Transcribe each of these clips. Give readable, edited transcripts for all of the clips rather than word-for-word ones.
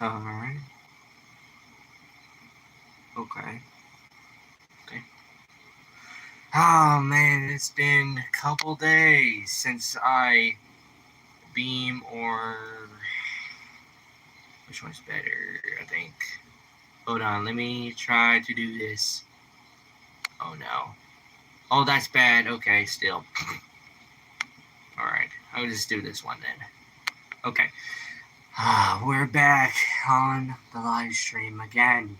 Alright. Okay. Okay. Oh man, it's been a couple days since I beam or which one's better, I think. Hold on, let me try to do this. Oh no. Oh, that's bad. Okay, still. Alright, I'll just do this one then. Okay. We're back on the live stream again.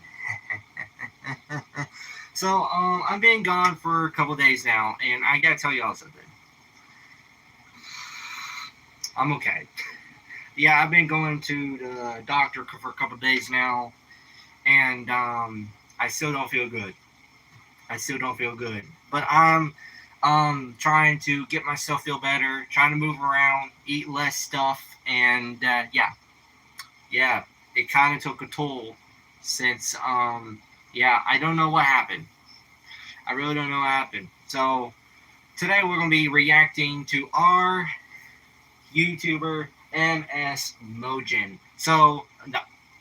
So, I've been gone for a couple days now, and I gotta tell y'all something. I'm okay. Yeah, I've been going to the doctor for a couple days now, and I still don't feel good. I still don't feel good. But I'm trying to get myself feel better, trying to move around, eat less stuff, and yeah, it kind of took a toll since yeah, I don't know what happened. I really don't know what happened. So today we're gonna be reacting to our YouTuber Msmojo. So no,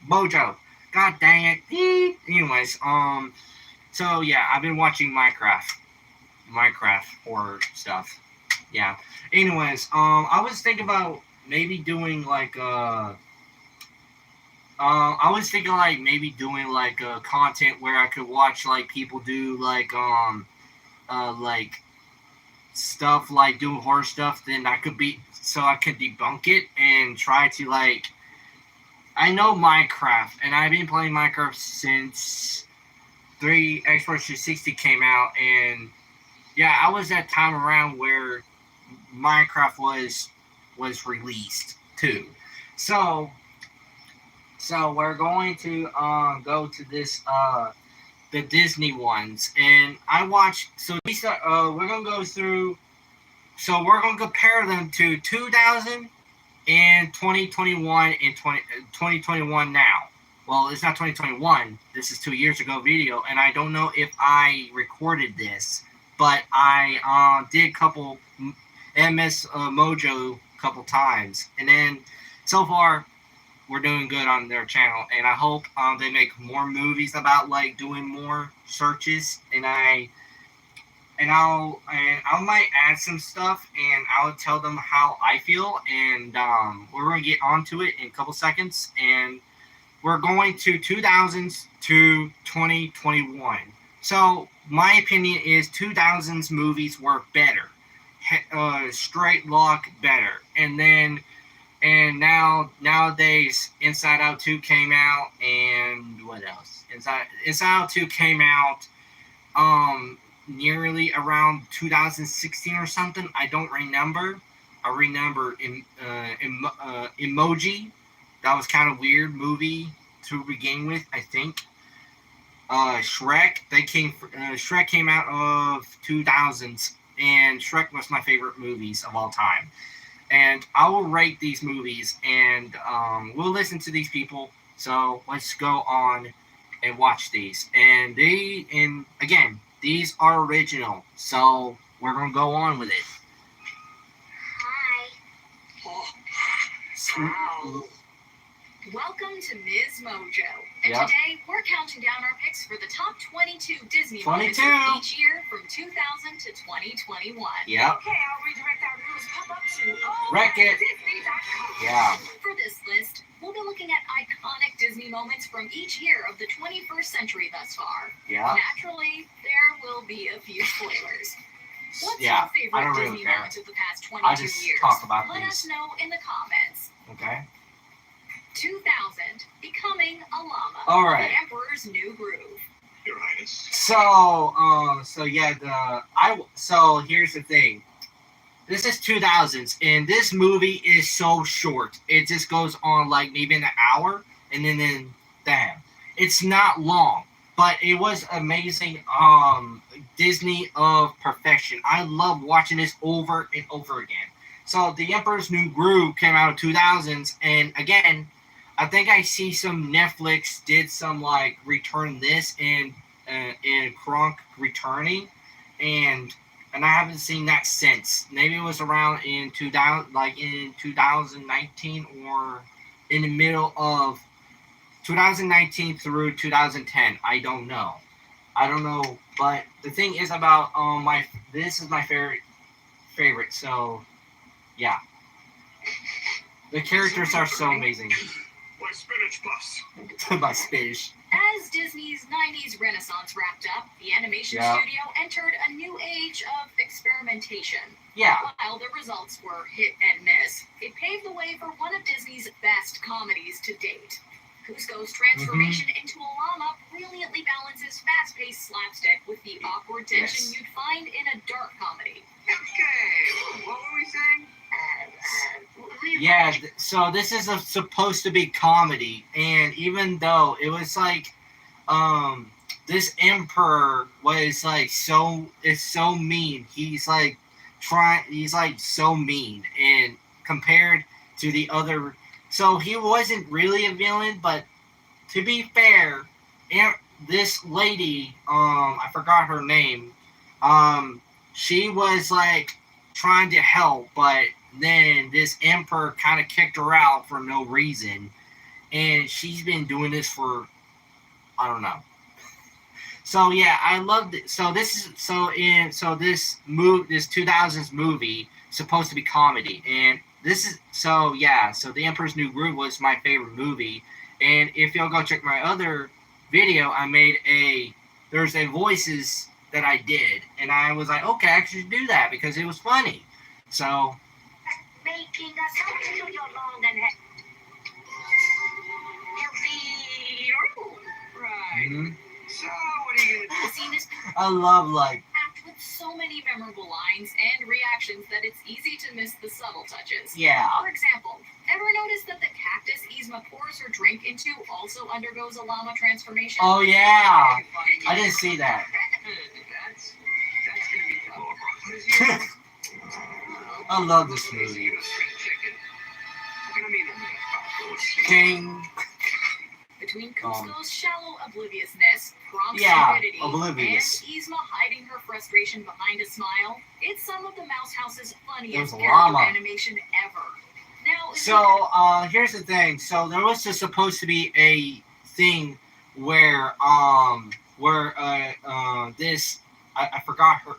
Mojo. God dang it. Anyways, so yeah, I've been watching Minecraft horror stuff. Yeah. Anyways, I was thinking about maybe doing like I was thinking like maybe doing like content where I could watch like people do like stuff like doing horror stuff. Then I could be so I could debunk it and try to like I know Minecraft and I've been playing Minecraft since three Xbox 360 came out and yeah I was that time around where Minecraft was released too. So so we're going to go to this the Disney ones, and I watched. So these are, we're gonna go through. So we're gonna compare them to 2000 and 2021 and 2021 now. Well, it's not 2021. This is 2 years ago video, and I don't know if I recorded this, but I did a couple MS Mojo a couple times, and then so far we're doing good on their channel, and I hope they make more movies about like doing more searches, and I might add some stuff, and I'll tell them how I feel, and we're gonna get onto it in a couple seconds, and we're going to 2000s to 2021. So my opinion is 2000s movies were better, straight lock better, and nowadays Inside Out 2 came out, and what else? Inside Out 2 came out nearly around 2016 or something. I don't remember. I remember Emoji. That was kind of weird movie to begin with, I think. Shrek. Shrek came out of 2000s, and Shrek was my favorite movies of all time. And I will rate these movies, and we'll listen to these people. So let's go on and watch these. And again, these are original, so we're gonna go on with it. Hi. Welcome to Msmojo. And Yep. today we're counting down our picks for the top 22 Disney 22 moments of each year from 2000 to 2021. Yep. Okay, I'll redirect our news pop up to Wreck it. Disney.com. Yeah. For this list, we'll be looking at iconic Disney moments from each year of the 21st century thus far. Yeah. Naturally, there will be a few spoilers. What's Yeah, your favorite I don't really Disney care. moment of the past I 22 just years? talk about Let these. us know in the comments. Okay. 2000, becoming a llama. All right. The Emperor's New Groove. Your Highness. So here's the thing. This is 2000s, and this movie is so short. It just goes on like maybe an hour, and then damn, it's not long, but it was amazing. Disney of perfection. I love watching this over and over again. So The Emperor's New Groove came out in 2000s, and again, I think I see some Netflix did some like return this and Kronk returning, and I haven't seen that since. Maybe it was around in 2000, like in 2019 or in the middle of 2019 through 2010. I don't know. I don't know, but the thing is about my this is my favorite. So yeah, the characters are so amazing. My spinach puffs. My Spanish. As Disney's 90s renaissance wrapped up, the animation studio entered a new age of experimentation. Yeah. While the results were hit and miss, it paved the way for one of Disney's best comedies to date. Kuzco's transformation into a llama brilliantly balances fast-paced slapstick with the awkward tension you'd find in a dark comedy. Okay, what were we saying? Yeah, so this is supposed to be comedy, and even though it was like, this emperor was like is so mean. He's like so mean, and compared to the other, so he wasn't really a villain, but to be fair, this lady, I forgot her name, she was like trying to help, but then this emperor kind of kicked her out for no reason, and she's been doing this for I don't know. So yeah, I loved it. So this is this 2000s movie supposed to be comedy, and this is so The Emperor's New Groove was my favorite movie, and if y'all go check my other video, I made there's a voices that I did, and I was like, okay, I should do that because it was funny. So Making us help to your long and healthy room. Right. So, what are you going to do? The scene is I love packed with so many memorable lines and reactions that it's easy to miss the subtle touches. yeah. For example, ever notice that the cactus Yzma pours her drink into also undergoes a llama transformation? Oh yeah, I didn't see that. That's gonna be tough. I love this movie. King. Between Kuzco's shallow obliviousness, prompt Yeah, stupidity, oblivious. and Yzma hiding her frustration behind a smile, it's some of the Mouse House's funniest There's a character llama. animation ever. Now, So here's the thing. So there was just supposed to be a thing where this I forgot her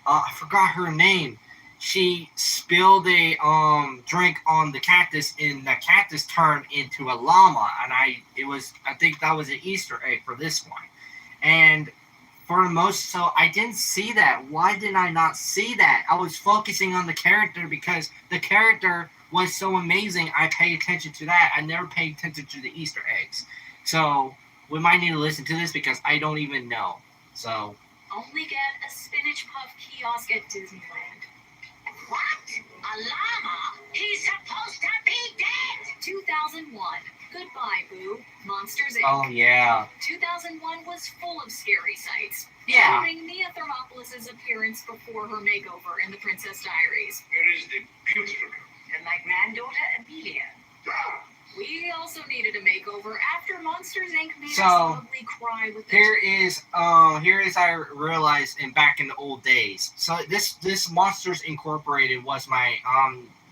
I forgot her name. She spilled a drink on the cactus, and the cactus turned into a llama. And I think that was an Easter egg for this one. And for the most, so I didn't see that. Why did I not see that? I was focusing on the character because the character was so amazing. I pay attention to that. I never pay attention to the Easter eggs. So we might need to listen to this because I don't even know. So only get a spinach puff kiosk at Disneyland. What? A llama? He's supposed to be dead! 2001. Goodbye, Boo. Monsters Inc. oh yeah. 2001 was full of scary sights. Yeah. Including Mia Thermopolis' appearance before her makeover in The Princess Diaries. Where is the beautiful girl? And my granddaughter, Amelia. We also needed a makeover after Monsters Inc. made So, us ugly cry with the Here is I realized in back in the old days. So this Monsters Incorporated was my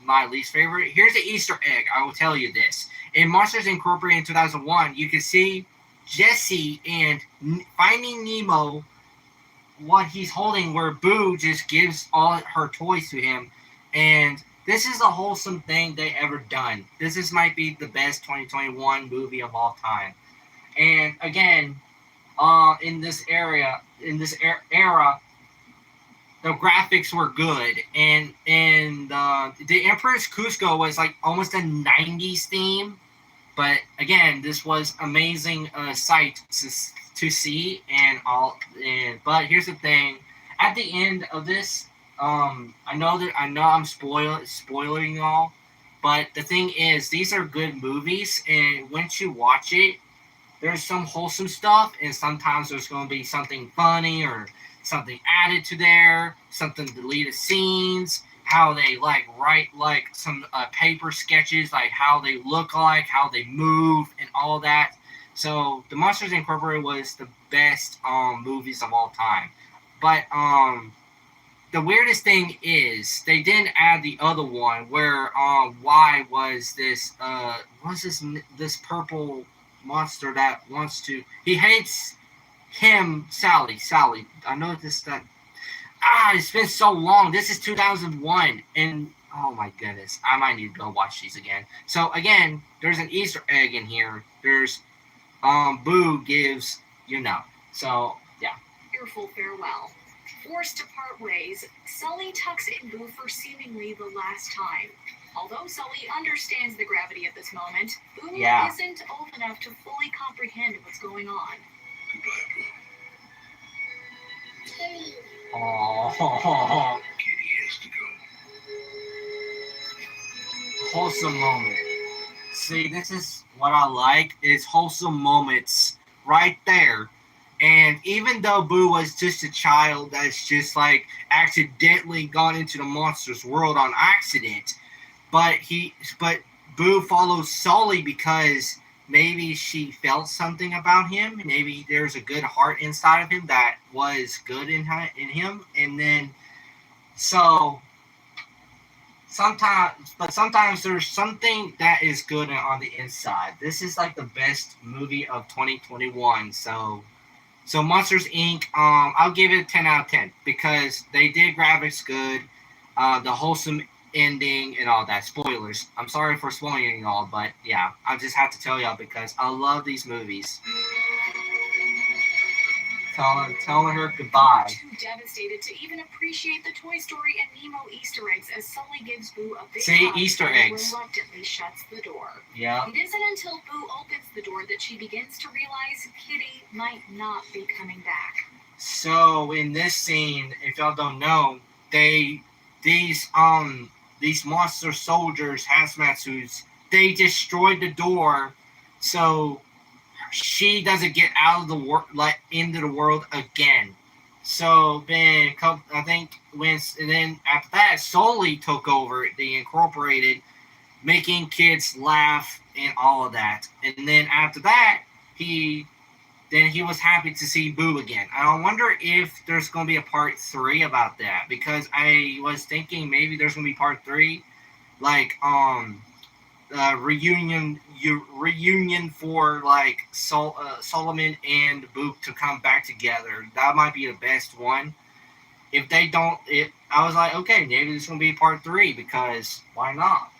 my least favorite. Here's the Easter egg. I will tell you this. In Monsters Incorporated in 2001, you can see Jesse and Finding Nemo, what he's holding, where Boo just gives all her toys to him, and this is a wholesome thing they ever done. This might be the best 2021 movie of all time. And again, in this era, the graphics were good, and the Emperor's Cusco was like almost a 90s theme. But again, this was amazing sight to see, but here's the thing: at the end of this, I know I'm spoiling y'all, but the thing is, these are good movies, and once you watch it, there's some wholesome stuff, and sometimes there's going to be something funny or something added to there, something deleted scenes, how they write some paper sketches, like how they look like, how they move, and all that. So the Monsters Incorporated was the best movies of all time. But the weirdest thing is they didn't add the other one where why was this this purple monster that wants to. He hates him, Sally. Sally. I know this that. It's been so long. This is 2001, and oh my goodness, I might need to go watch these again. So again, there's an Easter egg in here. There's Boo gives So yeah. Fearful farewell. Forced to part ways, Sully tucks in Boo for seemingly the last time. Although Sully understands the gravity of this moment, Boo isn't old enough to fully comprehend what's going on. Kitty. Oh, Kitty has to go. wholesome moment. See, this is what I like is wholesome moments right there. And even though Boo was just a child that's just like accidentally gone into the monster's world on accident, but Boo follows Sully because maybe she felt something about him. Maybe there's a good heart inside of him that was good in him, and then so sometimes there's something that is good on the inside. This is like the best movie of 2021. So Monsters Inc. I'll give it a 10 out of 10 because they did graphics good, the wholesome ending and all that. Spoilers. I'm sorry for spoiling y'all, but yeah, I just have to tell y'all because I love these movies. Telling her goodbye. Too devastated to even appreciate the Toy Story and Nemo Easter eggs as Sully gives Boo a big hug Easter and eggs. reluctantly shuts the door. Yeah. It isn't until Boo opens the door that she begins to realize Kitty might not be coming back. So in this scene, if y'all don't know, these monster soldiers, hazmat suits, they destroyed the door, so she doesn't get out of the world, like into the world again. So then, I think then after that, Sully took over the Incorporated, making kids laugh and all of that. And then after that, he was happy to see Boo again. I wonder if there's going to be a part 3 about that because I was thinking maybe there's going to be part 3, like reunion for like Solomon and Book to come back together. That might be the best one. If they don't, I was like, okay, maybe it's gonna be part 3 because why not?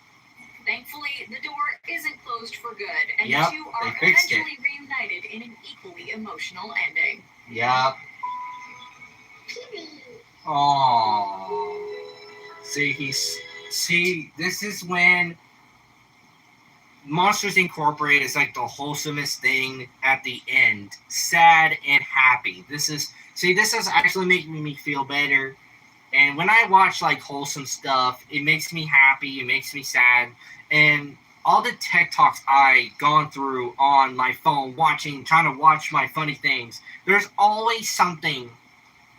Thankfully, the door isn't closed for good, and Yep, the two are they fixed eventually reunited in an equally emotional ending. Yep. Kitty. Aww. See, this is when Monsters Incorporated is like the wholesomest thing at the end. Sad and happy. This is actually making me feel better. And when I watch like wholesome stuff, it makes me happy, it makes me sad. And all the tech talks I gone through on my phone trying to watch my funny things, there's always something.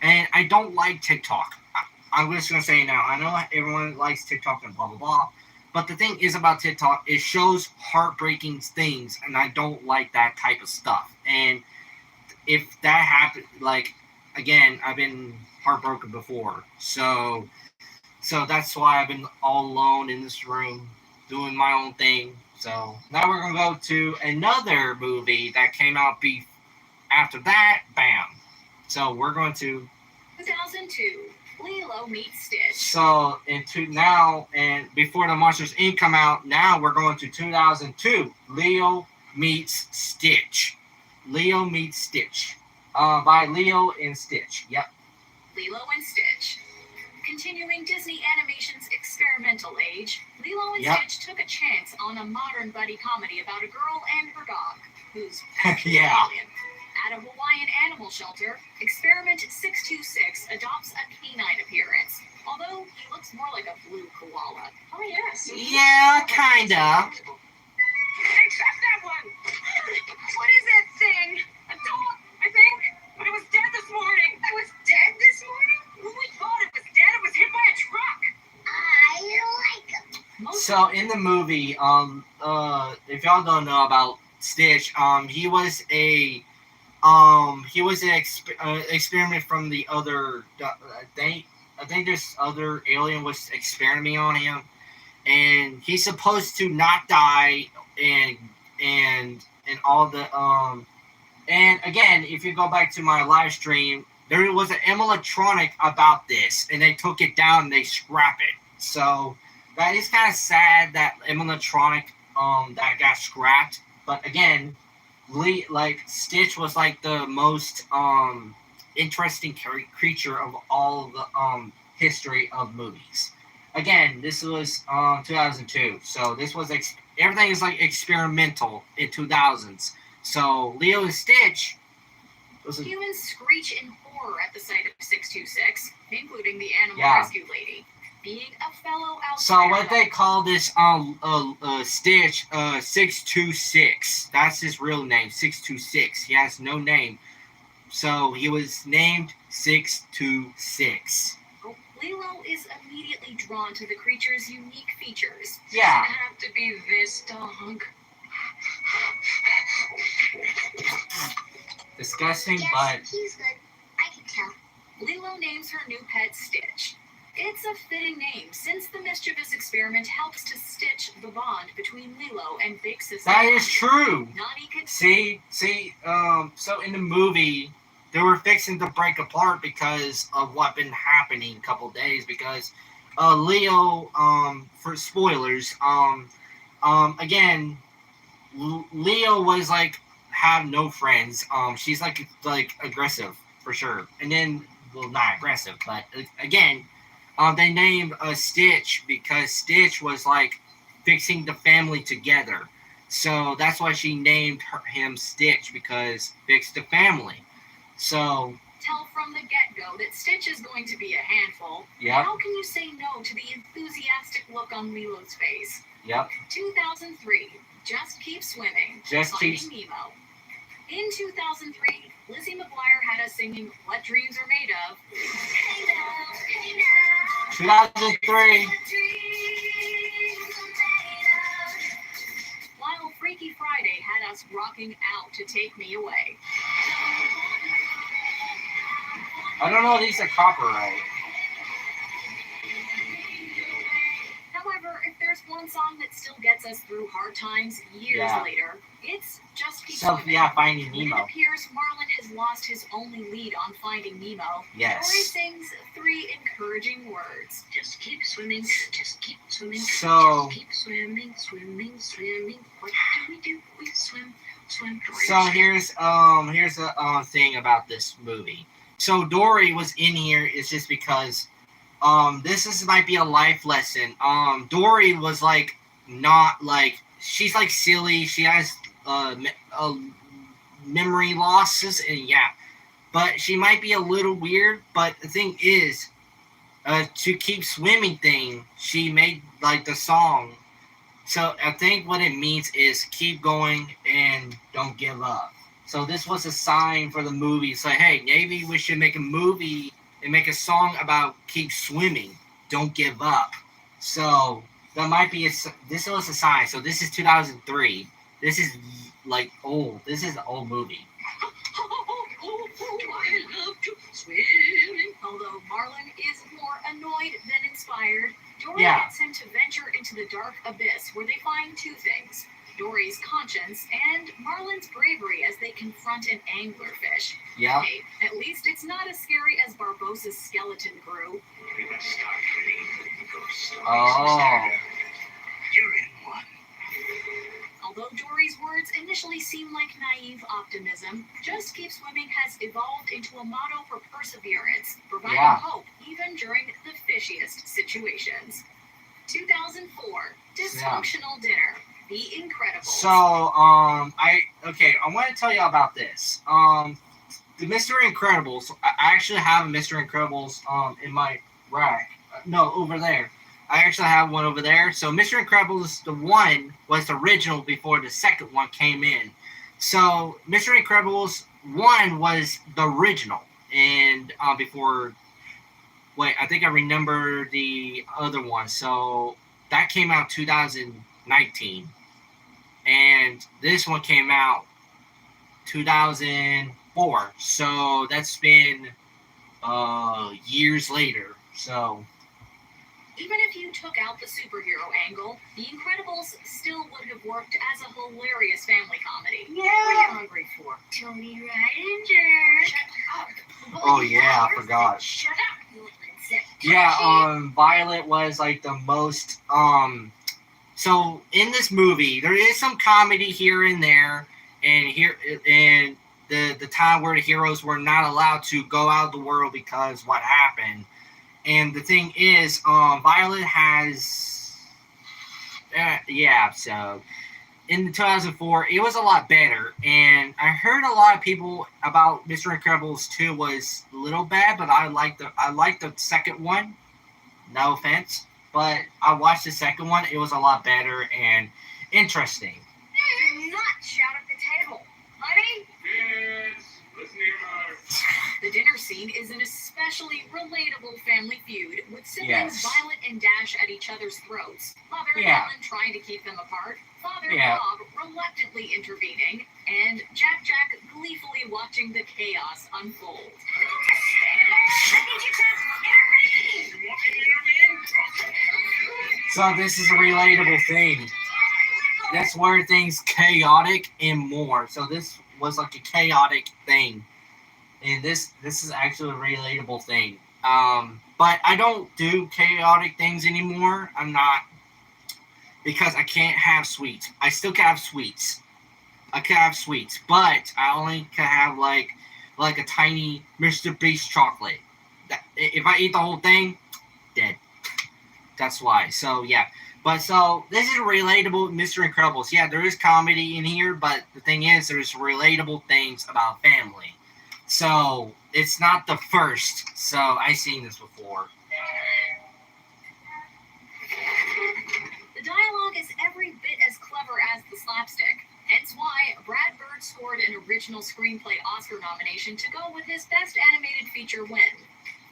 And I don't like TikTok. I'm just gonna say now, I know everyone likes TikTok and blah blah blah. But the thing is about TikTok, it shows heartbreaking things, and I don't like that type of stuff. And if that happened, like, again, I've been heartbroken before. So that's why I've been all alone in this room doing my own thing. So now we're going to go to another movie that came out after that, bam. So we're going to 2002, Lilo Meets Stitch. So now and before the Monsters Inc. come out, now we're going to 2002. Leo Meets Stitch. Leo Meets Stitch. By Leo and Stitch. Yep. Lilo and Stitch. Continuing Disney Animation's experimental age, Lilo and Stitch took a chance on a modern buddy comedy about a girl and her dog, who's actually an alien. At a Hawaiian animal shelter, Experiment 626 adopts a canine appearance, although he looks more like a blue koala. Oh, yes. Yeah, kinda. Except that one. What is that thing? A dog, I think. But it was dead this morning. It was dead this morning? When we thought it was dead, it was hit by a truck. I like him. So in the movie, if y'all don't know about Stitch, he was an experiment from the other. I think this other alien was experimenting on him, and he's supposed to not die and all the and again, if you go back to my live stream, there was an animatronic about this, and they took it down and they scrap it. So that is kind of sad that animatronic that got scrapped. But again, like Stitch was like the most interesting creature of all the history of movies. Again, this was 2002, so this was everything is like experimental in 2000s. So Leo and Stitch. Humans screech in horror at the sight of 626, including the animal Yeah. rescue lady. Being a fellow So outsider. what they call this Stitch 626. That's his real name, 626. He has no name. So he was named 626. Lilo is immediately drawn to the creature's unique features. Yeah. Doesn't have to be this dog. Disgusting, Yes, but he's good. I can tell. Lilo names her new pet Stitch. It's a fitting name since the mischievous experiment helps to stitch the bond between Lilo and Big Sister. that is true. Naughty could See, so in the movie, they were fixing to break apart because of what been happening a couple days. Because Leo, for spoilers, again, Leo was like have no friends. She's like aggressive for sure, and then well, not aggressive, but again, they named Stitch because Stitch was like fixing the family together. So that's why she named him Stitch, because fix the family. So tell from the get-go that Stitch is going to be a handful. Yep. How can you say no to the enthusiastic look on Lilo's face? yep, 2003, Just Keep Swimming. Just Finding Keep- Nemo. In 2003, Lizzie McGuire had us singing What Dreams Are Made Of. 2003. While Freaky Friday had us rocking out to Take Me Away. I don't know if these are copyright. However, if there's one song that still gets us through hard times years Yeah. later, it's Just Keep So Swimming. yeah, Finding When it Nemo. appears Marlin has lost his only lead on Finding Nemo, Dory Yes. sings 3 encouraging words. Just keep swimming, just keep swimming. So- Just keep swimming, swimming, swimming. What do? We swim, swim. So here's a thing about this movie. So Dory was in here is just because might be a life lesson. Dory was like not like she's like silly. She has memory losses and yeah, but she might be a little weird. But the thing is, to keep swimming thing, she made like the song. So I think what it means is keep going and don't give up. So this was a sign for the movie. It's like, hey, maybe we should make a movie and make a song about keep swimming, don't give up. So that might be this was a sign. So this is 2003. This is like old. This is an old movie. I love to swim. Although Marlin is more annoyed than inspired, Dory Yeah. gets him to venture into the dark abyss where they find 2 things. Dory's conscience and Marlin's bravery as they confront an anglerfish. Yep. Hey, at least it's not as scary as Barbossa's skeleton grew. We must start believing in ghost stories. Oh. You're in one. Although Dory's words initially seem like naive optimism, Just Keep Swimming has evolved into a motto for perseverance, providing Yeah. hope even during the fishiest situations. 2004, Dysfunctional Dinner. The Incredibles. So I want to tell you about this. The Mr. Incredibles. I actually have a Mr. Incredibles in my rack. No, over there. I actually have one over there. So Mr. Incredibles, the one was the original before the second one came in. So Mr. Incredibles 1 was the original, and before. Wait, I think I remember the other one. So that came out 2019, and this one came out 2004. So that's been years later. So Even if you took out the superhero angle, The Incredibles still would have worked as a hilarious family comedy. What are you hungry for? Tony Rydinger. Shut up. Oh yeah, I forgot. Shut up. You said Yeah, Violet was like the most so in this movie there is some comedy here and there, and the time where the heroes were not allowed to go out of the world because what happened. And the thing is, Violet has so in 2004 it was a lot better, and I heard a lot of people about Mr. Incredibles 2 was a little bad, but I liked the second one. No offense, but I watched the second one. It was a lot better and interesting. Do not shout at the table. Honey? Yes, listen here. The dinner scene is an especially relatable family feud, with siblings Yes. Violet and Dash at each other's throats, Mother Yeah. Helen trying to keep them apart, Father Yeah. Bob reluctantly intervening, and Jack gleefully watching the chaos unfold. I need you to intervene. You want me to intervene? So this is a relatable thing. That's where things chaotic and more. So this was like a chaotic thing, and this is actually a relatable thing. But I don't do chaotic things anymore. I'm not, because I can't have sweets. I still can have sweets. I can have sweets, but I only can have like a tiny Mr. Beast chocolate. If I eat the whole thing, dead. That's why. So yeah. But so this is relatable, Mr. Incredibles. Yeah, there is comedy in here, but the thing is, there's relatable things about family. So it's not the first. So I've seen this before. The dialogue is every bit as clever as the slapstick, hence why Brad Bird scored an original screenplay Oscar nomination to go with his Best Animated Feature win.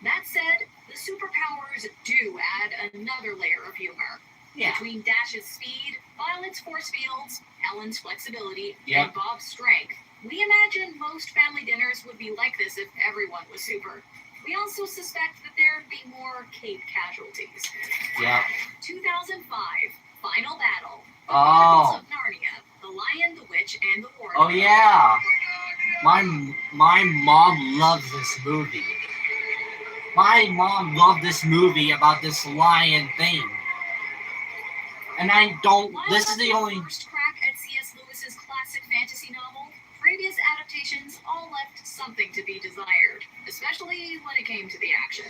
That said, the superpowers do add another layer of humor. Yeah. Between Dash's speed, Violet's force fields, Helen's flexibility, Yep. and Bob's strength, we imagine most family dinners would be like this if everyone was super. We also suspect that there'd be more cape casualties. Yeah. 2005, Final Battle. The Oh. Chronicles of Narnia, The Lion, the Witch, and the Wardrobe. Oh yeah. My mom loves this movie. My mom loved this movie about this lion thing. And I don't. While This is not the only. first crack at C.S. Lewis's classic fantasy novel, previous adaptations all left something to be desired, especially when it came to the action.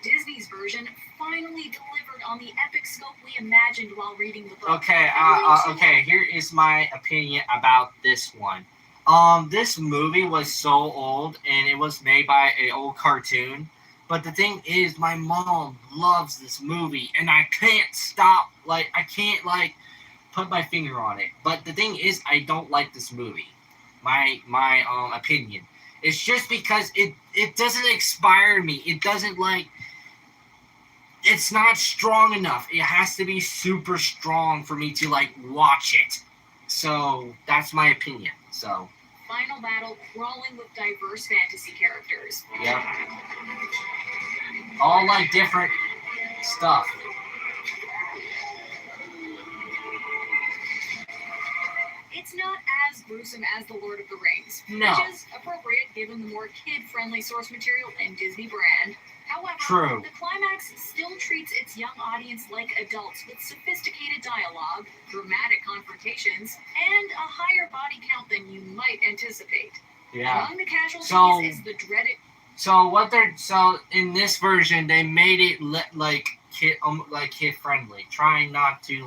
Disney's version finally delivered on the epic scope we imagined while reading the book. Okay. Okay. Here is my opinion about this one. This movie was so old, and it was made by an old cartoon. But the thing is, my mom loves this movie, and I can't stop. Like, I can't put my finger on it. But the thing is, I don't like this movie. My opinion. It's just because it doesn't inspire me. It doesn't it's not strong enough. It has to be super strong for me to watch it. So that's my opinion. So Final Battle crawling with diverse fantasy characters. yep. All different stuff. It's not as gruesome as The Lord of the Rings, No. which is appropriate given the more kid-friendly source material and Disney brand. However, True. the climax still treats its young audience like adults with sophisticated dialogue, dramatic confrontations, and a higher body count than you might anticipate. Yeah. Among the casualties So- is the dreaded So in this version they made it kid friendly, trying not to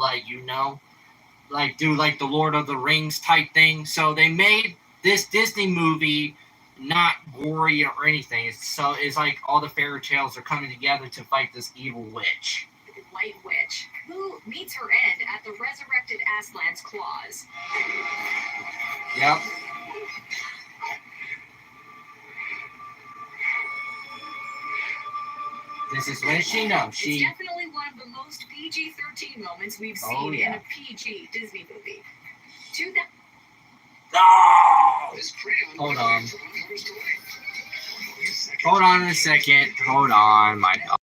do the Lord of the Rings type thing. So they made this Disney movie not gory or anything. It's like all the fairy tales are coming together to fight this evil witch. White Witch, who meets her end at the resurrected Aslan's claws. Yep. This is when she knows. It's She. definitely one of the most PG-13 moments we've seen Oh, yeah. in a PG Disney movie. 2000 No! This crayon. Hold on. From Toy Story. Hold on a second. Hold on, my God.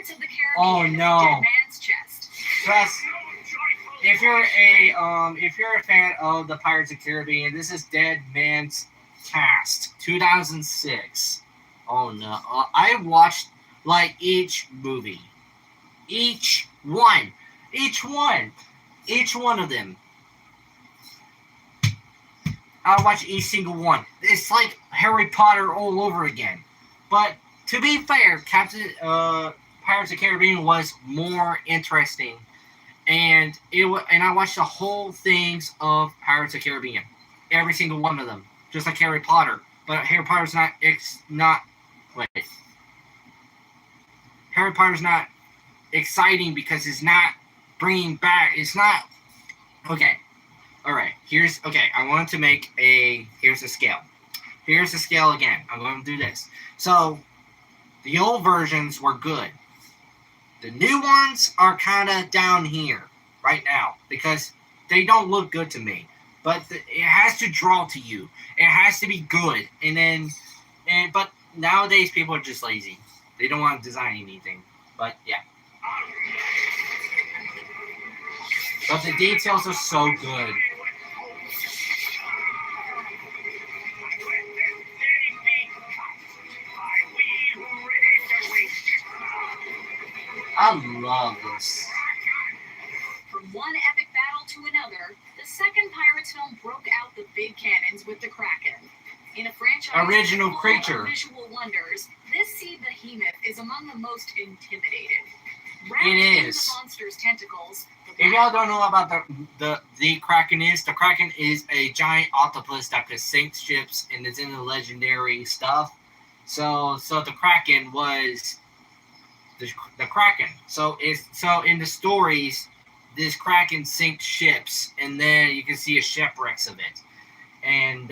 Pirates of the Oh, Caribbean, no. Dead Man's Chest. Trust. If you're a fan of the Pirates of the Caribbean, this is Dead Man's Cast, 2006. Oh no! I watched like each movie, each one of them. I watched each single one. It's like Harry Potter all over again. But to be fair, Pirates of the Caribbean was more interesting, and I watched the whole things of Pirates of the Caribbean, every single one of them, just like Harry Potter. But Harry Potter's not. Wait. Harry Potter's not exciting because it's not bringing back. It's not okay. All right. I wanted to make here's a scale. Here's the scale again. I'm going to do this. So the old versions were good. The new ones are kind of down here right now because they don't look good to me. But it has to draw to you. It has to be good. But nowadays people are just lazy. They don't want to design anything. But yeah. But the details are so good. I love this. From one epic battle to another, the second Pirates film broke out the big cannons with the Kraken. In a franchise Original full creature. of visual wonders, this sea behemoth is among the most intimidating. Wrapped It in is. the monster's tentacles, If y'all don't know about the Kraken is a giant octopus that could sink ships and it's in the legendary stuff. So the Kraken was the Kraken. So in the stories, this Kraken sinks ships, and then you can see a shipwrecks of it. And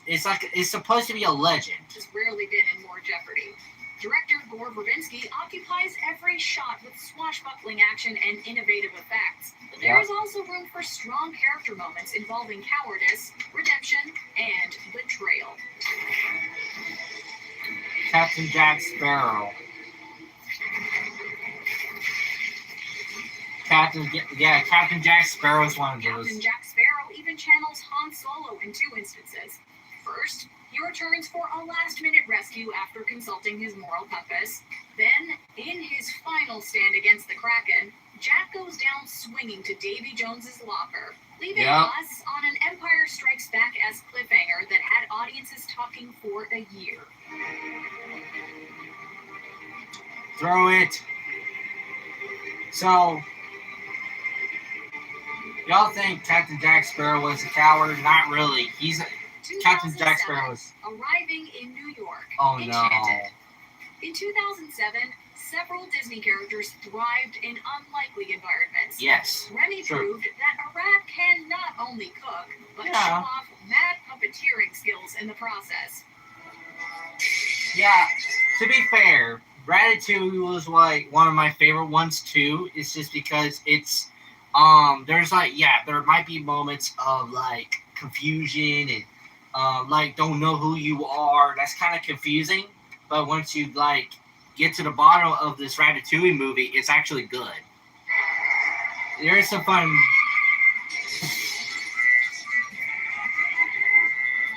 it's supposed to be a legend. has rarely been in more jeopardy. Director Gore Verbinski occupies every shot with swashbuckling action and innovative effects. But there is also room for strong character moments involving cowardice, redemption, and betrayal. Captain Jack Sparrow. Captain Jack Sparrow is one of those. Captain Jack Sparrow even channels Han Solo in two instances. First, he returns for a last-minute rescue after consulting his moral compass. Then, in his final stand against the Kraken, Jack goes down swinging to Davy Jones's locker, leaving us on an Empire Strikes Back-esque cliffhanger that had audiences talking for a year. Throw it. So, y'all think Captain Jack Sparrow was a coward? Not really. Captain Jack Sparrow was arriving in New York. Oh Enchanted. no. In 2007, several Disney characters thrived in unlikely environments. Yes. Remy Sure. proved that a rat can not only cook, but Yeah. show off mad puppeteering skills in the process. Yeah, to be fair, Ratatouille was like one of my favorite ones too. It's just because it's there's there might be moments of like confusion and like don't know who you are. That's kind of confusing. But once you like get to the bottom of this Ratatouille movie, it's actually good. There is some fun.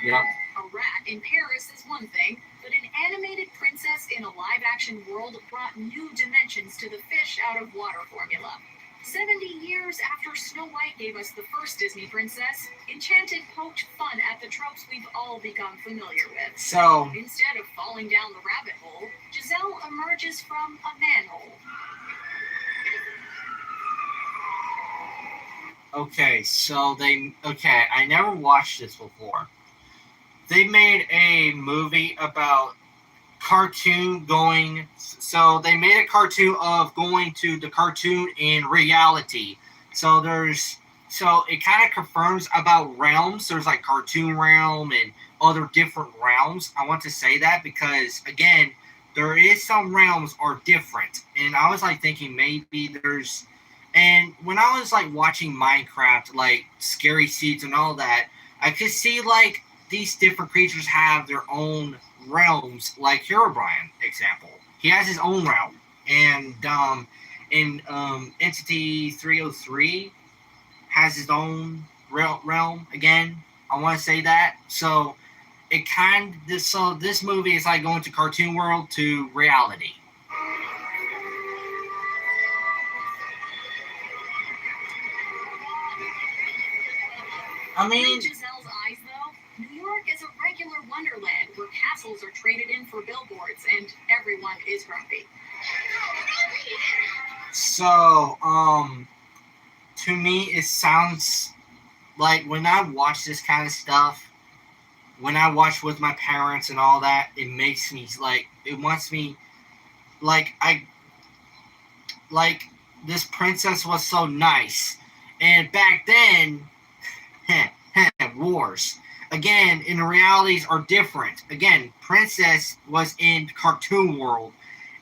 Yep. A rat in Paris is one thing, but an animated princess in a live-action world brought new dimensions to the fish out of water formula. 70 years after Snow White gave us the first Disney princess, Enchanted poked fun at the tropes we've all become familiar with. So Instead of falling down the rabbit hole, Giselle emerges from a manhole. I never watched this before. They made a movie about cartoon going. So they made a cartoon of going to the cartoon in reality. So it kind of confirms about realms. There's like cartoon realm and other different realms. I want to say that because again, there is some realms are different, and I was like thinking maybe there's. And when I was like watching Minecraft, like Scary Seeds and all that, I could see like these different creatures have their own realms, like Herobrine example. He has his own realm. and Entity 303 has its own realm again. I want to say that. So this movie is like going to cartoon world to reality. I mean, In Giselle's eyes, though, New York is a regular wonderland where castles are traded in for billboards and everyone is grumpy. so to me it sounds like when I watch this kind of stuff, when I watch with my parents and all that, it makes me like it wants me like I like this princess was so nice, and back then, wars. Again, in the realities are different. Again, princess was in cartoon world,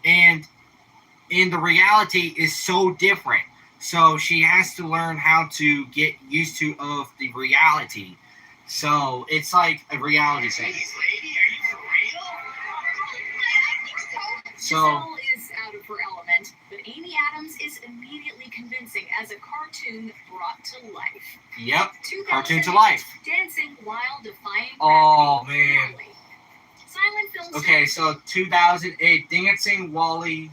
and in the reality is so different. So she has to learn how to get used to of the reality. So it's like a reality thing. Jeez, lady, are you for real? I think so. So Giselle is out of her element, but Amy Adams is immediately convincing as a cartoon brought to life. yep, 2008, cartoon to life. Dancing while defying Oh, gravity. man. Wall-E. Silent film. Okay, so 2008, Dancing Wally,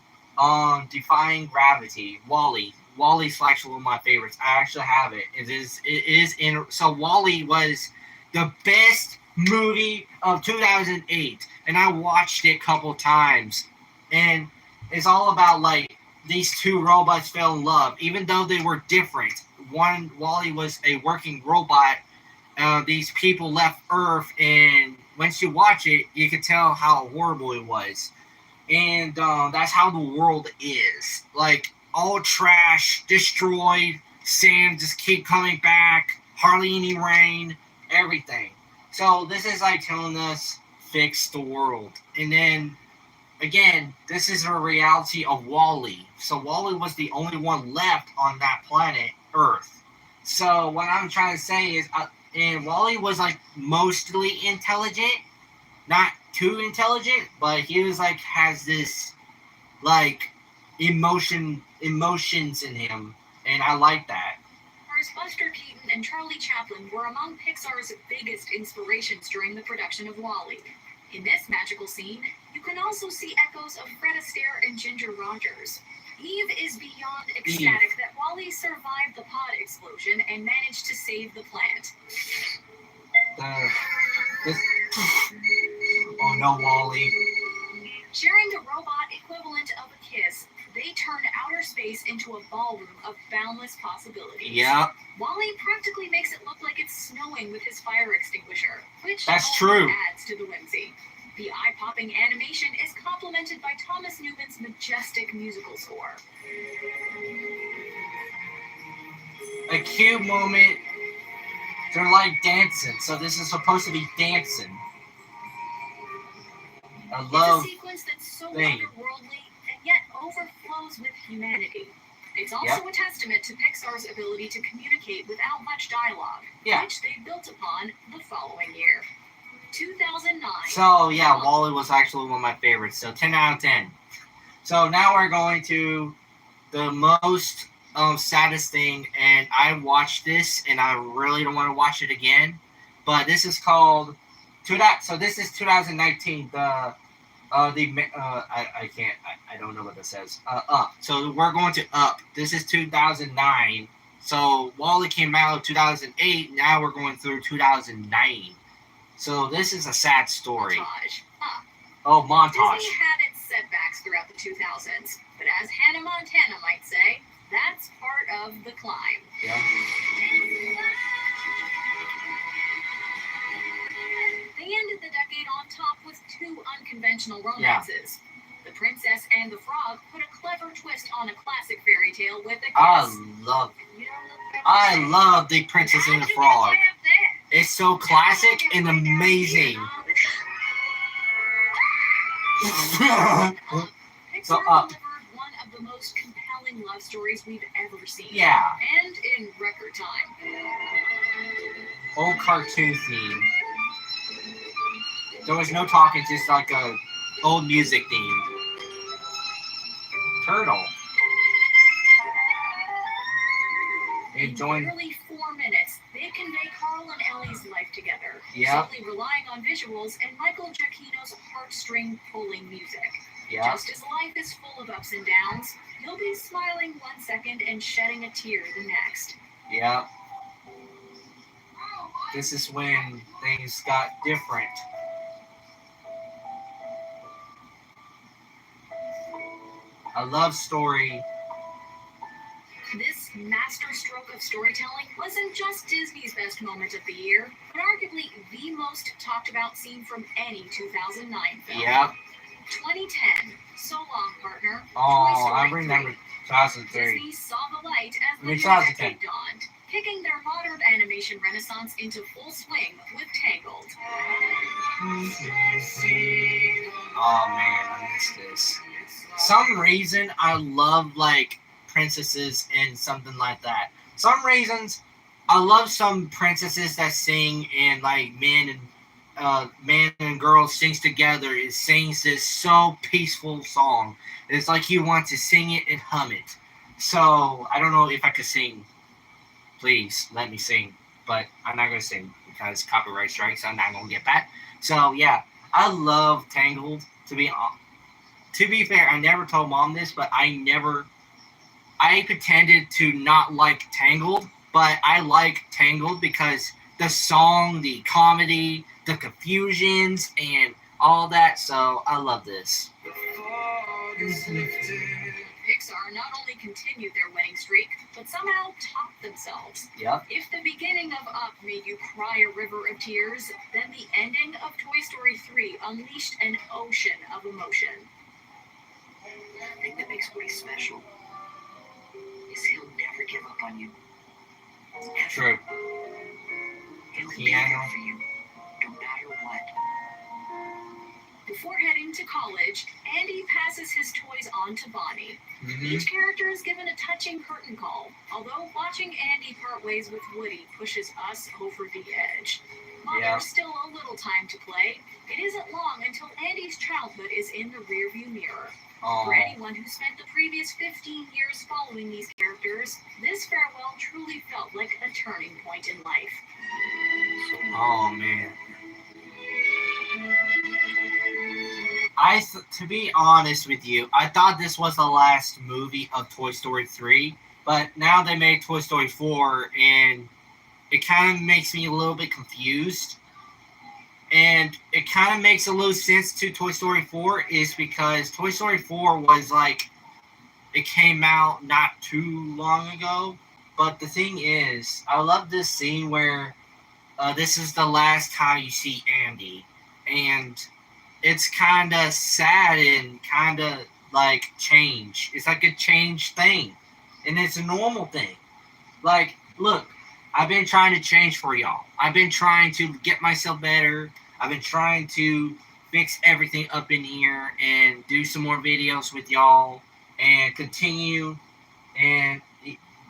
Defying Gravity, Wally. Wally's actually one of my favorites. I actually have it. It is in. So Wally was the best movie of 2008, and I watched it a couple times, and it's all about like these two robots fell in love, even though they were different. One Wally was a working robot. These people left Earth, and once you watch it, you can tell how horrible it was. And that's how the world is. Like, all trash, destroyed, sand just keep coming back, hardly any rain, everything. So this is like telling us, fix the world. And then, again, this is a reality of Wally. So Wally was the only one left on that planet, Earth. So what I'm trying to say is, and Wally was like mostly intelligent, not too intelligent, but he was like has this like emotions in him, and I like that. Stars Buster Keaton and Charlie Chaplin were among Pixar's biggest inspirations during the production of Wall-E. In this magical scene, you can also see echoes of Fred Astaire and Ginger Rogers. Eve is beyond ecstatic that Wall-E survived the pod explosion and managed to save the plant. This, oh no, Wally. Sharing the robot equivalent of a kiss, they turn outer space into a ballroom of boundless possibilities. Yep, Wall-E practically makes it look like it's snowing with his fire extinguisher, which That's only true. adds to the whimsy. The eye-popping animation is complemented by Thomas Newman's majestic musical score. a cute moment. They're like dancing, so this is supposed to be dancing. I love. It's a sequence that's so thing. otherworldly and yet overflows with humanity. It's also a testament to Pixar's ability to communicate without much dialogue, Yeah. which they built upon the following year. 2009. So yeah, Wally was actually one of my favorites. So 10 out of 10. So now we're going to the most saddest thing, and I watched this, and I really don't want to watch it again. But this is called So this is 2019. I can't. I don't know what this says. Up. So we're going to Up. This is 2009. So Wally came out in 2008. Now we're going through 2009. So this is a sad story. Montage. Oh, montage. Disney had its setbacks throughout the 2000s, but as Hannah Montana might say, that's part of the climb. Yeah. They ended the decade on top with two unconventional romances. The Princess and the Frog put a clever twist on a classic fairy tale with a kiss. I love The Princess and the Frog. It's so classic and amazing. Pixar So, Up. delivered one of the most compelling love stories we've ever seen. Yeah. And in record time. Old cartoon theme. There was no talking, just like a old music theme. turtle. In It joined. barely 4 minutes, they convey Carl and Ellie's life together, Yep. solely relying on visuals and Michael Giacchino's heartstring-pulling music. Yep. Just as life is full of ups and downs, you'll be smiling one second and shedding a tear the next. Yep. This is when things got different. A love story. This masterstroke of storytelling wasn't just Disney's best moment of the year, but arguably the most talked about scene from any 2009 film. Yep. 2010, So Long, Partner. Oh, Toy Story I remember 3. 2003. Disney saw the light as the I mean, new 2010. decade dawned, kicking their modern animation renaissance into full swing with Tangled. Oh man, I miss this. Some reason I love like princesses and something like that. Some reasons I love some princesses that sing and like man and girl sings together. It sings this so peaceful song. It's like you want to sing it and hum it. So I don't know if I could sing. Please let me sing, but I'm not gonna sing because copyright strikes. I'm not gonna get that. So yeah, I love Tangled. To be fair, I never told mom this, but I pretended to not like Tangled, but I like Tangled because the song, the comedy, the confusions, and all that. So I love this. Pixar not only continued their winning streak, but somehow topped themselves. Yep. If the beginning of Up made you cry a river of tears, then the ending of Toy Story 3 unleashed an ocean of emotion. The thing that makes Woody special is he'll never give up on you. Ever. True. He'll be Piano. there for you, no matter what. Before heading to college, Andy passes his toys on to Bonnie. Mm-hmm. Each character is given a touching curtain call, although watching Andy part ways with Woody pushes us over the edge. While Yeah. there's still a little time to play, it isn't long until Andy's childhood is in the rearview mirror. Oh, For anyone who spent the previous 15 years following these characters, this farewell truly felt like a turning point in life. oh man. To be honest with you, I thought this was the last movie of Toy Story 3, but now they made Toy Story 4, and it kind of makes me a little bit confused. And it kind of makes a little sense to Toy Story 4 is because Toy Story 4 was like, it came out not too long ago. But the thing is, I love this scene where this is the last time you see Andy. And it's kind of sad and kind of like change. It's like a change thing. And it's a normal thing. Like, look, I've been trying to change for y'all. I've been trying to get myself better. I've been trying to fix everything up in here and do some more videos with y'all and continue. And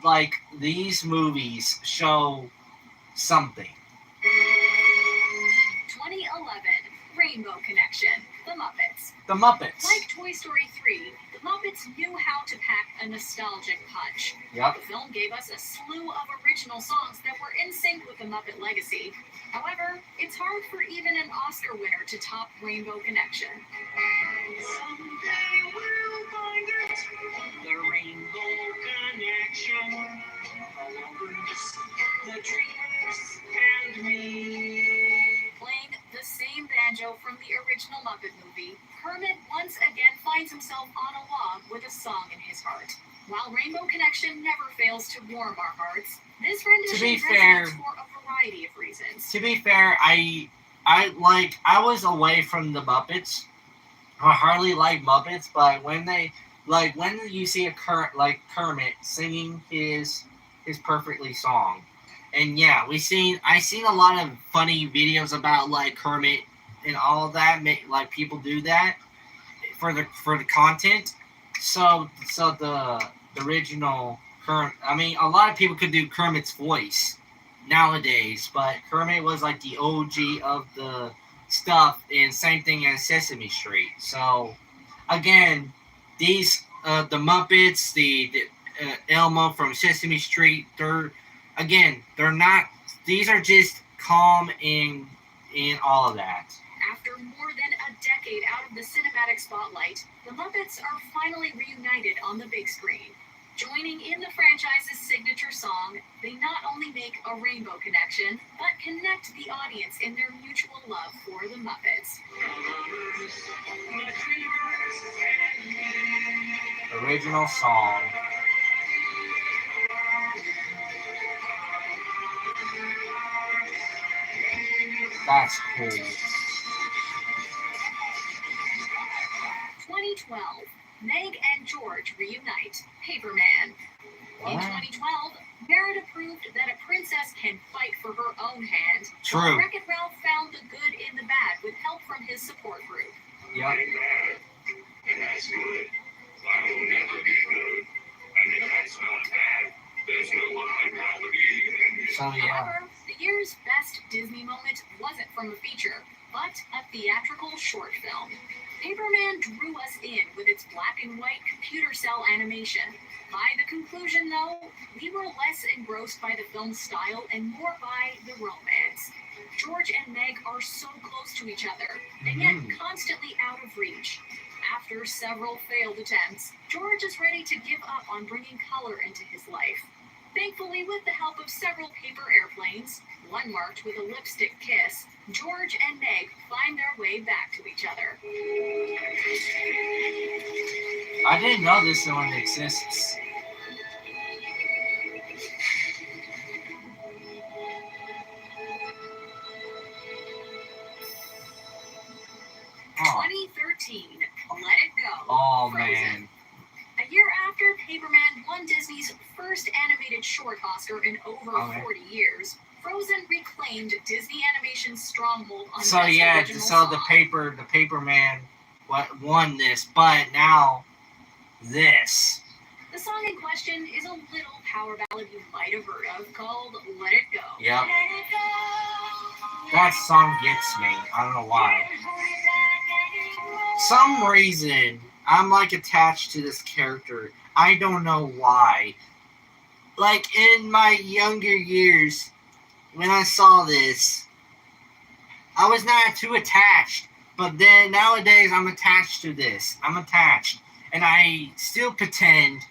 like these movies show something. 2011, Rainbow Connection, The Muppets. The Muppets. Like Toy Story 3, the Muppets knew how to pack a nostalgic punch. Yep. The film gave us a slew of original songs that were in sync with the Muppet legacy. However, it's hard for even an Oscar winner to top Rainbow Connection. Someday we'll find it, the rainbow connection. The dreamers and me. Playing the same banjo from the original Muppet movie, Kermit once again finds himself on a log with a song in his heart. While Rainbow Connection never fails to warm our hearts, this rendition resonates for a variety of reasons. To be fair, I was away from the Muppets. I hardly like Muppets, but when you see Kermit singing his perfectly song, and yeah, I seen a lot of funny videos about like Kermit and all that. Like people do that for the content. So the original Kermit. I mean, a lot of people could do Kermit's voice nowadays, but Kermit was like the OG of the stuff, and same thing as Sesame Street. So again, these the Muppets, the Elmo from Sesame Street. They're not. These are just calm in all of that. After more than a decade out of the cinematic spotlight, the Muppets are finally reunited on the big screen. Joining in the franchise's signature song, they not only make a rainbow connection, but connect the audience in their mutual love for the Muppets. Original song. That's cool. 2012, Meg and George reunite. Paperman. In What? 2012, Merida proved that a princess can fight for her own hand. True. While Wreck-It Ralph found the good in the bad with help from his support group. Yep. I'm bad, and that's good. I will never be good, and if that's not bad, there's no high quality in me. So yeah. However, the year's best Disney moment wasn't from a feature, but a theatrical short film. Paperman drew us in with its black and white computer cell animation. By the conclusion, though, we were less engrossed by the film's style and more by the romance. George and Meg are so close to each other, and yet constantly out of reach. After several failed attempts, George is ready to give up on bringing color into his life. Thankfully, with the help of several paper airplanes, one marked with a lipstick kiss, George and Meg find their way back to each other. I didn't know this one exists. Oh, 2013, Let It Go. oh Frozen. man. A year after Paperman won Disney's first animated short Oscar in over 40 years, Frozen reclaimed Disney Animation's stronghold on So Best yeah, Original so Song. the paper man won this, but now this. The song in question is a little power ballad you might have heard of called Let It Go. Yep. Let it go. That song gets me. I don't know why. Some reason I'm like attached to this character. I don't know why. Like in my younger years, when I saw this, I was not too attached. But then nowadays I'm attached to this. I'm attached. And I still pretend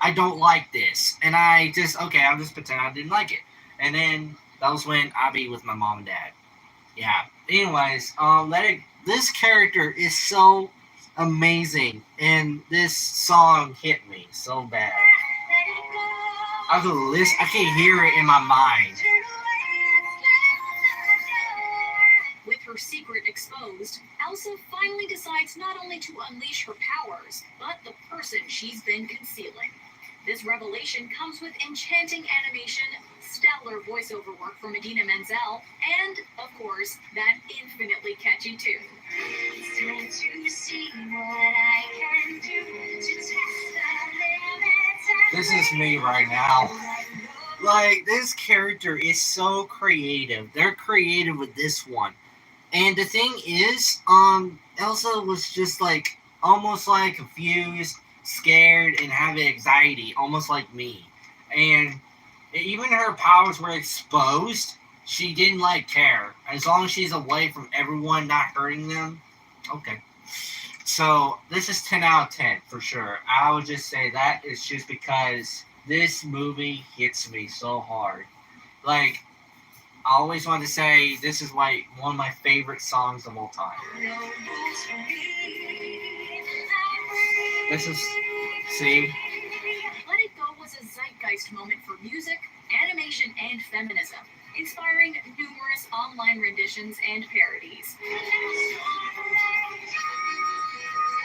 I don't like this. And I'll just pretend I didn't like it. And then that was when I be with my mom and dad. Yeah. Anyways, this character is so amazing. And this song hit me so bad. I can hear it in my mind. With her secret exposed, Elsa finally decides not only to unleash her powers, but the person she's been concealing. This revelation comes with enchanting animation, stellar voiceover work from Idina Menzel, and, of course, that infinitely catchy tune. It's time to see what I can do to test the limits. This is me right now. Like, this character is so creative. They're creative with this one. And the thing is, Elsa was just like, almost like confused, scared, and having anxiety, almost like me. And even her powers were exposed, she didn't like care. As long as she's away from everyone, not hurting them. Okay. So, this is 10 out of 10, for sure. I would just say that is just because this movie hits me so hard. Like, I always want to say this is like one of my favorite songs of all time. This is, see? Let It Go was a zeitgeist moment for music, animation, and feminism, inspiring numerous online renditions and parodies.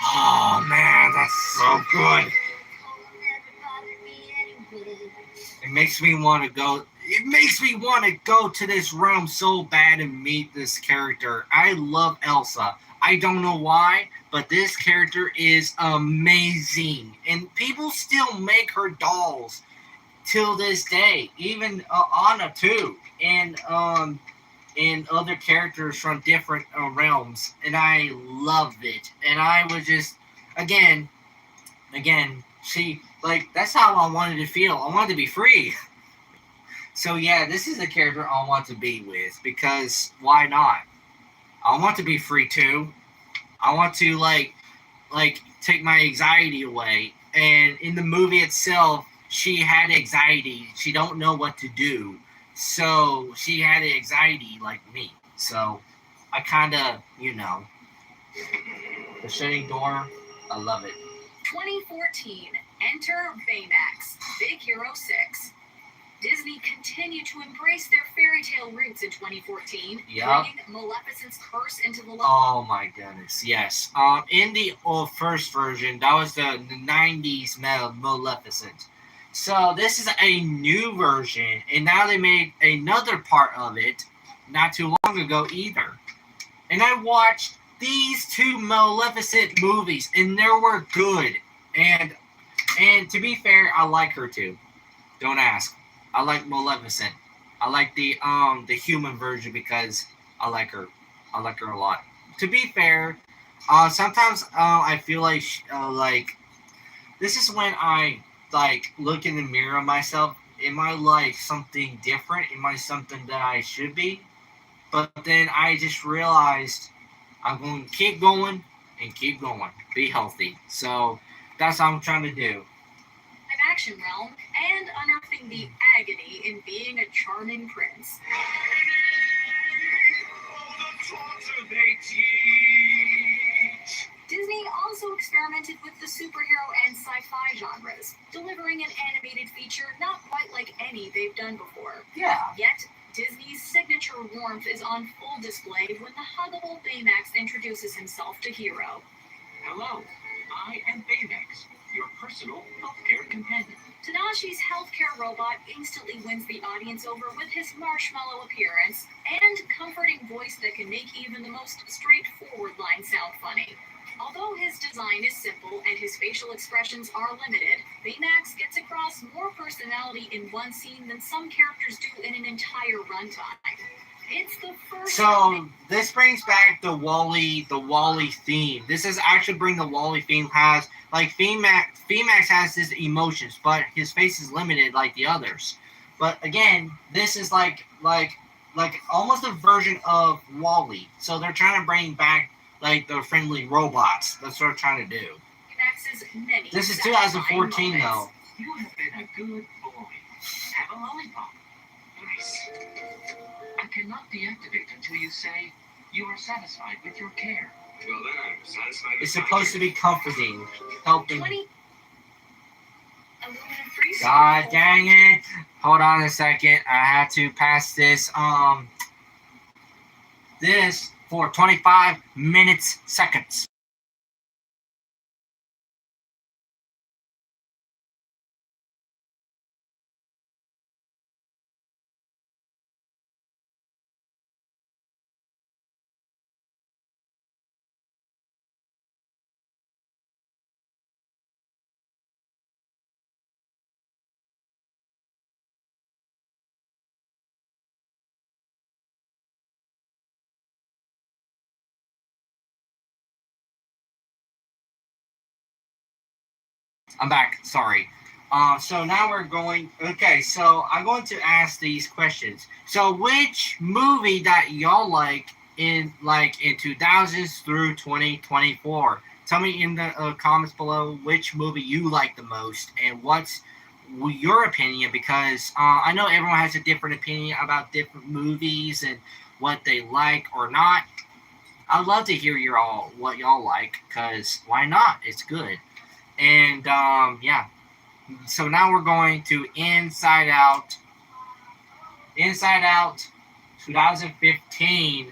Oh man, that's so good. It makes me want to go. It makes me want to go to this realm so bad and meet this character. I love Elsa. I don't know why, but this character is amazing. And people still make her dolls till this day. Even Anna too. And other characters from different realms. And I love it. And I was just, again, again, that's how I wanted to feel. I wanted to be free. So yeah, this is the character I want to be with because why not? I want to be free too. I want to take my anxiety away. And in the movie itself, she had anxiety. She don't know what to do. So she had anxiety like me. So I kind of, the shutting door, I love it. 2014, enter Baymax, Big Hero 6. Disney continued to embrace their fairy tale roots in 2014, Yup. bringing Maleficent's curse into the Oh my goodness, yes. In the first version, that was the 90s Maleficent. So this is a new version, and now they made another part of it not too long ago either. And I watched these two Maleficent movies, and they were good. And to be fair, I like her too. Don't ask. I like Maleficent. I like the human version because I like her. I like her a lot. To be fair, sometimes I feel like this is when I look in the mirror of myself. Am I like something different? Am I something that I should be? But then I just realized I'm going to keep going and keep going. Be healthy. So that's what I'm trying to do. action realm and unearthing the agony in being a charming prince. Disney also experimented with the superhero and sci-fi genres, delivering an animated feature not quite like any they've done before. Yeah. Yet, Disney's signature warmth is on full display when the huggable Baymax introduces himself to Hero. Hello, I am Baymax, your personal healthcare companion. Tadashi's healthcare robot instantly wins the audience over with his marshmallow appearance and comforting voice that can make even the most straightforward line sound funny. Although his design is simple and his facial expressions are limited, Baymax gets across more personality in one scene than some characters do in an entire runtime. It's the first. So this brings back the Wally theme. This is actually bring the Wally theme has like Max has his emotions, but his face is limited like the others. But again, this is like almost a version of Wally. So they're trying to bring back like the friendly robots. That's what they're trying to do. Max's many. This is 2014 though. You have been a good boy. Have a lollipop. Nice. I cannot deactivate until you say you are satisfied with your care. Well, then I'm satisfied with It's my supposed to be comforting, helping. 20 aluminum free. God dang it! Hold on a second. I had to pass this for 25 minutes seconds. I'm back. Sorry. So now we're going. Okay, so I'm going to ask these questions. So, which movie that y'all like in 2000s through 2024? Tell me in the comments below which movie you like the most and what's your opinion. Because I know everyone has a different opinion about different movies and what they like or not. I'd love to hear what y'all like. Cause why not? It's good. And yeah, so now we're going to Inside Out. Inside Out 2015.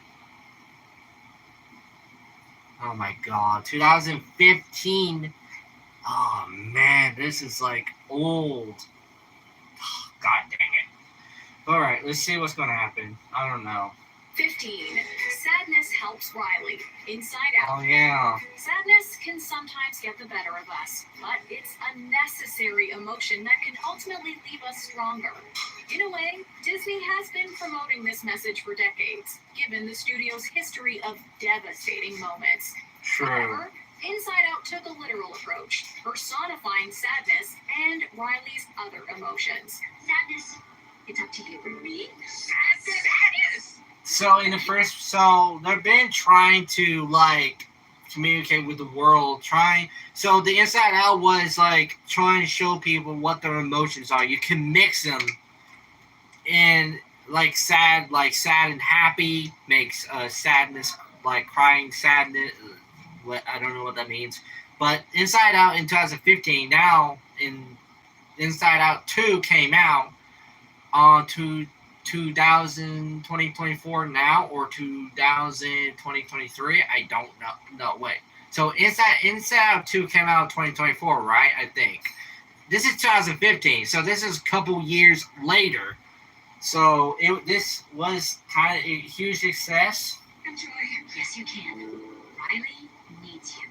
Oh my god, 2015. Oh man, this is like old. God dang it. Alright, let's see what's going to happen. I don't know. 15. Sadness helps Riley. Inside Out. Oh yeah. Sadness can sometimes get the better of us, but it's a necessary emotion that can ultimately leave us stronger. In a way, Disney has been promoting this message for decades, given the studio's history of devastating moments. True. However, Inside Out took a literal approach, personifying sadness and Riley's other emotions. Sadness, it's up to you. Me? Sadness! So in the first, so they've been trying to like communicate with the world, so the Inside Out was like trying to show people what their emotions are. You can mix them in like sad and happy makes sadness, like crying sadness. What, I don't know what that means, but Inside Out in 2015, now in Inside Out 2 came out on to 2024 now, or 2023. I don't know. No, wait. So Inside Out 2 came out in 2024, right? I think. This is 2015, so this is a couple years later. So this was kind of a huge success. Enjoy. Yes, you can. Riley needs you.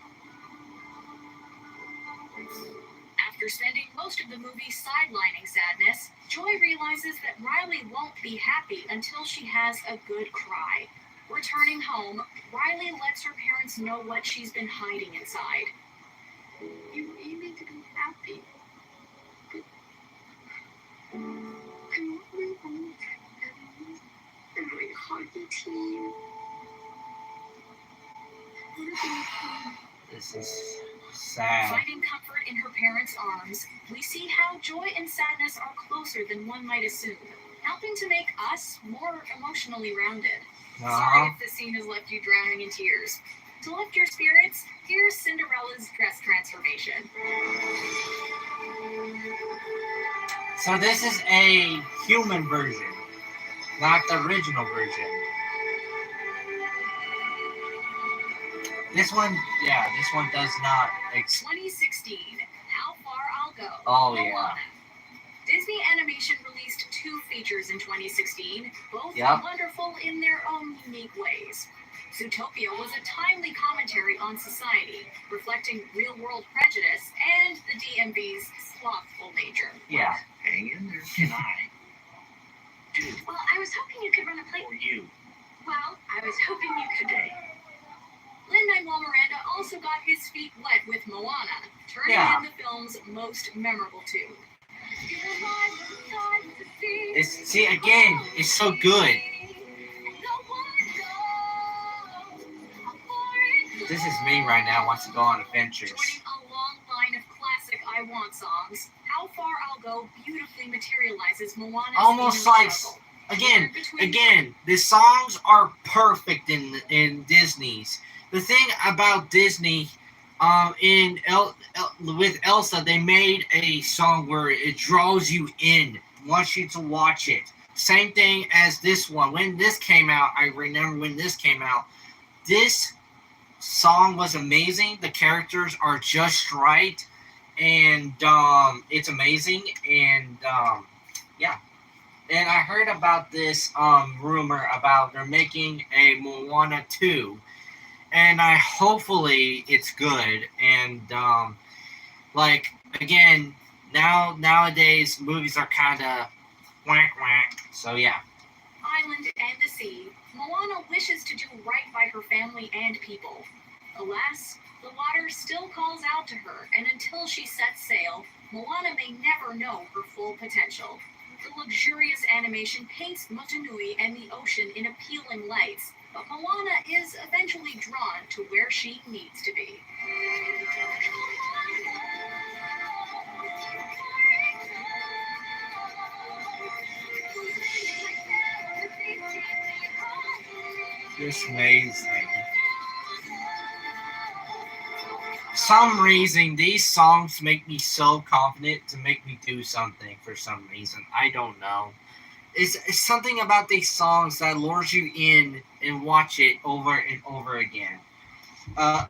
After spending most of the movie sidelining sadness, Joy realizes that Riley won't be happy until she has a good cry. Returning home, Riley lets her parents know what she's been hiding inside. You need me to be happy. But I'm really old and really huggy team. This is sad. Finding comfort in her parents' arms, we see how joy and sadness are closer than one might assume, helping to make us more emotionally rounded. Sorry if this scene has left you drowning in tears. To lift your spirits, here's Cinderella's dress transformation. So this is a human version, not the original version. This one does not. 2016, How Far I'll Go. Oh, yeah. Moana. Disney Animation released 2 features in 2016, both Yep. wonderful in their own unique ways. Zootopia was a timely commentary on society, reflecting real-world prejudice and the DMV's slothful nature. Yeah. Hang in there. Can I? Do Well, I was hoping you could run a play. for you Well, I was hoping you could. today. Lin-Manuel Miranda also got his feet wet with Moana, turning Yeah. in the film's most memorable tune. See again, it's so good. This is me right now. Wants to go on adventures. Joining a long line of classic I Want songs, How Far I'll Go beautifully materializes Moana's Almost inner like struggle. Again, the songs are perfect in Disney's. The thing about Disney, with Elsa, they made a song where it draws you in, wants you to watch it. Same thing as this one. When this came out, I remember when this came out. This song was amazing. The characters are just right, and it's amazing. And yeah. And I heard about this rumor about they're making a Moana 2. And hopefully it's good. And like again, nowadays movies are kind of whack whack. So yeah. Island and the sea, Moana wishes to do right by her family and people. Alas, the water still calls out to her, and until she sets sail, Moana may never know her full potential. The luxurious animation paints Motunui and the ocean in appealing lights, but Moana is eventually drawn to where she needs to be. It's amazing. Some reason these songs make me so confident to make me do something for some reason. I don't know. It's something about these songs that lures you in and watch it over and over again.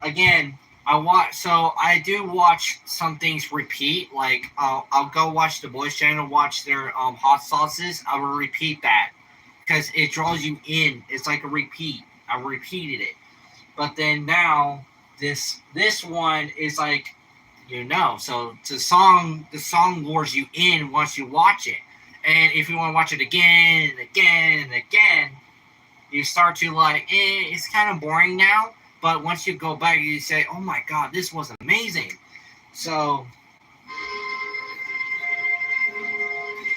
Again, I do watch some things repeat. Like I'll go watch the Boys Channel, watch their hot sauces. I will repeat that because it draws you in. It's like a repeat. I repeated it, but then now this one is like, so the song lures you in once you watch it. And if you want to watch it again and again and again, you start to like, it's kind of boring now. But once you go back, you say, "Oh my God, this was amazing." So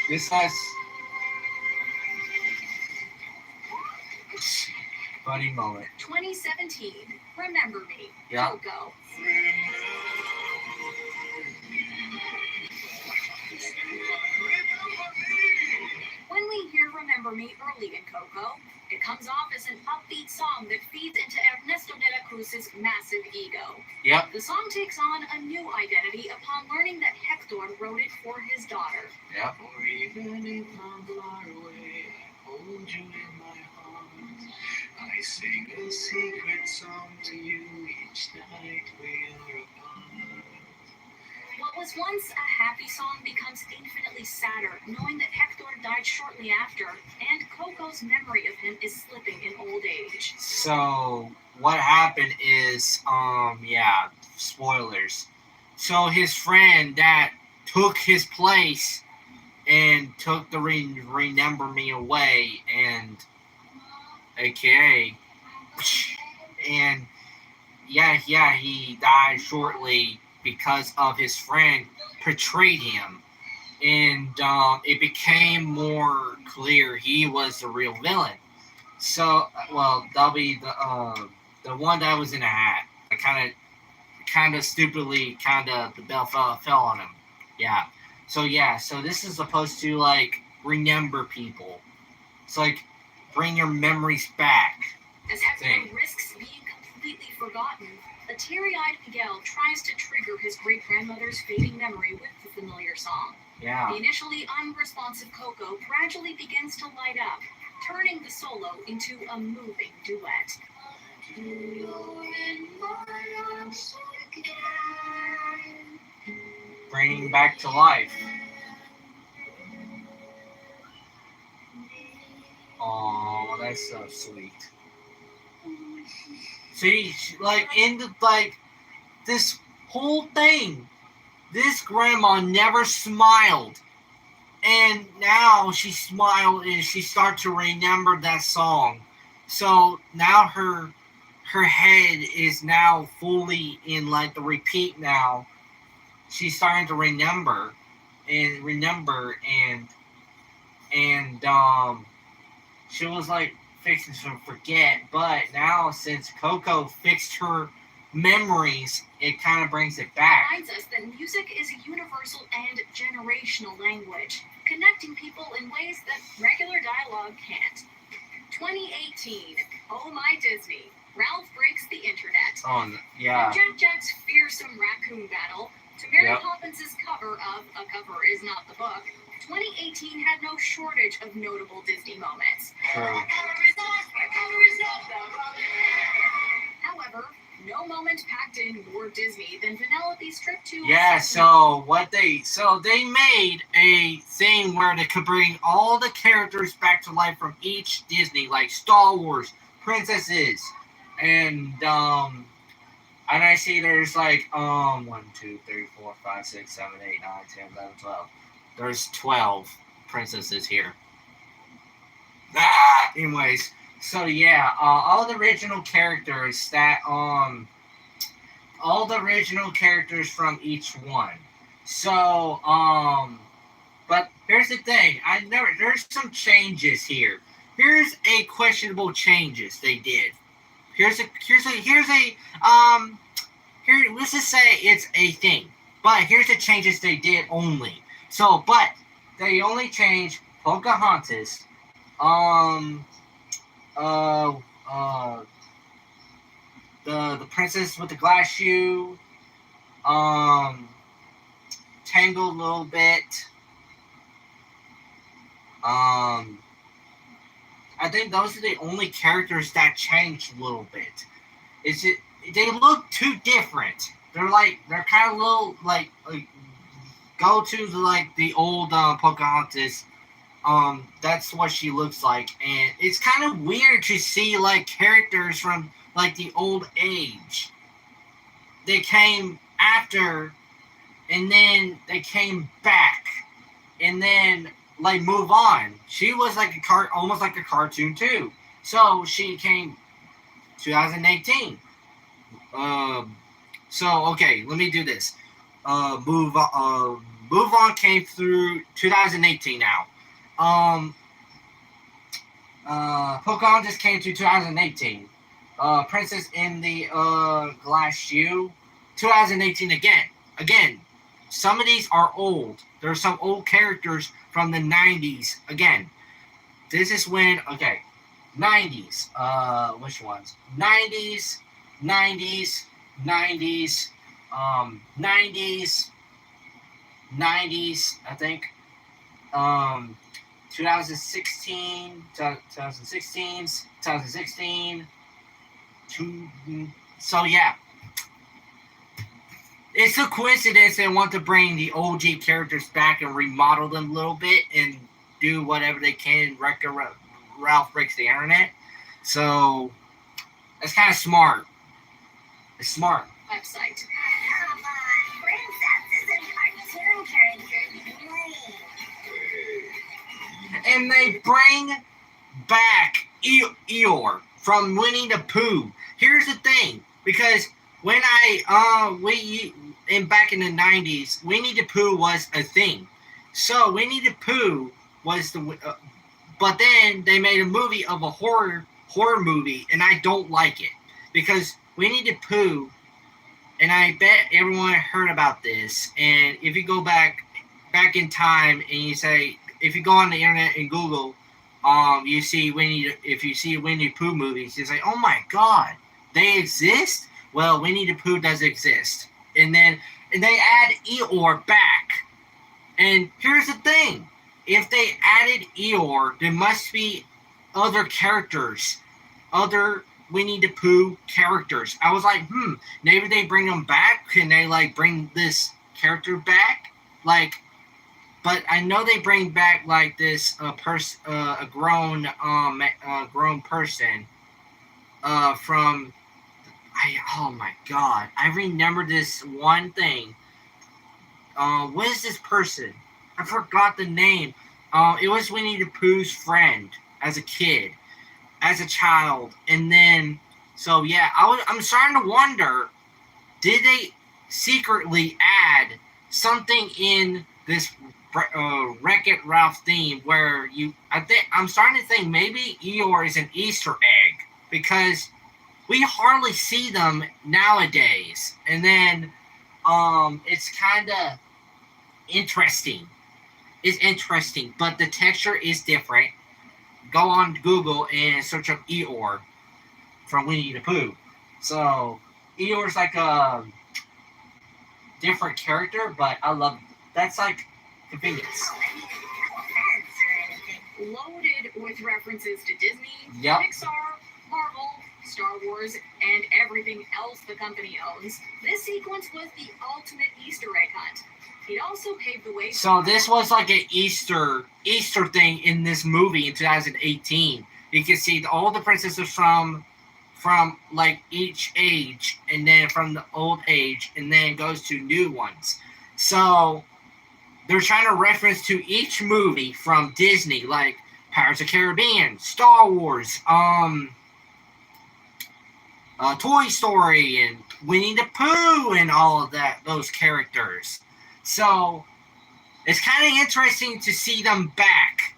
this has funny moment. 2017, Remember Me, Yeah. Coco. When we hear Remember Me early in Coco, it comes off as an upbeat song that feeds into Ernesto de la Cruz's massive ego. Yep. The song takes on a new identity upon learning that Hector wrote it for his daughter. Yep. Or even if I'm far away, I hold you in my heart. I sing a secret song to you each night we are apart. What was once a happy song becomes infinitely sadder, knowing that Hector died shortly after, and Coco's memory of him is slipping in old age. So what happened is, yeah, spoilers. So his friend that took his place and took the Remember Me away, and AKA, and yeah, he died shortly because of his friend betrayed him, and it became more clear he was the real villain. So, well, that'll be the one that was in a hat. I kind of stupidly, the bell fell on him. Yeah. So this is supposed to like remember people. It's like bring your memories back. As Hector Thing. risks being completely forgotten, a teary-eyed Miguel tries to trigger his great-grandmother's fading memory with the familiar song. Yeah. The initially unresponsive Coco gradually begins to light up, turning the solo into a moving duet. Bringing back to life. Oh, that's so sweet. See, like in the this whole thing, this grandma never smiled, and now she smiled and she started to remember that song. So now her head is now fully in like the repeat now. She's starting to remember and she was like fixing to forget, but now since Coco fixed her memories, it kind of brings it back. Reminds us that music is a universal and generational language, connecting people in ways that regular dialogue can't. 2018, Oh My Disney, Ralph Breaks the Internet. Yeah. From Jack Jack's fearsome raccoon battle to Mary Yep. Poppins' cover of A Cover Is Not the Book, 2018 had no shortage of notable Disney moments. True. However, no moment packed in more Disney than Vanellope's trip to... Yeah, so they made a thing where they could bring all the characters back to life from each Disney, like Star Wars, princesses, and I see there's like 1, 2, 3, 4, 5, 6, 7, 8, 9, 10, 11, 12. There's 12 princesses here. Anyways, so yeah, all the original characters from each one. So, but here's the thing. There's some changes here. Here's a questionable changes they did. Here, let's just say it's a thing. But here's the changes they did only. So, but they only changed Pocahontas, the princess with the glass shoe, Tangled a little bit. I think those are the only characters that changed a little bit. They look too different. They're kind of little go to the old Pocahontas. That's what she looks like, and it's kind of weird to see characters from the old age. They came after, and then they came back, and then move on. She was almost like a cartoon too. So she came 2018. So okay, let me do this. Move on. Move on came through 2018 now. Um, Pokemon just came to 2018. Princess in the Glass Shoe, 2018 again. Again, some of these are old. There are some old characters from the 90s. Again, this is when, okay, 90s. Which ones? 90s, 90s, 90s, 90s, 90s, I think. Um, 2016, 2016, so yeah, it's a coincidence they want to bring the OG characters back and remodel them a little bit and do whatever they can. Ralph breaks the internet, so that's kind of smart. It's smart. Website. Come on, Princess is a cartoon character. And they bring back Eeyore from Winnie the Pooh. Here's the thing, because when back in the 90s, Winnie the Pooh was a thing. So Winnie the Pooh was but then they made a movie of a horror movie, and I don't like it because Winnie the Pooh, and I bet everyone heard about this. And if you go back in time and you say, if you go on the internet and Google, you see if you see Winnie the Pooh movies, you say, oh my God, they exist? Well, Winnie the Pooh does exist. And they add Eeyore back. And here's the thing. If they added Eeyore, there must be other characters. Other Winnie the Pooh characters. I was like, maybe they bring them back. Can they like bring this character back? Like, but I know they bring back like this a grown person from oh my God, I remember this one thing. What is this person? I forgot the name. It was Winnie the Pooh's friend as a kid, as a child, and then so yeah, I'm starting to wonder, did they secretly add something in this Wreck-It Ralph theme where I'm starting to think maybe Eeyore is an Easter egg because we hardly see them nowadays, and then it's kind of interesting. It's interesting, but the texture is different. Go on Google and search up Eeyore from Winnie the Pooh. So Eeyore's like a different character, but I love it. That's like convenience. Loaded with references to Disney, Yep. Pixar, Marvel, Star Wars, and everything else the company owns, this sequence was the ultimate Easter egg hunt. It also paved the way. So this was like an Easter thing in this movie in 2018. You can see all the princesses from like each age, and then from the old age, and then it goes to new ones. So they're trying to reference to each movie from Disney, like Pirates of the Caribbean, Star Wars, Toy Story, and Winnie the Pooh, and all of those characters. So it's kind of interesting to see them back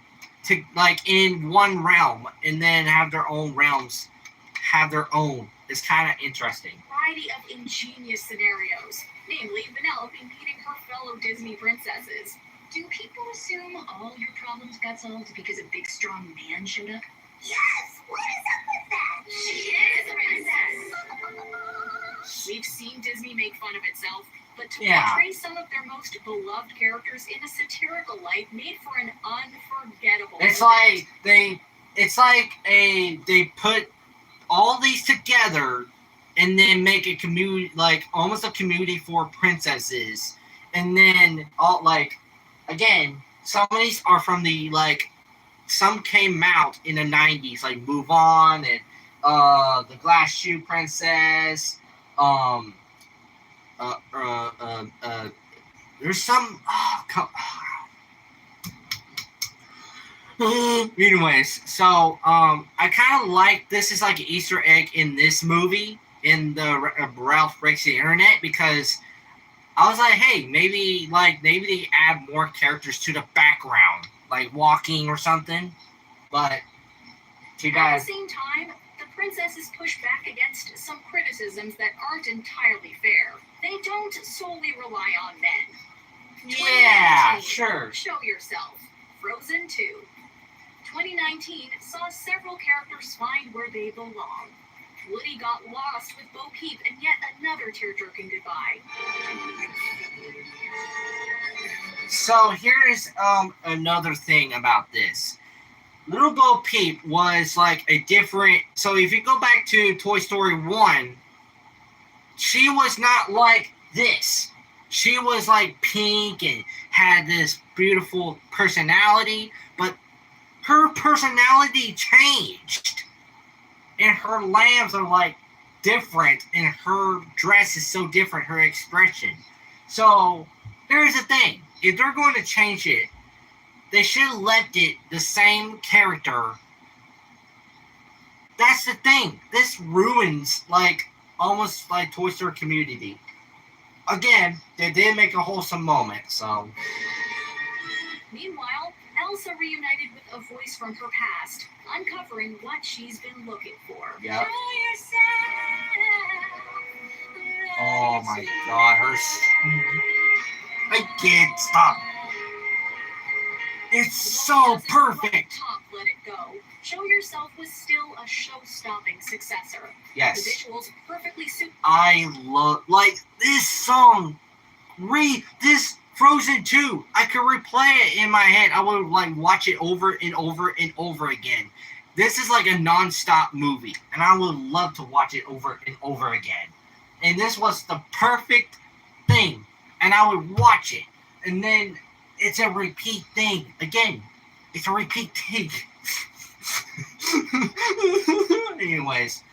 to like in one realm, and then have their own realms, have their own. It's kind of interesting. Variety of ingenious scenarios, namely Vanellope meeting her fellow Disney princesses. Do people assume all your problems got solved because a big strong man showed up? Yes, what is up with that? She is a princess. We've seen Disney make fun of itself, but to portray some of their most beloved characters in a satirical light made for an unforgettable. It's like they put all these together and then make a community, like almost a community for princesses, and then all like again, some of these are from the like some came out in the 90s, like Move On and the Glass Shoe Princess. There's some. Anyways, so I kind of like this is like an Easter egg in this movie in the Ralph Breaks the Internet, because I was like, hey, maybe they add more characters to the background, like walking or something. But too At bad. the same time, the princesses push back against some criticisms that aren't entirely fair. They don't solely rely on men. Yeah, 2019, sure. Show yourself. Frozen 2. 2019 saw several characters find where they belong. Woody got lost with Bo Peep and yet another tear-jerking goodbye. So here's another thing about this. Little Bo Peep was like a different. So if you go back to Toy Story 1, she was not like this. She was like pink and had this beautiful personality, but her personality changed. And her lambs are like different, and her dress is so different, her expression. So here's the thing. If they're going to change it, they should have left it the same character. That's the thing. This ruins like almost like Toy Story community. Again, they did make a wholesome moment, so. Meanwhile, Elsa reunited with a voice from her past, uncovering what she's been looking for. Yep. Oh my god, I can't stop. It's so perfect. Top Let It Go. Show Yourself was still a show-stopping successor. Yes. The visuals perfectly suit. I love, like, this song. This Frozen 2. I could replay it in my head. I would, like, watch it over and over and over again. This is like a non-stop movie, and I would love to watch it over and over again. And this was the perfect thing, and I would watch it. And then it's a repeat thing. Again, it's a repeat thing. Anyways,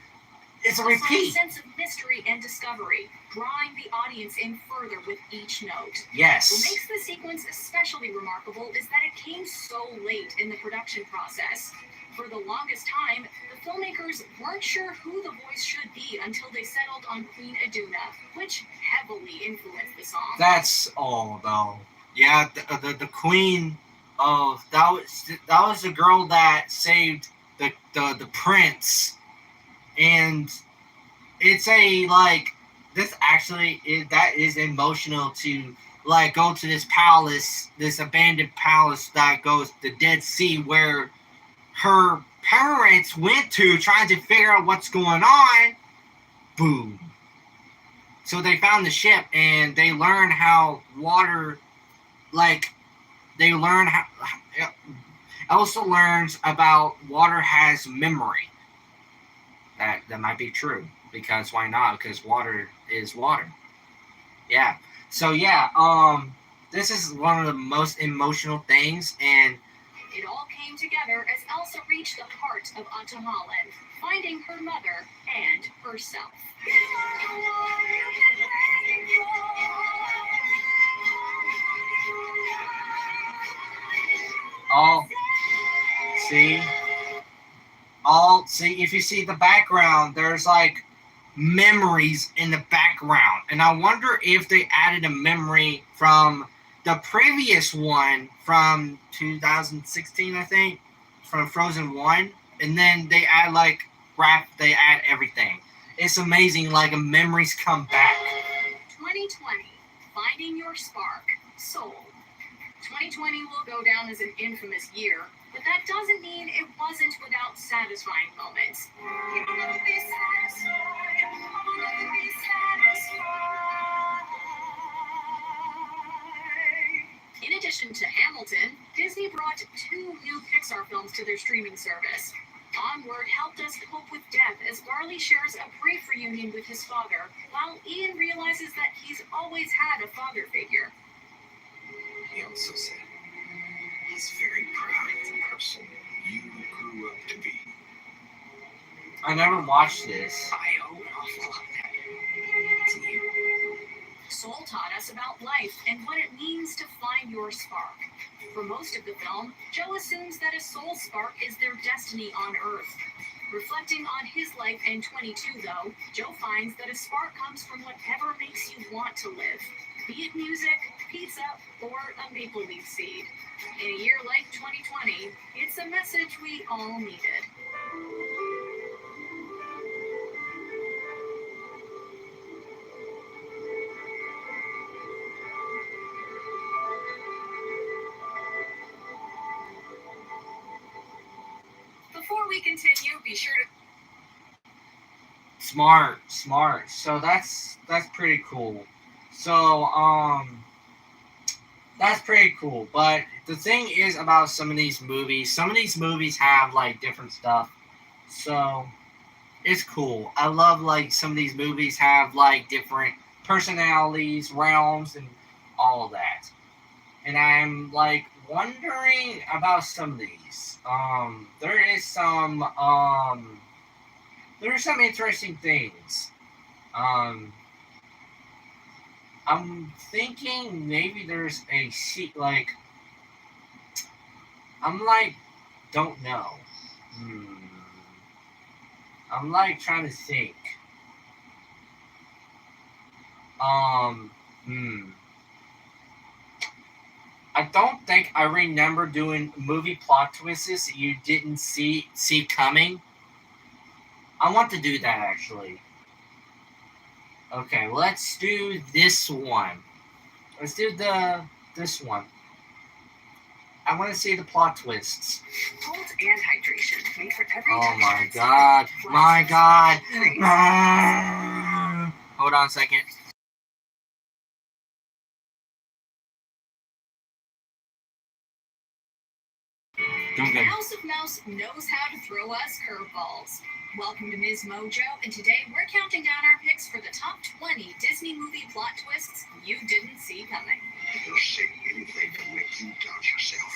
it's a repeat. Sense of mystery and discovery, drawing the audience in further with each note. Yes. What makes the sequence especially remarkable is that it came so late in the production process. For the longest time, the filmmakers weren't sure who the voice should be until they settled on Queen Iduna, which heavily influenced the song. That's all though. Yeah, the queen of that was the girl that saved the prince, and it's a like this actually that is emotional to like go to this palace, this abandoned palace that goes the Dead Sea, where her parents went to trying to figure out what's going on. Boom. So they found the ship and they learn how water, like, they learn how. Elsa learns about water has memory. That might be true, because why not? Because water is water. Yeah. So yeah, this is one of the most emotional things, and it all came together as Elsa reached the heart of Ahtohallan, finding her mother and herself. See, if you see the background, there's like memories in the background, and I wonder if they added a memory from the previous one from 2016, I think, from Frozen 1, and then they add like they add everything. It's amazing, like memories come back. 2020, Finding Your Spark, Soul. 2020 will go down as an infamous year, but that doesn't mean it wasn't without satisfying moments. In addition to Hamilton, Disney brought 2 new Pixar films to their streaming service. Onward helped us cope with death as Barley shares a brief reunion with his father, while Ian realizes that he's always had a father figure. He also said he's very proud of the person you grew up to be. I never watched this. I owe an awful lot of that to you. Soul taught us about life and what it means to find your spark. For most of the film, Joe assumes that a soul spark is their destiny on Earth. Reflecting on his life in 22, though, Joe finds that a spark comes from whatever makes you want to live, be it music, pizza, or a maple leaf seed. In a year like 2020, it's a message we all needed. Before we continue, be sure to Smart. So that's pretty cool. So that's pretty cool. But the thing is about some of these movies have like different stuff. So it's cool. I love like some of these movies have like different personalities, realms, and all of that. And I'm like wondering about some of these. There are some interesting things. I'm thinking maybe there's a seat like I'm like don't know. Hmm. I'm like trying to think. Hmm. I don't think I remember doing movie plot twists that you didn't see coming. I want to do that actually. Okay, let's do this one. Let's do this one. I want to see the plot twists. salt and hydration made for every Oh texture my and god. flavor. My god. Hold on a second. Doing good. House of Mouse knows how to throw us curveballs. Welcome to Msmojo, and today we're counting down our picks for the top 20 Disney movie plot twists you didn't see coming. You'll say anything to make you doubt yourself.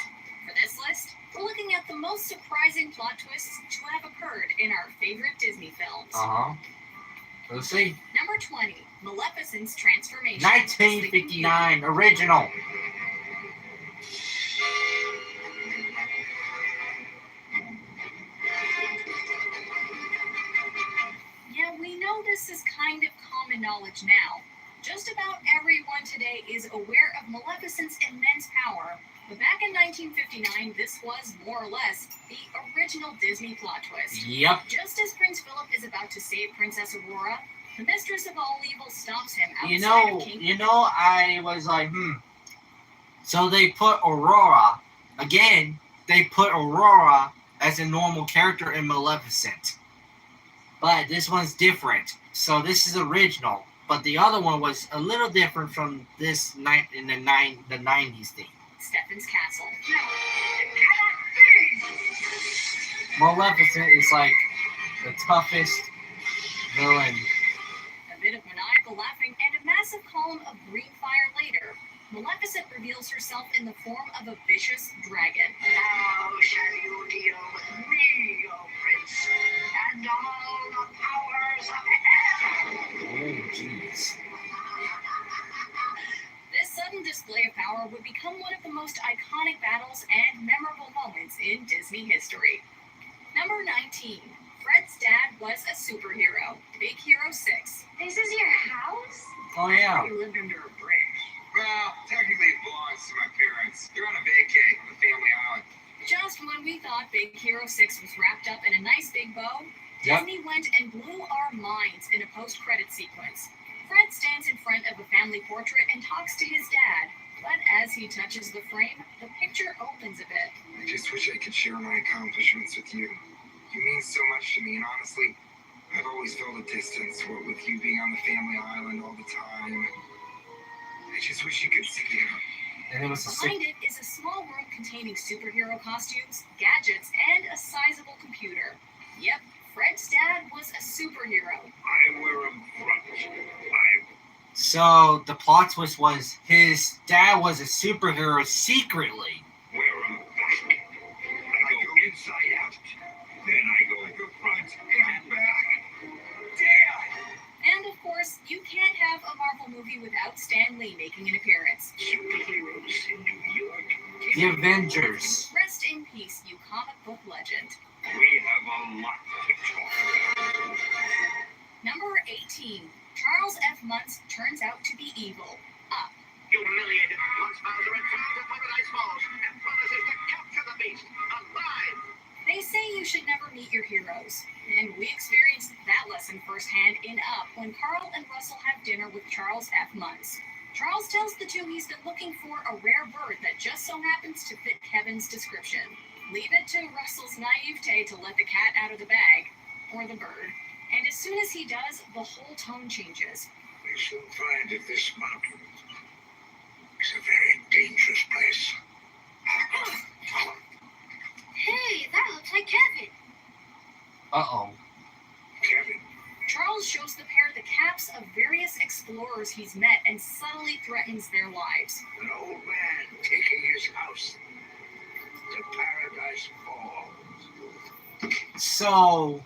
For this list, we're looking at the most surprising plot twists to have occurred in our favorite Disney films. Let's see. Number 20, Maleficent's transformation. 1959 original. Yeah, we know this is kind of common knowledge now. Just about everyone today is aware of Maleficent's immense power, but back in 1959, this was more or less the original Disney plot twist. Yep. Just as Prince Philip is about to save Princess Aurora, the mistress of all evil stops him outside of King. I was like, So they put Aurora again. They put Aurora as a normal character in Maleficent, but this one's different. So this is original, but the other one was a little different from this night in the 90s thing. Stephen's Castle. No, it cannot be. Maleficent is like the toughest villain. A bit of maniacal laughing and a massive column of green fire later, Maleficent reveals herself in the form of a vicious dragon. Now shall you deal with me, O prince, and all the powers of hell. Oh, jeez. This sudden display of power would become one of the most iconic battles and memorable moments in Disney history. Number 19. Fred's dad was a superhero. Big Hero 6. This is your house? Oh yeah. You lived under a bridge. Well, technically it belongs to my parents. They're on a vacay on the family island. Just when we thought Big Hero 6 was wrapped up in a nice big bow, Yep. Disney went and blew our minds in a post-credit sequence. Fred stands in front of a family portrait and talks to his dad, but as he touches the frame, the picture opens a bit. I just wish I could share my accomplishments with you. You mean so much to me, and honestly, I've always felt a distance, what with you being on the family island all the time. I just wish you could see it. And it was a sick. Behind it is a small room containing superhero costumes, gadgets, and a sizable computer. Yep, Fred's dad was a superhero. I wear them front. So the plot twist was his dad was a superhero secretly. Wear them back. I go inside out. Then I go front and back. Dad! And of course, you can't have a Marvel movie without Stan Lee making an appearance. Superheroes in New York. The Avengers. Rest in peace, you comic book legend. We have a lot to 18. Charles F. Muntz turns out to be evil. Up. You humiliated once found to return to Paradise Falls and promises to capture the beast alive. They say you should never meet your heroes. And we experienced that lesson firsthand in Up when Carl and Russell have dinner with Charles F. Muntz. Charles tells the two he's been looking for a rare bird that just so happens to fit Kevin's description. Leave it to Russell's naivete to let the cat out of the bag, or the bird. And as soon as he does, the whole tone changes. We shall find that this mountain is a very dangerous place. Hey, that looks like Kevin. Uh-oh. Kevin, Charles shows the pair the caps of various explorers he's met and subtly threatens their lives. an old man taking his house to Paradise Falls. So,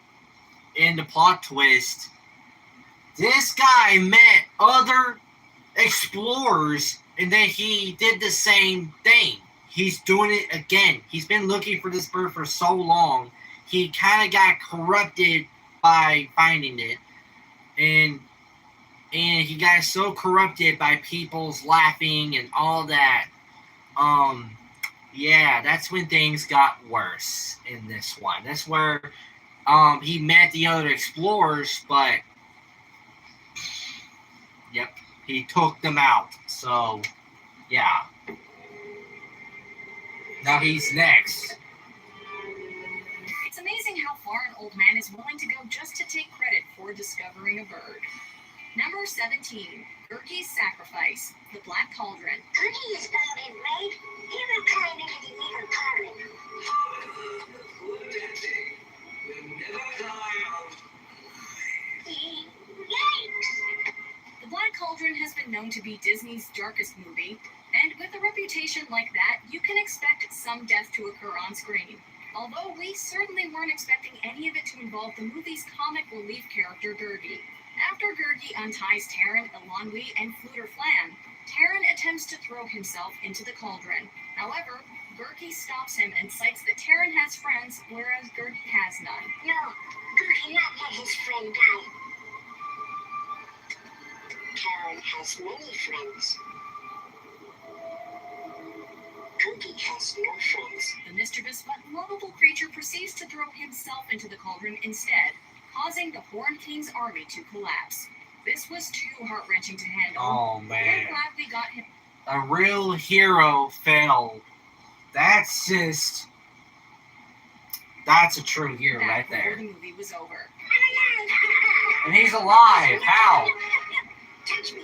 in the plot twist, this guy met other explorers and then he did the same thing. He's doing it again. He's been looking for this bird for so long. He kind of got corrupted by finding it. And he got so corrupted by people's laughing and all that. Yeah, that's when things got worse in this one. That's where he met the other explorers, but yep, he took them out. So, yeah. Now he's next. It's amazing how far an old man is willing to go just to take credit for discovering a bird. Number 17, Gerkie's Sacrifice, The Black Cauldron. Cookie is found in right? He will climb into the evil cauldron. Yikes! The Black Cauldron has been known to be Disney's darkest movie, and with a reputation like that, you can expect some death to occur on screen. Although we certainly weren't expecting any of it to involve the movie's comic relief character Gergie. After Gergie unties Terran, Elanwi, and Fluter Flan, Terran attempts to throw himself into the cauldron. However, Gergie stops him and cites that Terran has friends, whereas Gergie has none. No, Goo cannot let his friend die. Karen has many friends. Cookie has no friends. The mischievous but lovable creature proceeds to throw himself into the cauldron instead, causing the Horned King's army to collapse. This was too heart-wrenching to handle. Oh, We're man. glad we got him. A real hero fell. That's a true hero back right there. before the movie was over. And he's alive. How? Touch me.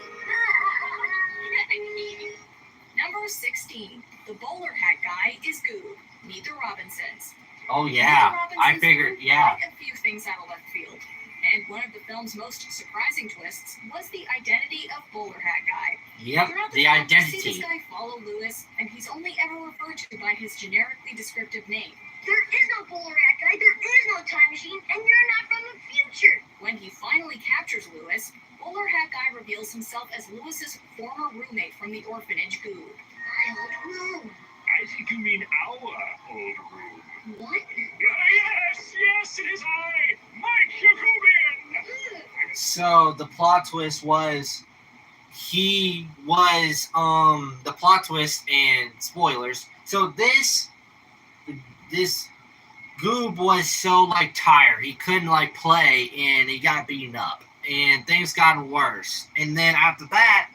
Number 16. The bowler hat guy is Goob. Meet the Robinsons. Oh, Meet yeah. the Robinsons I figured, were yeah. quite a few things out of left field. And one of the film's most surprising twists was the identity of bowler hat guy. Yep, Throughout the film, we see this identity. guy follow Lewis, and he's only ever referred to by his generically descriptive name. There is no bowler hat guy, there is no time machine, and you're not from the future. When he finally captures Lewis, bowler hat guy reveals himself as Lewis's former roommate from the orphanage, Goob. My old room. I think you mean our old room. What? Yes, it is I, Mike Jacobian. So the plot twist was the plot twist and spoilers. So this Goob was so tired. He couldn't play and he got beaten up and things got worse. And then after that,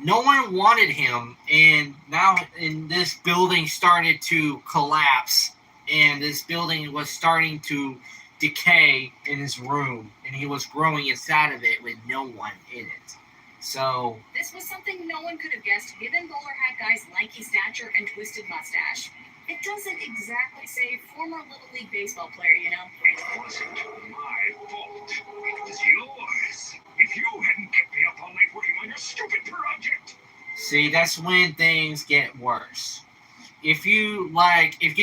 no one wanted him, and now this building started to collapse, and this building was starting to decay in his room, and he was growing inside of it with no one in it. So This was something no one could have guessed given bowler hat guy's lanky stature and twisted mustache. It doesn't exactly say former Little League baseball player, you know. It wasn't my fault. It was yours. If you hadn't kept me up all night working on your stupid project. see, that's when things get worse. If you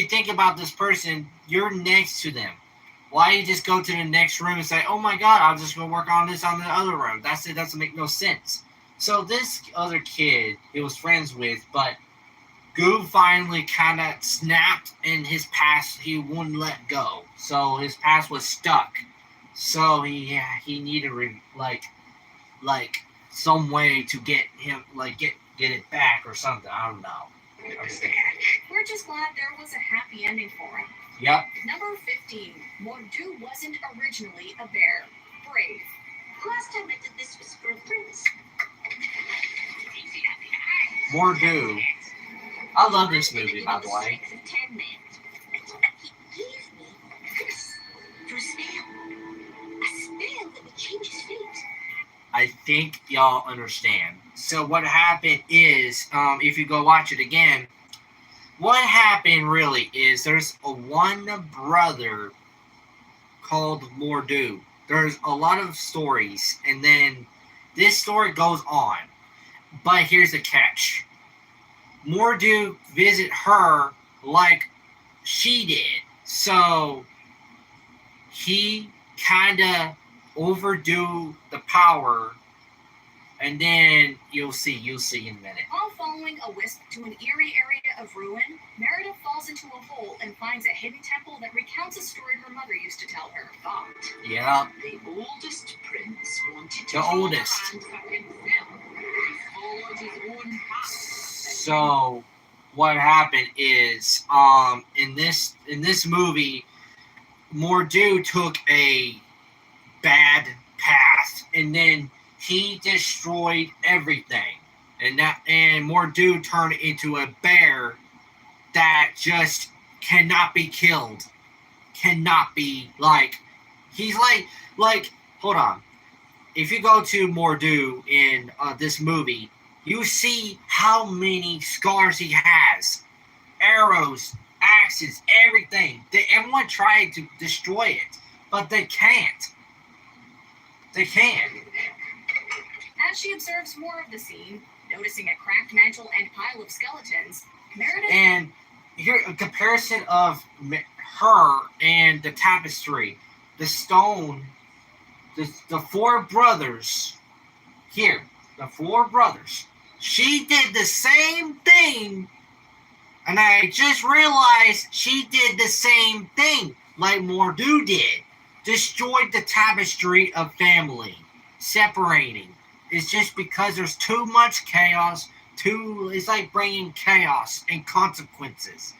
think about this person, you're next to them. Why you just go to the next room and say, "Oh my God, I'll just go work on this on the other room"? It doesn't make no sense. So this other kid he was friends with, but Goob finally kind of snapped in his past. He wouldn't let go, so his past was stuck. So he needed like some way to get him get it back or something. I don't know. What's the catch? We're just glad there was a happy ending for him. Yep. Number 15. Mordu wasn't originally a bear. Brave. Last time I did this was for a prince. Mordu. I love this movie, by the way. He gave me this for a spell. A spell that would change his fate. I think y'all understand. So what happened is, if you go watch it again, what happened really is there's a one brother called Mordu. There's a lot of stories, and then this story goes on. But here's the catch. Mordu visit her like she did. So he kind of overdo the power, and then you'll see in a minute. While following a wisp to an eerie area of ruin, Merida falls into a hole and finds a hidden temple that recounts a story her mother used to tell her. But Yeah, the oldest prince wanted to the rule oldest. land for himself. He followed his own path. So what happened is, in this movie, Mordu took a bad path, and then he destroyed everything, and Mordu turned into a bear that just cannot be killed, cannot be he's like hold on. If you go to Mordu in this movie, you see how many scars he has, arrows, axes, everything. Everyone tried to destroy it, but they can't. They can't. As she observes more of the scene, noticing a cracked mantle and pile of skeletons, Meredith And here a comparison of her and the tapestry, the stone, the four brothers. Here, the four brothers. She did the same thing, and I just realized she did the same thing like Mordu did. Destroyed the tapestry of family, separating. It's just because there's too much chaos. It's like bringing chaos and consequences.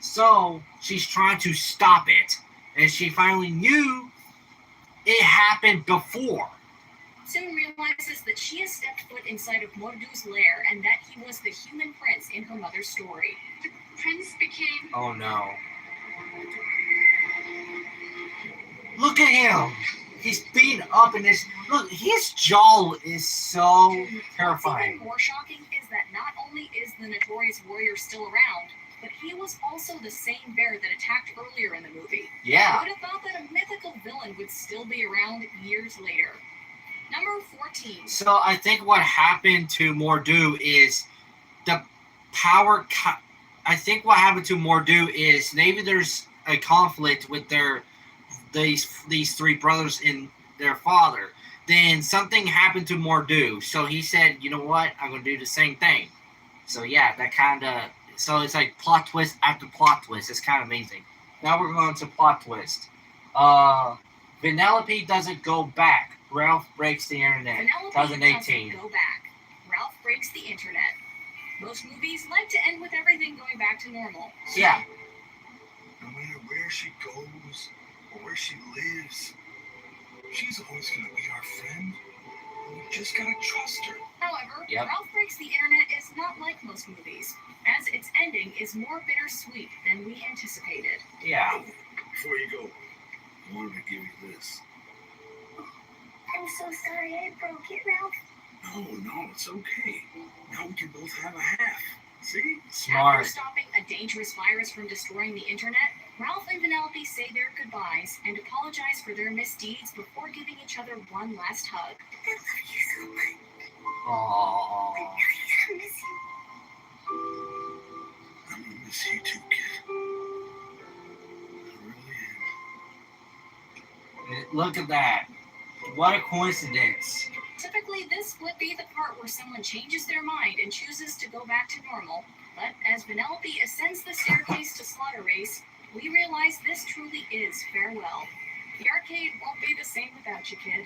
So she's trying to stop it, and she finally knew it happened before. soon realizes that she has stepped foot inside of Mordu's lair and that he was the human prince in her mother's story. The prince became. Oh no. Look at him. He's beaten up in this. Look, his jaw is so What's even terrifying. more shocking is that not only is the notorious warrior still around, but he was also the same bear that attacked earlier in the movie. Yeah. Who would have thought that a mythical villain would still be around years later? Number 14. So I think what happened to Mordu is the power. I think what happened to Mordu is maybe there's a conflict with these three brothers and their father. Then something happened to Mordu, so he said, "You know what? I'm gonna do the same thing." So yeah, that kind of. So it's like plot twist after plot twist. It's kind of amazing. Now we're going to plot twist. Vanellope doesn't go back. Ralph breaks the internet. Vanellope 2018. doesn't go back. Ralph breaks the internet. Most movies like to end with everything going back to normal. Yeah. No matter where she goes or where she lives, she's always gonna be our friend. We just gotta trust her. However, Yep. Ralph Breaks the Internet is not like most movies, as its ending is more bittersweet than we anticipated. Yeah. Before you go, I wanted to give you this. I'm so sorry I broke it, Ralph. No, it's okay. Now we can both have a half. See? Smart. After stopping a dangerous virus from destroying the internet, Ralph and Vanellope say their goodbyes and apologize for their misdeeds before giving each other one last hug. I love you so much. Aww. I really miss you. I'm gonna miss you too, kid. I really am. Look at that. What a coincidence. Typically, this would be the part where someone changes their mind and chooses to go back to normal, but as Vanellope ascends the staircase to Slaughter Race, we realize this truly is farewell. The arcade won't be the same without you, kid.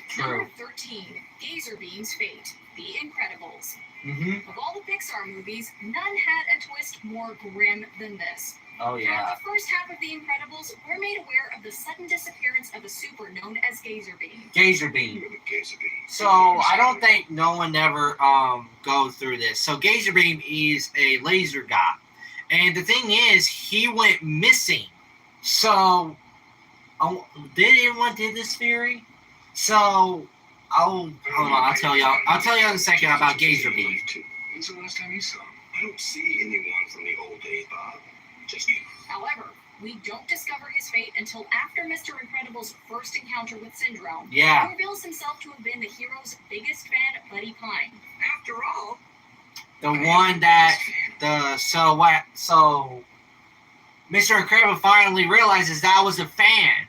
True. Number 13, Gazer Beam's Fate, The Incredibles. Mm-hmm. Of all the Pixar movies, none had a twist more grim than this. Oh, yeah. Throughout the first half of The Incredibles, we're made aware of the sudden disappearance of a super known as Gazer Beam. Gazer Beam. Gazer Beam. So, I don't think no one ever goes through this. So, Gazer Beam is a laser guy. And the thing is, he went missing. So, did anyone did this theory? So, hold on, I'll tell y'all in a second about Gazer Beam. When's the last time you saw him? I don't see anyone from the old days, Bob. Just you. However, we don't discover his fate until after Mr. Incredible's first encounter with Syndrome. Yeah. He reveals himself to have been the hero's biggest fan, Buddy Pine. After all, The one that so Mr. Incredible finally realizes that was a fan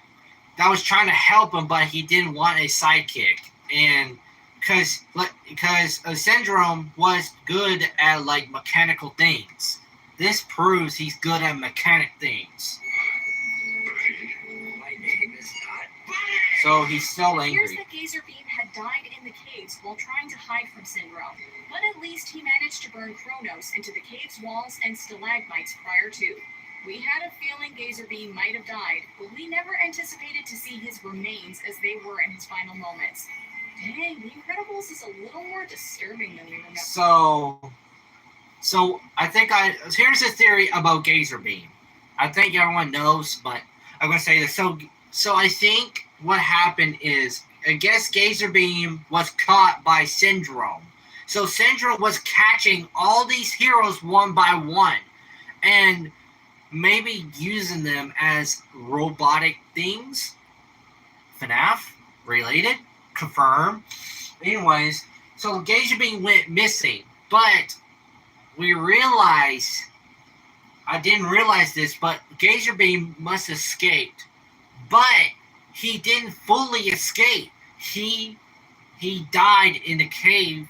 that was trying to help him, but he didn't want a sidekick. And because Syndrome was good at like mechanical things. This proves he's good at mechanic things. my name is not Buddy. So he's still It appears angry. that Gazer Beam had died in the caves while trying to hide from Syndrome. But at least he managed to burn Kronos into the cave's walls and stalagmites prior to. We had a feeling Gazer Beam might have died, but we never anticipated to see his remains as they were in his final moments. Dang, The Incredibles is a little more disturbing than we remember. So I think here's a theory about Gazer Beam. I think everyone knows, but I'm gonna say this. So I think what happened is, I guess Gazer Beam was caught by Syndrome. So Syndrome was catching all these heroes one by one, and maybe using them as robotic things. FNAF related, confirm. Anyways, so Gazer Beam went missing, but we realized, I didn't realize this, but Gazer Beam must have escaped. But he didn't fully escape. He died in the cave.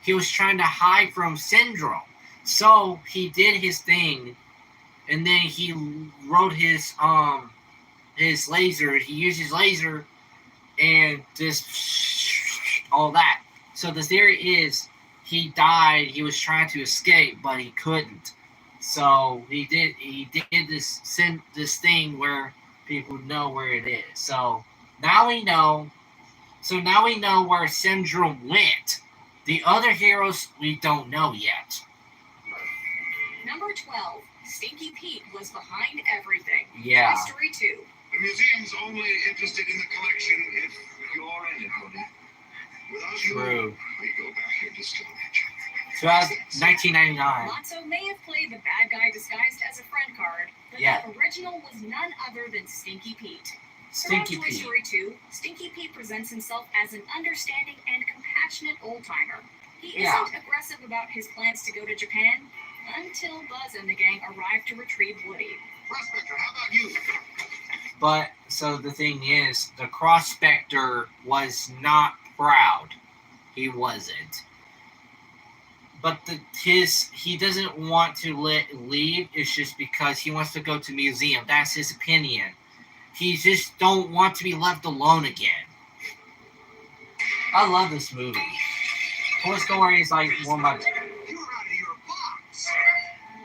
He was trying to hide from Syndrome. So he did his thing, and then he wrote his laser. He used his laser and just all that. So the theory is, he died. He was trying to escape, but he couldn't. So he did this thing where people know where it is. So now we know. So now we know where Syndrome went. The other heroes we don't know yet. Number 12, Stinky Pete was behind everything. Yeah. Toy Story 2. The museum's only interested in the collection if you're in it, honey. Without True. you, we go back here to Stonehenge. 1999. Lotso may have played the bad guy disguised as a friend card, but Yeah. the original was none other than Stinky Pete. Stinky Throughout Toy Pete. Story 2, Stinky Pete presents himself as an understanding and compassionate old-timer. He Yeah. isn't aggressive about his plans to go to Japan until Buzz and the gang arrive to retrieve Woody. Prospector, how about you? But so the thing is, the Prospector was not proud. He wasn't. But he doesn't want to leave. It's just because he wants to go to museum. That's his opinion. He just don't want to be left alone again. I love this movie. Toy Story is like one of my. You're out of your box.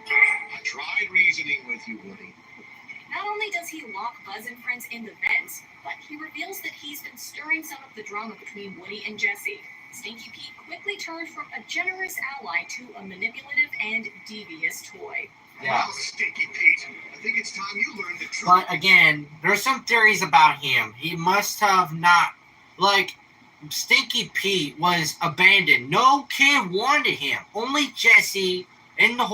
I tried reasoning with you, Woody. Not only does he lock Buzz and friends in the vents, but he reveals that he's been stirring some of the drama between Woody and Jessie. Stinky Pete quickly turned from a generous ally to a manipulative and devious toy. Yeah. Well, Stinky Pete, I think it's time you learned the truth. But again, there's some theories about him. He must have not, like, Stinky Pete was abandoned. No kid wanted him. Only Jessie and the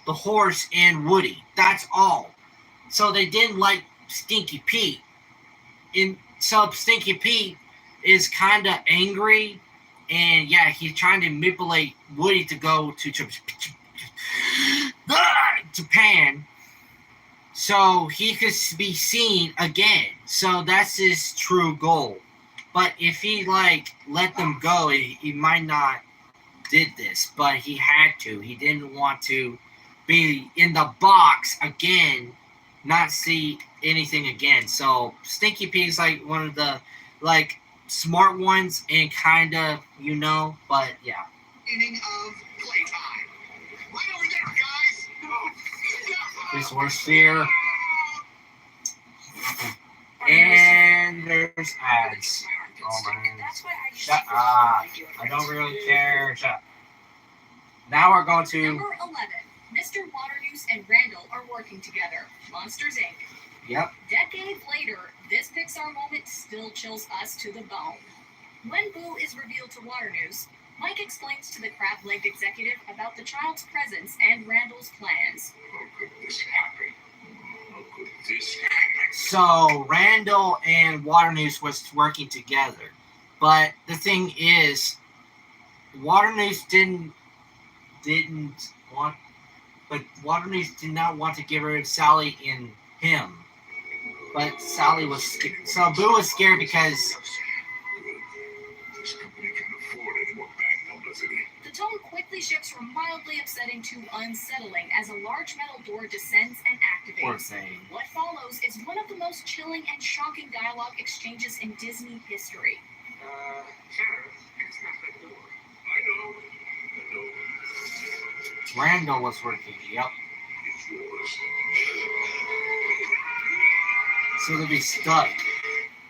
horse and Woody. That's all. So they didn't like Stinky Pete. So Stinky Pete is kind of angry, and yeah, he's trying to manipulate Woody to go to Japan, so he could be seen again. So that's his true goal. But if he let them go, he might not did this. But he had to. He didn't want to be in the box again not see anything again. So Stinky Pete's like one of the like smart ones and kind of but yeah. Beginning of playtime. Right over there, guys. This was fear. And there's ads. Oh man. That's why I used Shut to up. like you I don't really care. Shut up. Now we're going to. Number 11. Mr. Waternoose and Randall are working together. Monsters Inc. Yep. Decades later, this Pixar moment still chills us to the bone. When Boo is revealed to Waternoose, Mike explains to the crab-legged executive about the child's presence and Randall's plans. How could this happen? How could this happen? So Randall and Waternoose was working together, but the thing is, Waternoose didn't want, but Waternoose did not want to get rid of Sally and him. But Sally was so Boo was scared because This company can afford any more bad publicity. The tone quickly shifts from mildly upsetting to unsettling as a large metal door descends and poor activates. thing. What follows is one of the most chilling and shocking dialogue exchanges in Disney history. Sarah, it's not the door. I know. Randall was working. Yep. It's yours. So they'll be stuck.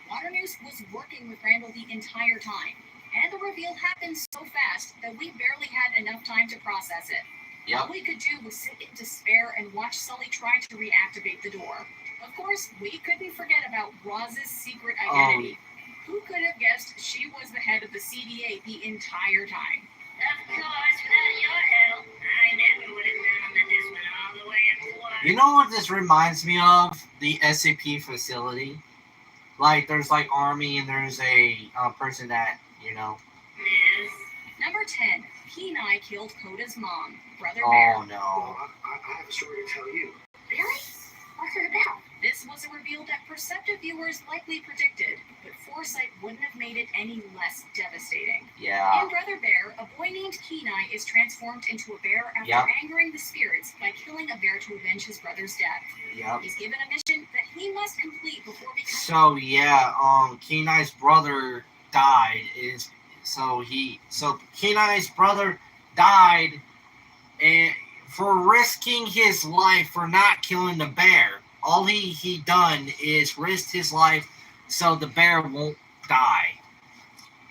Waternoose was working with Randall the entire time, and the reveal happened so fast that we barely had enough time to process it. Yep. All we could do was sit in despair and watch Sully try to reactivate the door. Of course, we couldn't forget about Roz's secret identity. Who could have guessed she was the head of the CDA the entire time? Of course, without your help, I never would have known that this went all the way up to water. You know what this reminds me of? The SAP facility. Like there's like Army and there's a person that Yes. Number 10. Kenai killed Coda's mom, Brother Bear. Oh no. I have a story to tell you. Really? What's it about? This was a reveal that perceptive viewers likely predicted, but foresight wouldn't have made it any less devastating. Yeah. In Brother Bear, a boy named Kenai is transformed into a bear after Yep. angering the spirits by killing a bear to avenge his brother's death. Yep. He's given a mission that he must complete before becoming... So yeah, Kenai's brother died. Kenai's brother died, and for risking his life for not killing the bear. All he done is risked his life so the bear won't die.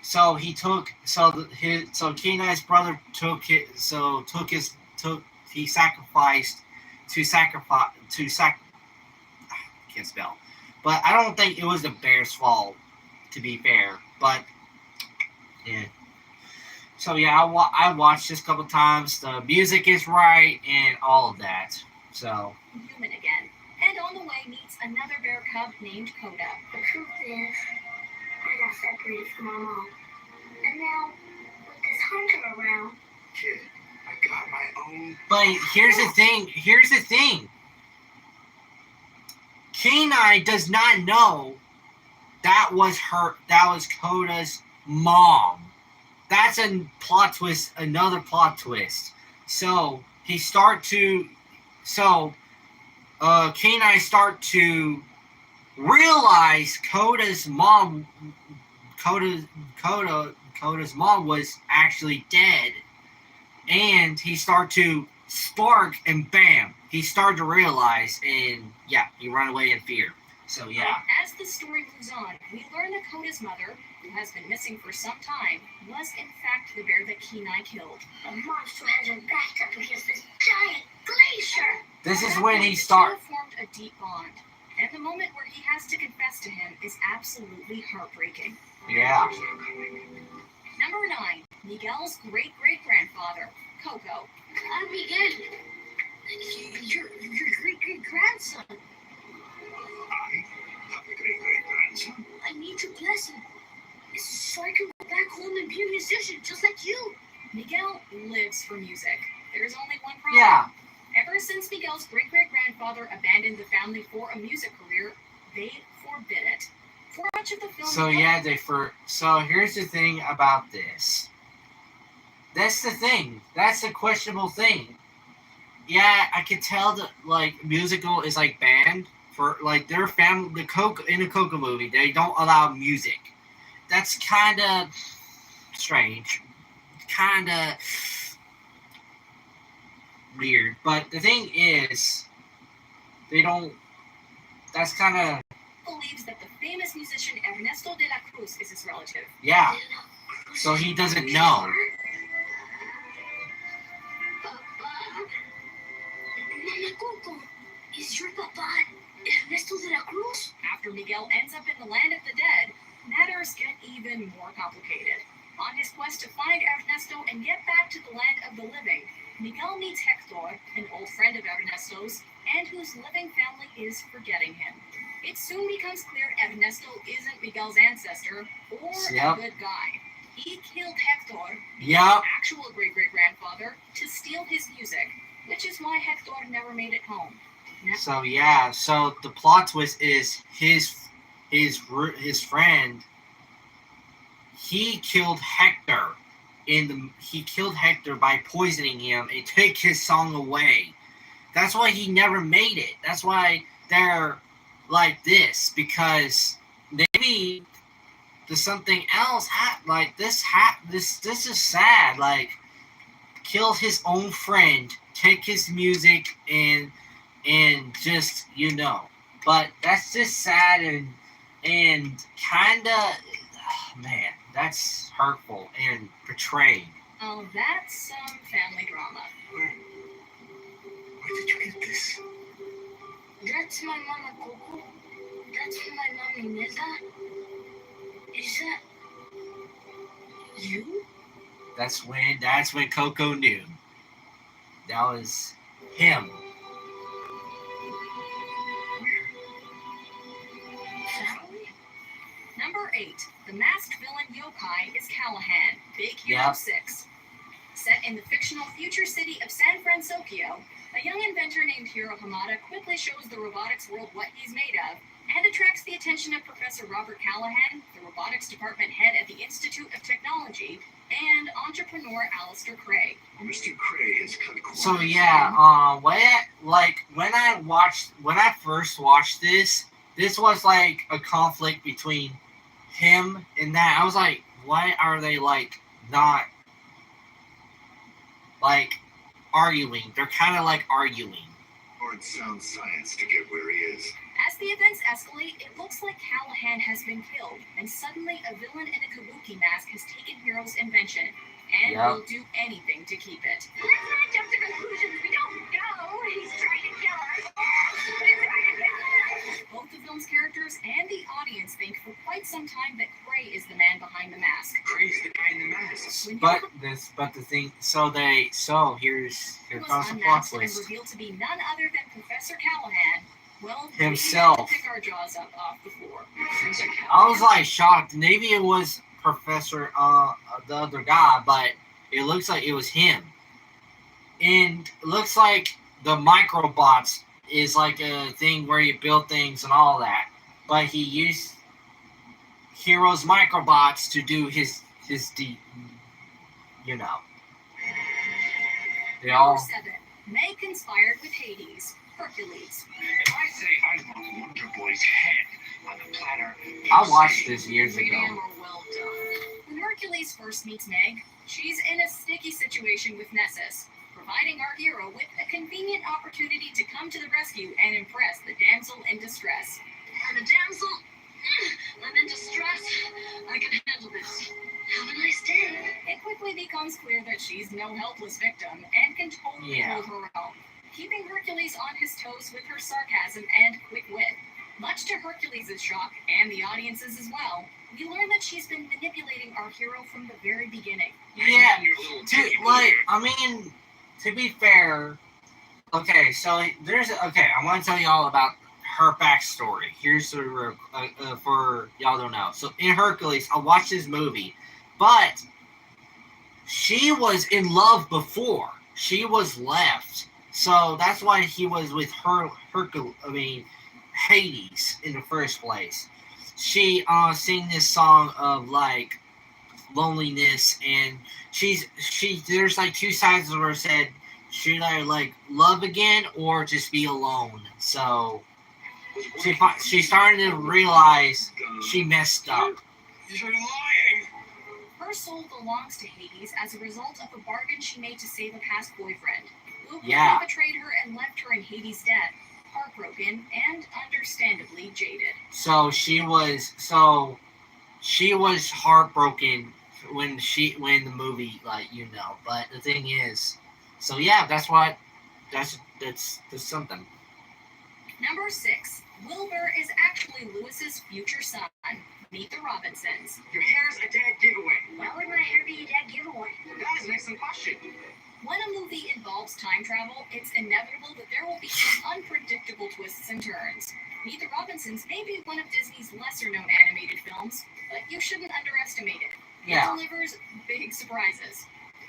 So Kenai's brother can't spell. But I don't think it was the bear's fault, to be fair. But yeah. So yeah, I watched this a couple times. The music is right and all of that. So human again. And on the way meets another bear cub named Coda. The truth is, I got separated from my mom. And now, with this hunter around, Kid, I got my own. but here's the thing. Kenai does not know that was Coda's mom. That's a plot twist, another plot twist. So Kenai start to realize Coda's mom was actually dead, and he start to spark, and bam, he started to realize, and yeah, he ran away in fear. So yeah. As the story moves on, we learn that Coda's mother, who has been missing for some time, was in fact the bear that Kenai killed. the monster has her backed up against this giant glacier. This is when he The started. two formed a deep bond, and the moment where he has to confess to him is absolutely heartbreaking. Yeah. Number 9, Miguel's great-great-grandfather, Coco. Miguel, your great-great-grandson. I have a great-great-grandson. I need to bless him, so I can go back home and be a musician just like you. Miguel lives for music. There's only one problem. Yeah. Ever since Miguel's great-great-grandfather abandoned the family for a music career, they forbid it. For much of the film... So here's the thing about this. That's the thing. That's the questionable thing. yeah, I could tell that like musical is like banned for like their family. The Coco in the Coco movie, they don't allow music. That's kind of strange, kind of weird. But the thing is, they don't. That's kind of Believes that the famous musician Ernesto de la Cruz is his relative. yeah. So he doesn't know. Papa. Mama Coco, is your papa Ernesto de la Cruz? After Miguel ends up in the land of the dead, matters get even more complicated. On his quest to find Ernesto and get back to the land of the living, Miguel meets Hector, an old friend of Ernesto's, and whose living family is forgetting him. It soon becomes clear Ernesto isn't Miguel's ancestor or Yep. a good guy. He killed Hector, Yep. actual great-great-grandfather, to steal his music, which is why Hector never made it home. So yeah. So the plot twist is his friend. He killed Hector. He killed Hector by poisoning him and took his song away. That's why he never made it. That's why they're like this, because maybe there's something else like this this is sad. Like kill his own friend, take his music and just But that's just sad and kinda man, that's hurtful and betrayed. Oh, that's some family drama. Where did you get this? That's my Mama Coco. That's my Mommy Neta. Is that you? That's when Coco knew. That was him. Family? Number 8. The masked villain yokai is Callahan, Big Hero Yep. 6. Set in the fictional future city of San Francisco, a young inventor named Hiro Hamada quickly shows the robotics world what he's made of and attracts the attention of Professor Robert Callahan, the robotics department head at the Institute of Technology, and entrepreneur Alistair Craig. Mr. Cray has cut corners. So yeah, when I first watched this was like a conflict between him and that. I was like, why are they like not like arguing? They're kind of like arguing. Lord sound science to get where he is. As the events escalate, it looks like Callahan has been killed, and suddenly a villain in a kabuki mask has taken Hiro's invention and Yep. will do anything to keep it. Let's not jump to conclusions. We don't know. He's trying to kill us. He's trying to kill us. Both the film's characters and the audience think for quite some time that Cray is the man behind the mask. Cray's the guy in the mask. When But the thing, here Hiro comes was the plot unmasked and twist. revealed to be none other than Professor Callahan, well, Himself. we had to pick our jaws up off the floor. I was like shocked. Maybe it was Professor the other guy, but it looks like it was him. And it looks like the microbots is like a thing where you build things and all that. But he used Hero's microbots to do his deed. They Number all 7. Meg conspired with Hades, Hercules. If I say I want Wonder Boy's head on the platter, I watched this years Great ago. armor, well done. When Hercules first meets Meg, she's in a sticky situation with Nessus, providing our hero with a convenient opportunity to come to the rescue and impress the damsel in distress. I'm a damsel. I'm in distress. I can handle this. Have a nice day. It quickly becomes clear that she's no helpless victim and can totally Yeah. hold her own, keeping Hercules on his toes with her sarcasm and quick wit. Much to Hercules' shock, and the audience's as well, we learn that she's been manipulating our hero from the very beginning. Yeah, Your little teddy to be fair, okay, so I want to tell y'all about her backstory. Here's the for y'all don't know. So in Hercules, I watched this movie, but she was in love before. She was left, so that's why he was with Hades in the first place. She sang this song of like loneliness, and there's like two sides of her said should I like love again or just be alone? So she started to realize she messed up. You're lying! Her soul belongs to Hades as a result of a bargain she made to save a past boyfriend, who quickly Yeah. betrayed her and left her in Hades' debt, heartbroken and understandably jaded. So she was heartbroken when the movie, like, you know. But the thing is, so yeah, that's something. Number 6. Wilbur is actually Lewis's future son. Meet the Robinsons. Your hair's a dead giveaway. Why would my hair be a dead giveaway? That is an excellent question. When a movie involves time travel, it's inevitable that there will be some unpredictable twists and turns. Meet the Robinsons may be one of Disney's lesser-known animated films, but you shouldn't underestimate it. Yeah. It delivers big surprises.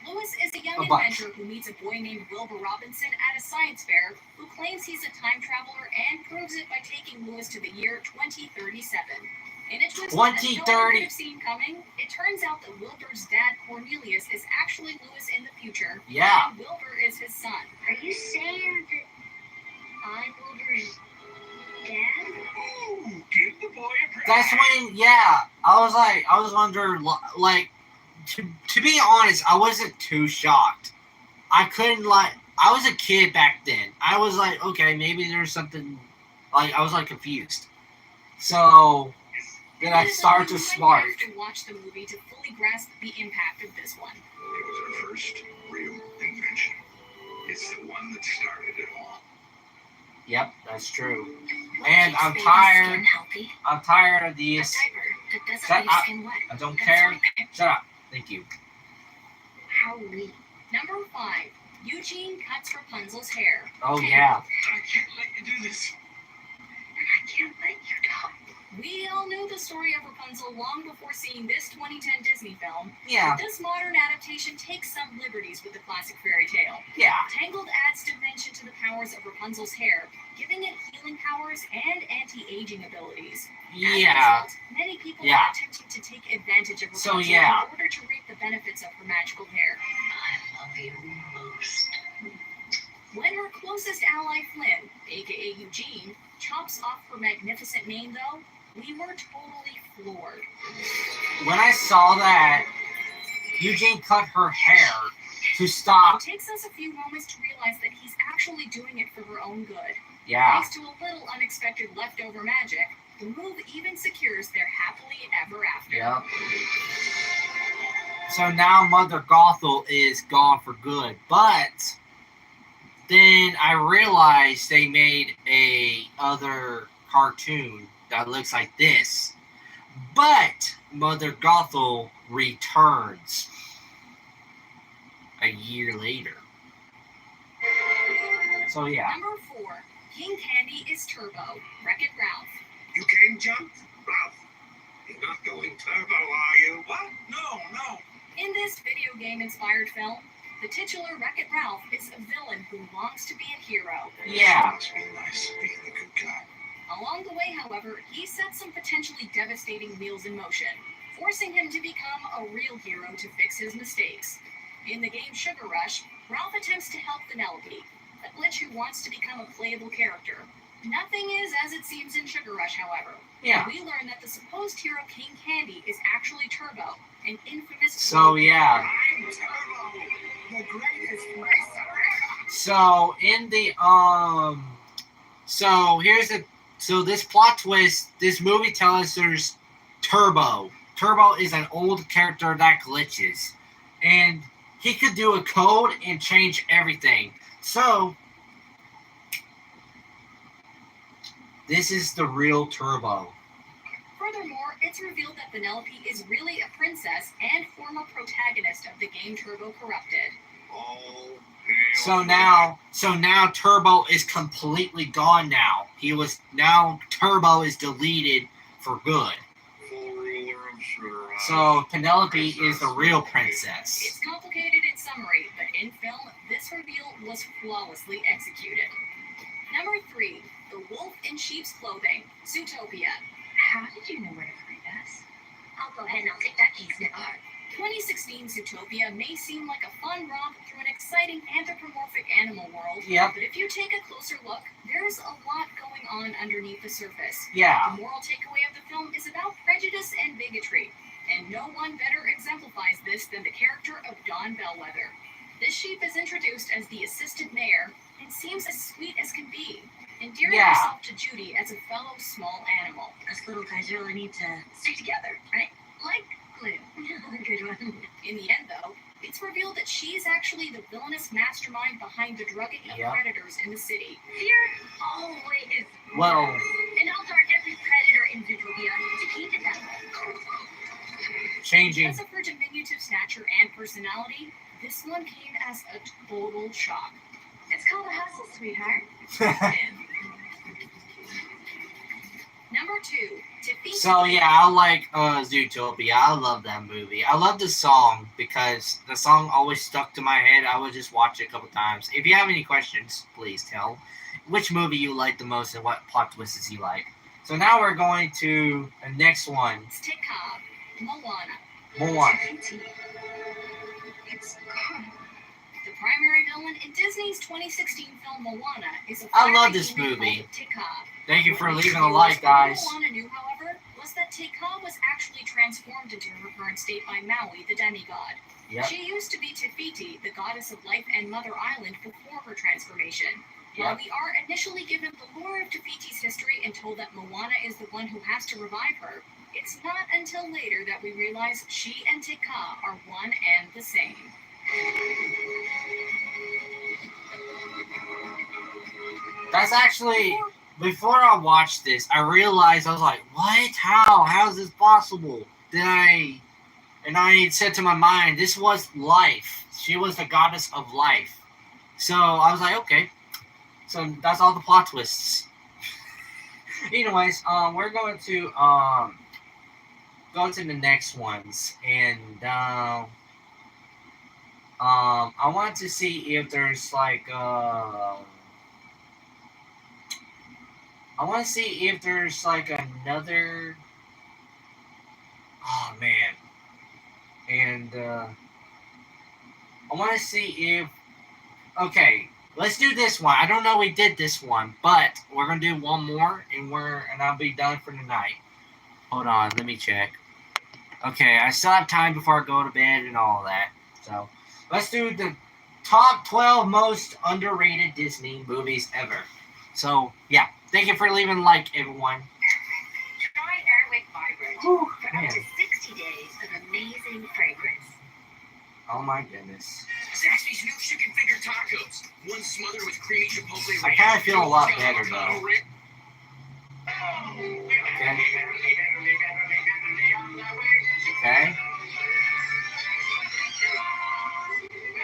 Lewis is a young A bunch. inventor who meets a boy named Wilbur Robinson at a science fair who claims he's a time traveler and proves it by taking Lewis to the year 2037. In a twist that no one 2030. would have seen coming, it turns out that Wilbur's dad, Cornelius, is actually Lewis in the future, Yeah. and Wilbur is his son. Are you saying that I'm Wilbur's dad? Ooh, give the boy a break. That's when, yeah, I was wondering, like, to be honest, I wasn't too shocked. I couldn't, like, I was a kid back then. I was like, okay, maybe there's something, like, I was, like, confused. So, then I started to You smart. might have to watch the movie to fully grasp the impact of this one. It was our first real invention. It's the one that started it all. Yep, that's true. What And keeps I'm baby's tired. skin healthy? I'm tired of A these. diaper that doesn't Shut leave up. skin wet. I don't That's care. right. Shut up. Thank you. How we? Number 5. Eugene cuts Rapunzel's hair. Oh, yeah. I can't let you do this. And I can't let you die. We all knew the story of Rapunzel long before seeing this 2010 Disney film. Yeah. This modern adaptation takes some liberties with the classic fairy tale. Yeah. Tangled adds dimension to the powers of Rapunzel's hair, giving it healing powers and anti-aging abilities. As a Yeah. result, many people Yeah. are attempting to take advantage of So, Rapunzel yeah. in order to reap the benefits of her magical hair. I love you most. When her closest ally Flynn, aka Eugene, chops off her magnificent mane though, we were totally floored. When I saw that Eugene cut her hair to stop. It takes us a few moments to realize that he's actually doing it for her own good. Yeah. Thanks to a little unexpected leftover magic, the move even secures their happily ever after. Yep. So now Mother Gothel is gone for good. But then I realized they made a other cartoon that looks like this. But Mother Gothel returns a year later. So yeah. Number 4. King Candy is Turbo. Wreck-It Ralph. You can jump, Ralph. You're not going turbo, are you? What? No. In this video game-inspired film, the titular Wreck-It Ralph is a villain who longs to be a hero. Yeah. Must be nice being a good guy. Along the way, however, he sets some potentially devastating wheels in motion, forcing him to become a real hero to fix his mistakes. In the game Sugar Rush, Ralph attempts to help Penelope, a glitch who wants to become a playable character. Nothing is as it seems in Sugar Rush, however. Yeah. We learn that the supposed hero King Candy is actually Turbo, an infamous... So yeah. I'm Turbo, the greatest racer. So in the so this plot twist, this movie tells us there's Turbo. Turbo is an old character that glitches. And he could do a code and change everything. So this is the real Turbo. Furthermore, it's revealed that Penelope is really a princess and former protagonist of the game Turbo Corrupted. Oh, So now Turbo is completely gone now. Turbo is deleted for good. full ruler of Sugar Rush. So Penelope is the real princess. It's complicated in summary, but in film, this reveal was flawlessly executed. Number 3, The Wolf in Sheep's Clothing, Zootopia. How did you know where to find us? I'll go ahead and I'll take that keys now. 2016 Zootopia may seem like a fun romp through an exciting anthropomorphic animal world, Yep. but if you take a closer look, there's a lot going on underneath the surface. Yeah. The moral takeaway of the film is about prejudice and bigotry, and no one better exemplifies this than the character of Don Bellwether. This sheep is introduced as the assistant mayor and seems as sweet as can be, endearing Yeah. herself to Judy as a fellow small animal. Us little guys really need to stick together, right? Like glue. Good one. In the end, though, it's revealed that she's actually the villainous mastermind behind the drugging of Yep. predators in the city. Fear always. Well, And also every predator in Zootopia defeated that way. changing. Because of her diminutive stature and personality, this one came as a total shock. It's called a hustle, sweetheart. Number 2, Defeat. So yeah, I like Zootopia. I love that movie. I love the song because the song always stuck to my head. I would just watch it a couple times. If you have any questions, please tell which movie you like the most and what plot twists you like. So now we're going to the next one, Stick Cobb, Moana. Moana. It's gone. The primary villain in Disney's 2016 film Moana is a I love fiery this human movie. called Te Cobb. Thank you for What leaving made a like, viewers for guys. Moana knew, however, was that Te Cobb was actually transformed into her current state by Maui, the demigod. Yep. She used to be Te Fiti, the goddess of life and Mother Island, before her transformation. While Yep. we are initially given the lore of Te Fiti's history and told that Moana is the one who has to revive her, it's not until later that we realize she and Te Ka are one and the same. That's actually, before I watched this, I realized, I was like, what? How is this possible? And I said to my mind, this was life. She was the goddess of life. So I was like, okay. So that's all the plot twists. Anyways, we're going to go to the next ones, and I want to see if there's like I want to see if there's like another. Oh man, and I want to see if. Okay, let's do this one. I don't know we did this one, but we're gonna do one more, and I'll be done for tonight. Hold on, let me check. Okay, I still have time before I go to bed and all that. So let's do the top 12 most underrated Disney movies ever. So yeah, thank you for leaving a like, everyone. Try Airwick Vibrant Whew, for up man. to 60 days of amazing fragrance. Oh my goodness. Zaxby's new chicken finger tacos. One smothered with creamy chipotle. I kinda feel a lot better, though. Okay.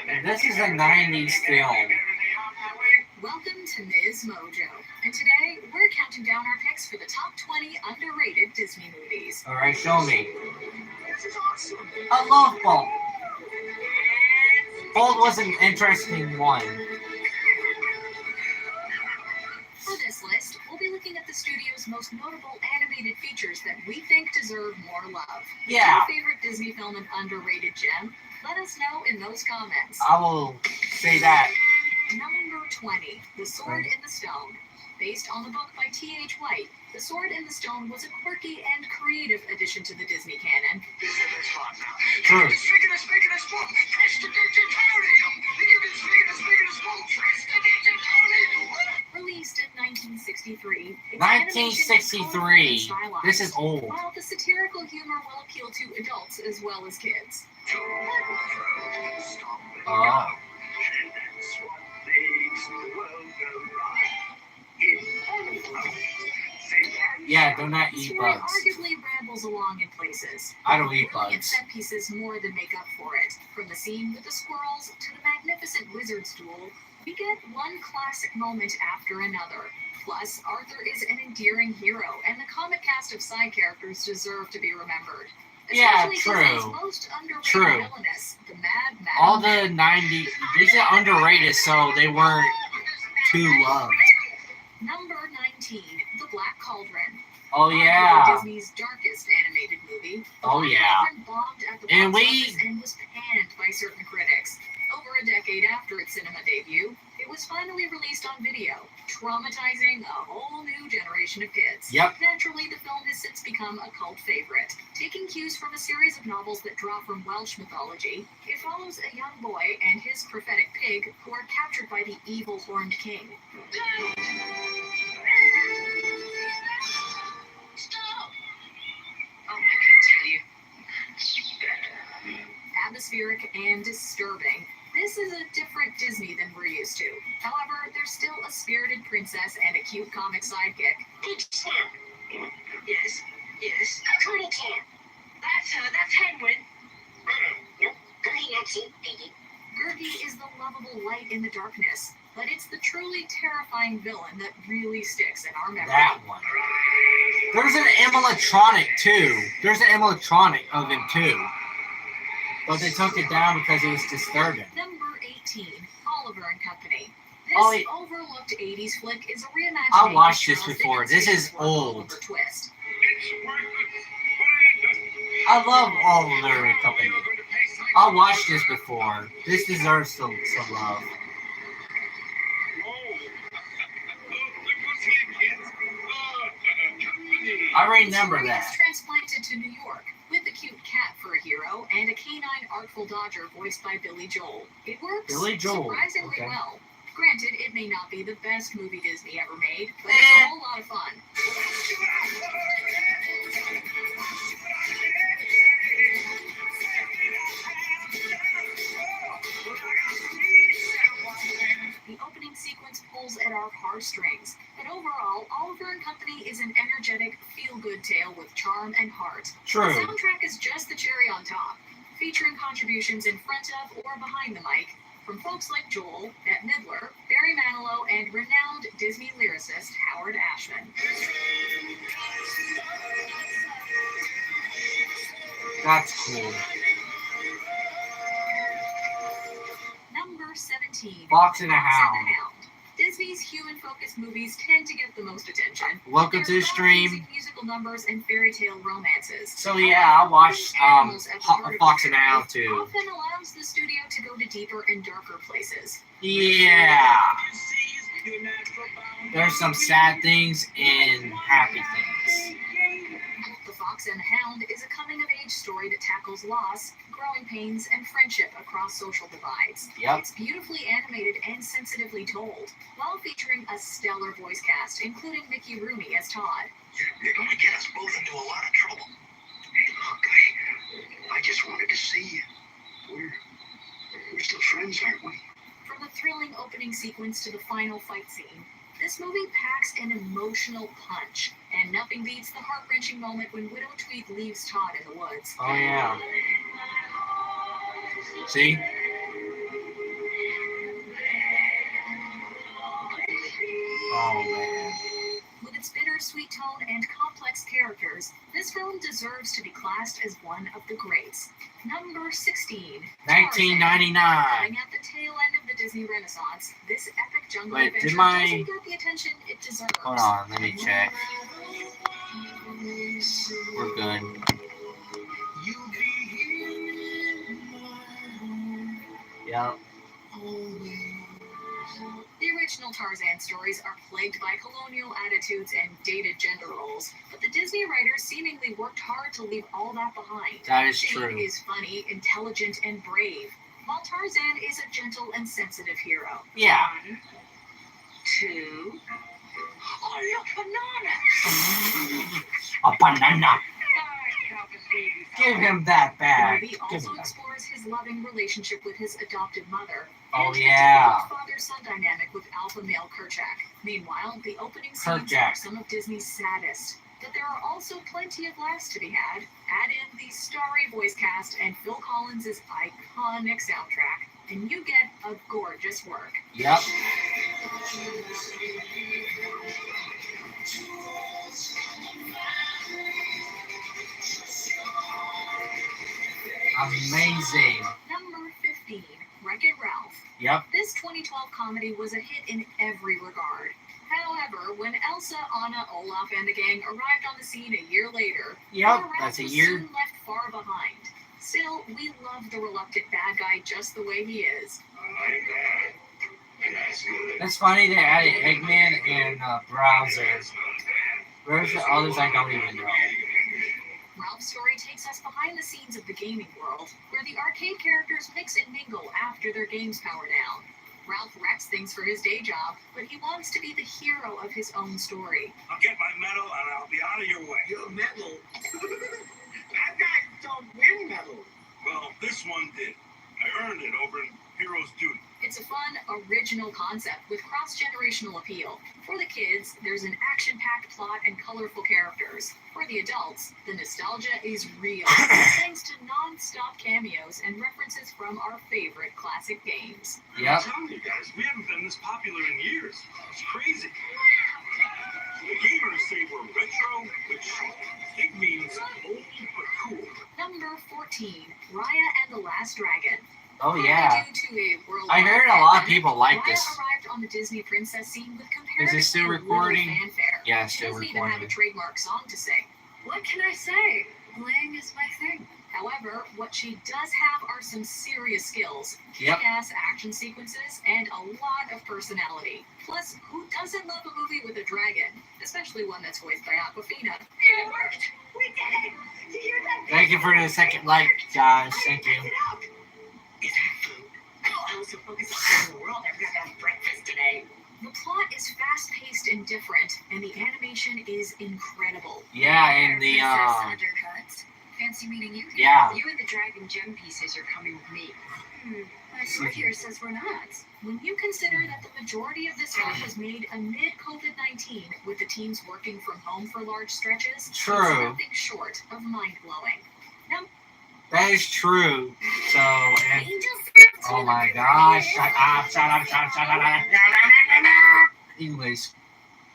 And this is a 90s film. Welcome to Msmojo, and today we're counting down our picks for the top 20 underrated Disney movies. Alright, show me. This is awesome. I love Bolt. Bolt was an interesting one. For this list, we'll be looking at the studio's most notable animated features that we think deserve more love. Yeah. Your favorite Disney film and underrated gem? Let us know in those comments. I will say that. Number 20, The Sword in the Stone. Based on the book by T.H. White, The Sword in the Stone was a quirky and creative addition to the Disney canon. True. Released in 1963, its 1963. animation is colorful and This is stylized, old. while the satirical humor will appeal to adults as well as kids. Oh. Yeah, do not The eat story bugs. arguably rambles along in places. I don't eat Brilliant bugs. set pieces more than make up for it. From the scene with the squirrels to the magnificent wizard's duel, we get one classic moment after another. Plus, Arthur is an endearing hero, and the comic cast of side characters deserve to be remembered. Yeah, Especially true. Disney's most underrated True. villainess, the Mad Madam. All the 90s, these are underrated, so they weren't too loved. Number 19, The Black Cauldron. Oh Arguably yeah. Disney's darkest animated movie. movie. Oh, yeah. Bombed at the And box we- office and was panned by certain critics. Over a decade after its cinema debut, it was finally released on video, traumatizing a whole new generation of kids. Yep. Naturally, the film has since become a cult favorite. Taking cues from a series of novels that draw from Welsh mythology, it follows a young boy and his prophetic pig who are captured by the evil Horned King. Stop! I'm not gonna tell you. It's better. Atmospheric and disturbing, this is a different Disney than we're used to. However, there's still a spirited princess and a cute comic sidekick. Good sir. Yes, yes. Turtle talk. That's Henwin. Gertie is the lovable light in the darkness, but it's the truly terrifying villain that really sticks in our memory. That one. There's an animatronic too. There's an animatronic of him too. But they took it down because it was disturbing. Number 18, Oliver and Company. This Oh, yeah. overlooked 80s flick is a reimagining I watched of this Charles before. Dickens' This is work, old. Oliver Twist. It's worth it. I love Oliver and Company. I watched this before. This deserves some love. I remember The story that. is transplanted to New York with the cute cat for a hero and a canine artful dodger voiced by Billy Joel. It works Billy Joel, surprisingly okay. well. Granted, it may not be the best movie Disney ever made, but it's Eh. a whole lot of fun. The opening sequence pulls at our heartstrings, but overall, Oliver and Company is an energetic, feel-good tale with charm and heart. The True. soundtrack is just the cherry on top, featuring contributions in front of or behind the mic from folks like Joel, Bette Midler, Barry Manilow, and renowned Disney lyricist Howard Ashman. That's cool. Number 17. Fox and the Fox Hound. and the Hound. Disney's human-focused movies tend to get the most attention. Welcome to the They're stream. music, musical numbers, and fairy tale romances. So yeah, I watched Animals at the heart of Fox the and the Hound story too. Often allows the studio to go to deeper and darker places. Yeah. There's some sad things and happy things. The Fox and the Hound is a coming-of-age story that tackles loss, growing pains, and friendship across social divides. Yep. It's beautifully animated and sensitively told, while featuring a stellar voice cast, including Mickey Rooney as Todd. You're going to get us both into a lot of trouble. Hey, look, I just wanted to see you. We're still friends, aren't we? From the thrilling opening sequence to the final fight scene, this movie packs an emotional punch, and nothing beats the heart-wrenching moment when Widow Tweed leaves Todd in the woods. Oh yeah. See? Oh man. With its bittersweet tone and complex characters, this film deserves to be classed as one of the greats. Number 16. 1999. Coming at the tail end of the Disney Renaissance, this epic jungle Wait, adventure did my- doesn't get the attention it deserves. Hold on, let me check. We're good. Yep. The original Tarzan stories are plagued by colonial attitudes and dated gender roles, but the Disney writers seemingly worked hard to leave all that behind. That is Jane true. is funny, intelligent, and brave, while Tarzan is a gentle and sensitive hero. Yeah. 1, 2. Oh, look, banana! A banana. Give him that The bag. movie Give also him that. explores his loving relationship with his adopted mother. Oh, and the yeah. difficult father-son dynamic with alpha male Kerchak. Meanwhile, the opening scenes Kerchak. are some of Disney's saddest. But there are also plenty of laughs to be had. Add in the starry voice cast and Phil Collins' iconic soundtrack, and you get a gorgeous work. Yep. Amazing. Number 15, Wreck-It Ralph. Yep. This 2012 comedy was a hit in every regard. However, when Elsa, Anna, Olaf, and the gang arrived on the scene a year later, Yep, Ralph that's a was year. soon left far behind. Still, we love the reluctant bad guy just the way he is. That's funny they added Eggman and Browser. Where's the others I don't even know? Ralph's story takes us behind the scenes of the gaming world, where the arcade characters mix and mingle after their games power down. Ralph wrecks things for his day job, but he wants to be the hero of his own story. I'll get my medal and I'll be out of your way. Your medal? Bad guys don't win medals. Well, this one did. I earned it over in Hero's Duty. It's a fun, original concept with cross-generational appeal. For the kids, there's an action-packed plot and colorful characters. For the adults, the nostalgia is real, thanks to non-stop cameos and references from our favorite classic games. Yep. I'm telling you guys, we haven't been this popular in years. It's crazy. The gamers say we're retro, which I think means old but cool. Number 14, Raya and the Last Dragon. Oh yeah. Due to a worldwide I heard a lot of pandemic, people like Raya this. arrived on the Disney princess scene with Is it still comparatively recording? little fanfare. Yeah, it's She still doesn't even have a recording. trademark song to sing. What can I say? Playing is my thing. However, what she does have are some serious skills, Yep. kick-ass action sequences, and a lot of personality. Plus, who doesn't love a movie with a dragon? Especially one that's voiced by Aquafina. It worked! We did it! Did you hear that? Thank you for the second like, guys. Thank you. Is that food? I was so focused on the world, I forgot to have breakfast today. The plot is fast-paced and different, and the animation is incredible. Yeah, and the Princess undercuts. Fancy meeting you. yeah. You and the dragon gem pieces are coming with me. My sword here says we're not. When you consider that the majority of this film was made amid COVID-19, with the teams working from home for large stretches, it's True. nothing short of mind-blowing. That is true. So, and Angel oh my gosh, shut up, shut up, shut up, shut up. Anyways,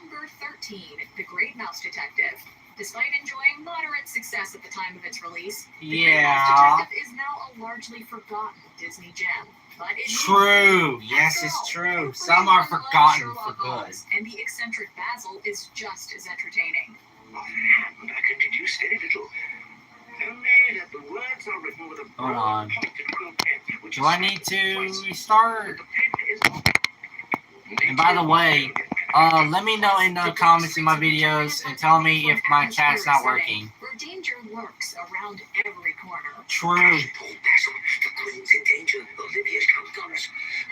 Number 13, The Great Mouse Detective. Despite enjoying moderate success at the time of its release, The Great Mouse yeah. Detective is now a largely forgotten Disney gem. But it means True. something. Yes, After it's all, true. everyone Some are loves forgotten for Sherlock good. Holmes, and the eccentric Basil is just as entertaining. Becca, did you say little? Tell me that the words are written with a Hold on. pointed quill pen, which Do is I need to restart? the pen is And by the way, let me know in the comments in my videos and tell me if my chat's not working. Where danger lurks around every corner. True. Basil, the Queen's in danger. Olivia's come on us.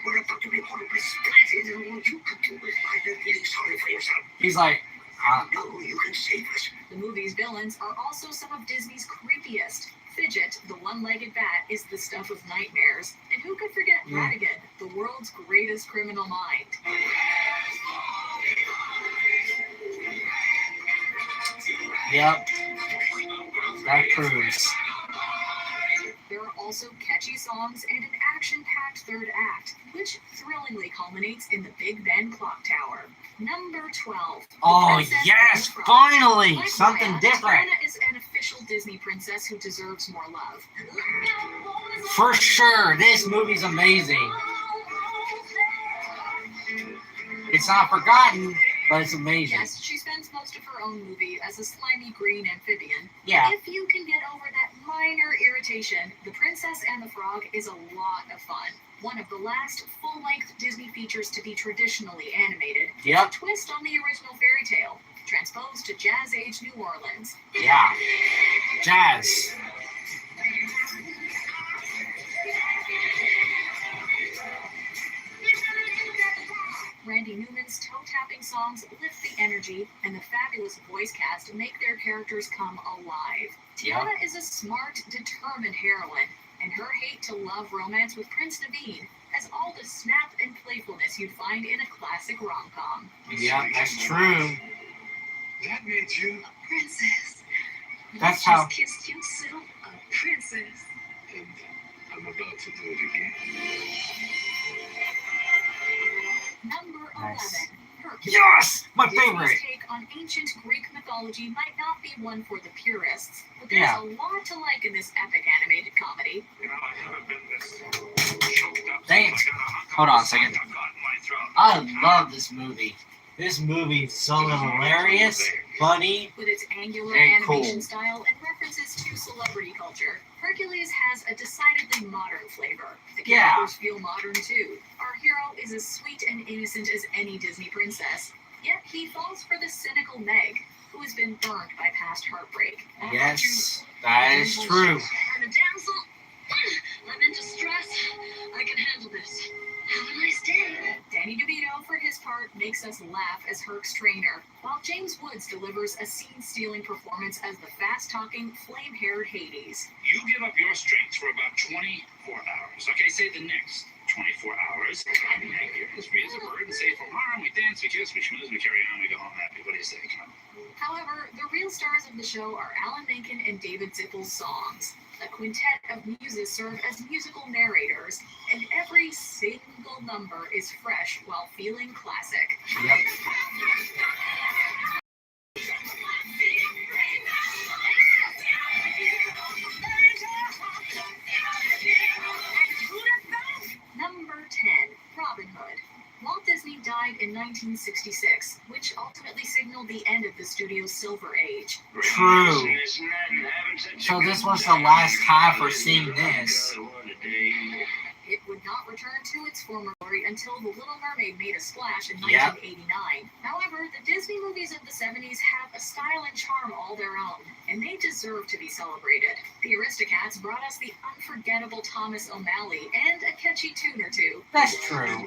We're about to be horribly splattered, and all you can do is lie there feeling sorry for yourself. He's like, No, you can save us. The movie's villains are also some of Disney's creepiest. Fidget, the one-legged bat, is the stuff of nightmares. And who could forget Ratigan, the world's greatest criminal mind? yep, that proves. There are also catchy songs and an action-packed third act, which thrillingly culminates in the Big Ben Clock Tower. Number 12. The Oh Princess and yes, the Frog. finally, Like something Raya, different. Tiana is an official Disney princess who deserves more love. For sure, this movie's amazing. It's not forgotten, but it's amazing. Yes, she spends most of her own movie as a slimy green amphibian. Yeah. If you can get over that minor irritation, The Princess and the Frog is a lot of fun. One of the last full-length Disney features to be traditionally animated. Yep. It's a twist on the original fairy tale, transposed to jazz-age New Orleans. Yeah. Jazz. Randy Newman's toe-tapping songs lift the energy, and the fabulous voice cast make their characters come alive. Tiana is a smart, determined heroine, and her hate-to-love romance with Prince Naveen has all the snap and playfulness you'd find in a classic rom-com. Yeah, that's true. That made you Princess. That's I how- just kissed you, so a princess. And I'm about to do it again. Number 11. Nice. Hercules. Yes, my Disney's favorite. take on ancient Greek mythology might not be one for the purists, but there's Yeah. a lot to like in this epic animated comedy. You know, I haven't been this choked up. Thanks. since I got a Hold on a second. caught in my throat. I love this movie. This movie is so hilarious, funny. With its angular And animation cool. style and references to celebrity culture, Hercules has a decidedly modern flavor. The Yeah. characters feel modern too. Our hero is as sweet and innocent as any Disney princess, yet he falls for the cynical Meg, who has been burned by past heartbreak. Yes, that is true. I'm a damsel. I'm in distress. I can handle this. Have a nice day. Danny DeVito, for his part, makes us laugh as Herc's trainer, while James Woods delivers a scene-stealing performance as the fast-talking, flame-haired Hades. You give up your strength for about 24 hours. Okay, say the next 24 hours. And then you're as free as a bird and safe from harm. We dance, we kiss, we schmooze, we carry on, we go home happy. What do you say? Come on. However, the real stars of the show are Alan Menken and David Zippel's songs. A quintet of muses serve as musical narrators, and every single number is fresh while feeling classic. Yep. Number 10, Robin Hood. Walt Disney died in 1966, which ultimately signaled the end of the studio's silver age. True. So this was the last time for seeing this. It would not return to its former glory until The Little Mermaid made a splash in Yep. 1989. However, the Disney movies of the 70s have a style and charm all their own, and they deserve to be celebrated. The Aristocats brought us the unforgettable Thomas O'Malley and a catchy tune or two. That's true.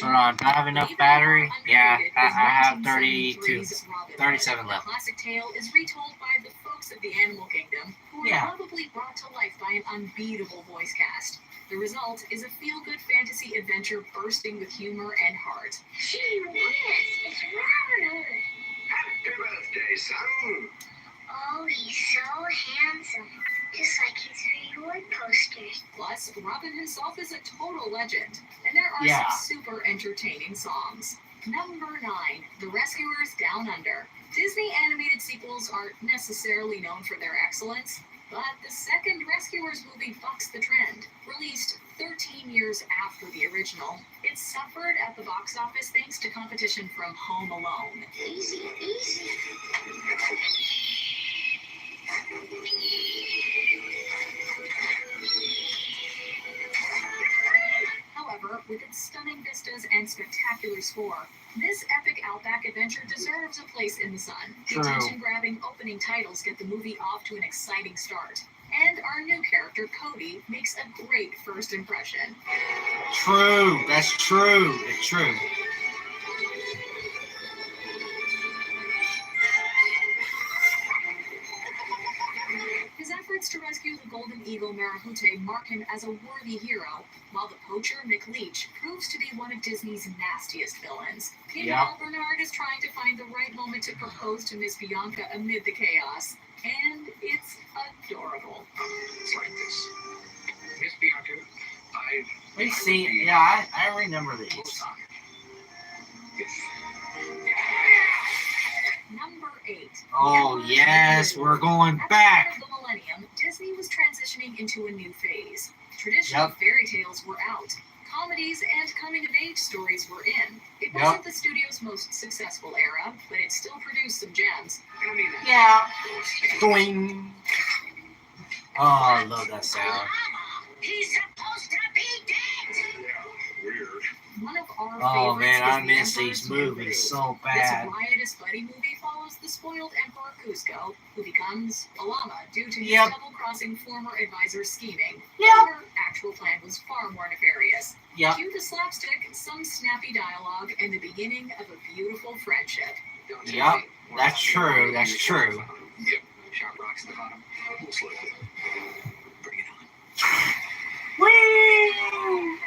Hold on, do I have enough battery? Yeah, I have 32, 37 The left. classic tale is retold by the folks of the Animal Kingdom, who Yeah. are probably brought to life by an unbeatable voice cast. The result is a feel-good fantasy adventure bursting with humor and heart. Gee whiz, it's Robin Hood. Happy birthday, son. Oh, he's so handsome. Just like his reward posters. Plus, Robin himself is a total legend, and there are Yeah. some super entertaining songs. Number 9, The Rescuers Down Under. Disney animated sequels aren't necessarily known for their excellence, but the second Rescuers movie bucks the trend. Released 13 years after the original, it suffered at the box office thanks to competition from Home Alone. Easy, easy. However, with its stunning vistas and spectacular score, this epic outback adventure deserves a place in the sun. The True. attention-grabbing opening titles get the movie off to an exciting start. And our new character, Cody, makes a great first impression. True. That's true. It's true. His efforts to rescue the golden eagle Marahute mark him as a worthy hero, while the poacher McLeach proves to be one of Disney's nastiest villains. Meanwhile, Bernard is trying to find the right moment to propose to Miss Bianca amid the chaos, and it's adorable. It's like this. Miss Bianca, We've seen, yeah, I remember these. Number 8. Oh, yes, we're going At back. the turn of the millennium, Disney was transitioning into a new phase. Traditional Yep. fairy tales were out. Comedies and coming-of-age stories were in. It Yep. wasn't the studio's most successful era, but it still produced some gems. Yeah. Doing. Oh, I love that sound. He's supposed to be dead. Yeah, weird. One of our Oh, favorites man, I is The miss Emperor's these New movies Groove. so This bad. riotous buddy movie follows the spoiled Emperor Cusco, who becomes a llama due to his Yep. double-crossing former advisor's scheming. Yep. Their actual plan was far more nefarious. Yep. Cue the slapstick, some snappy dialogue, and the beginning of a beautiful friendship. Don't tell Yep, me. that's true, that's true. Yep. Shot rocks at the bottom. Most likely. Bring it on. Whee!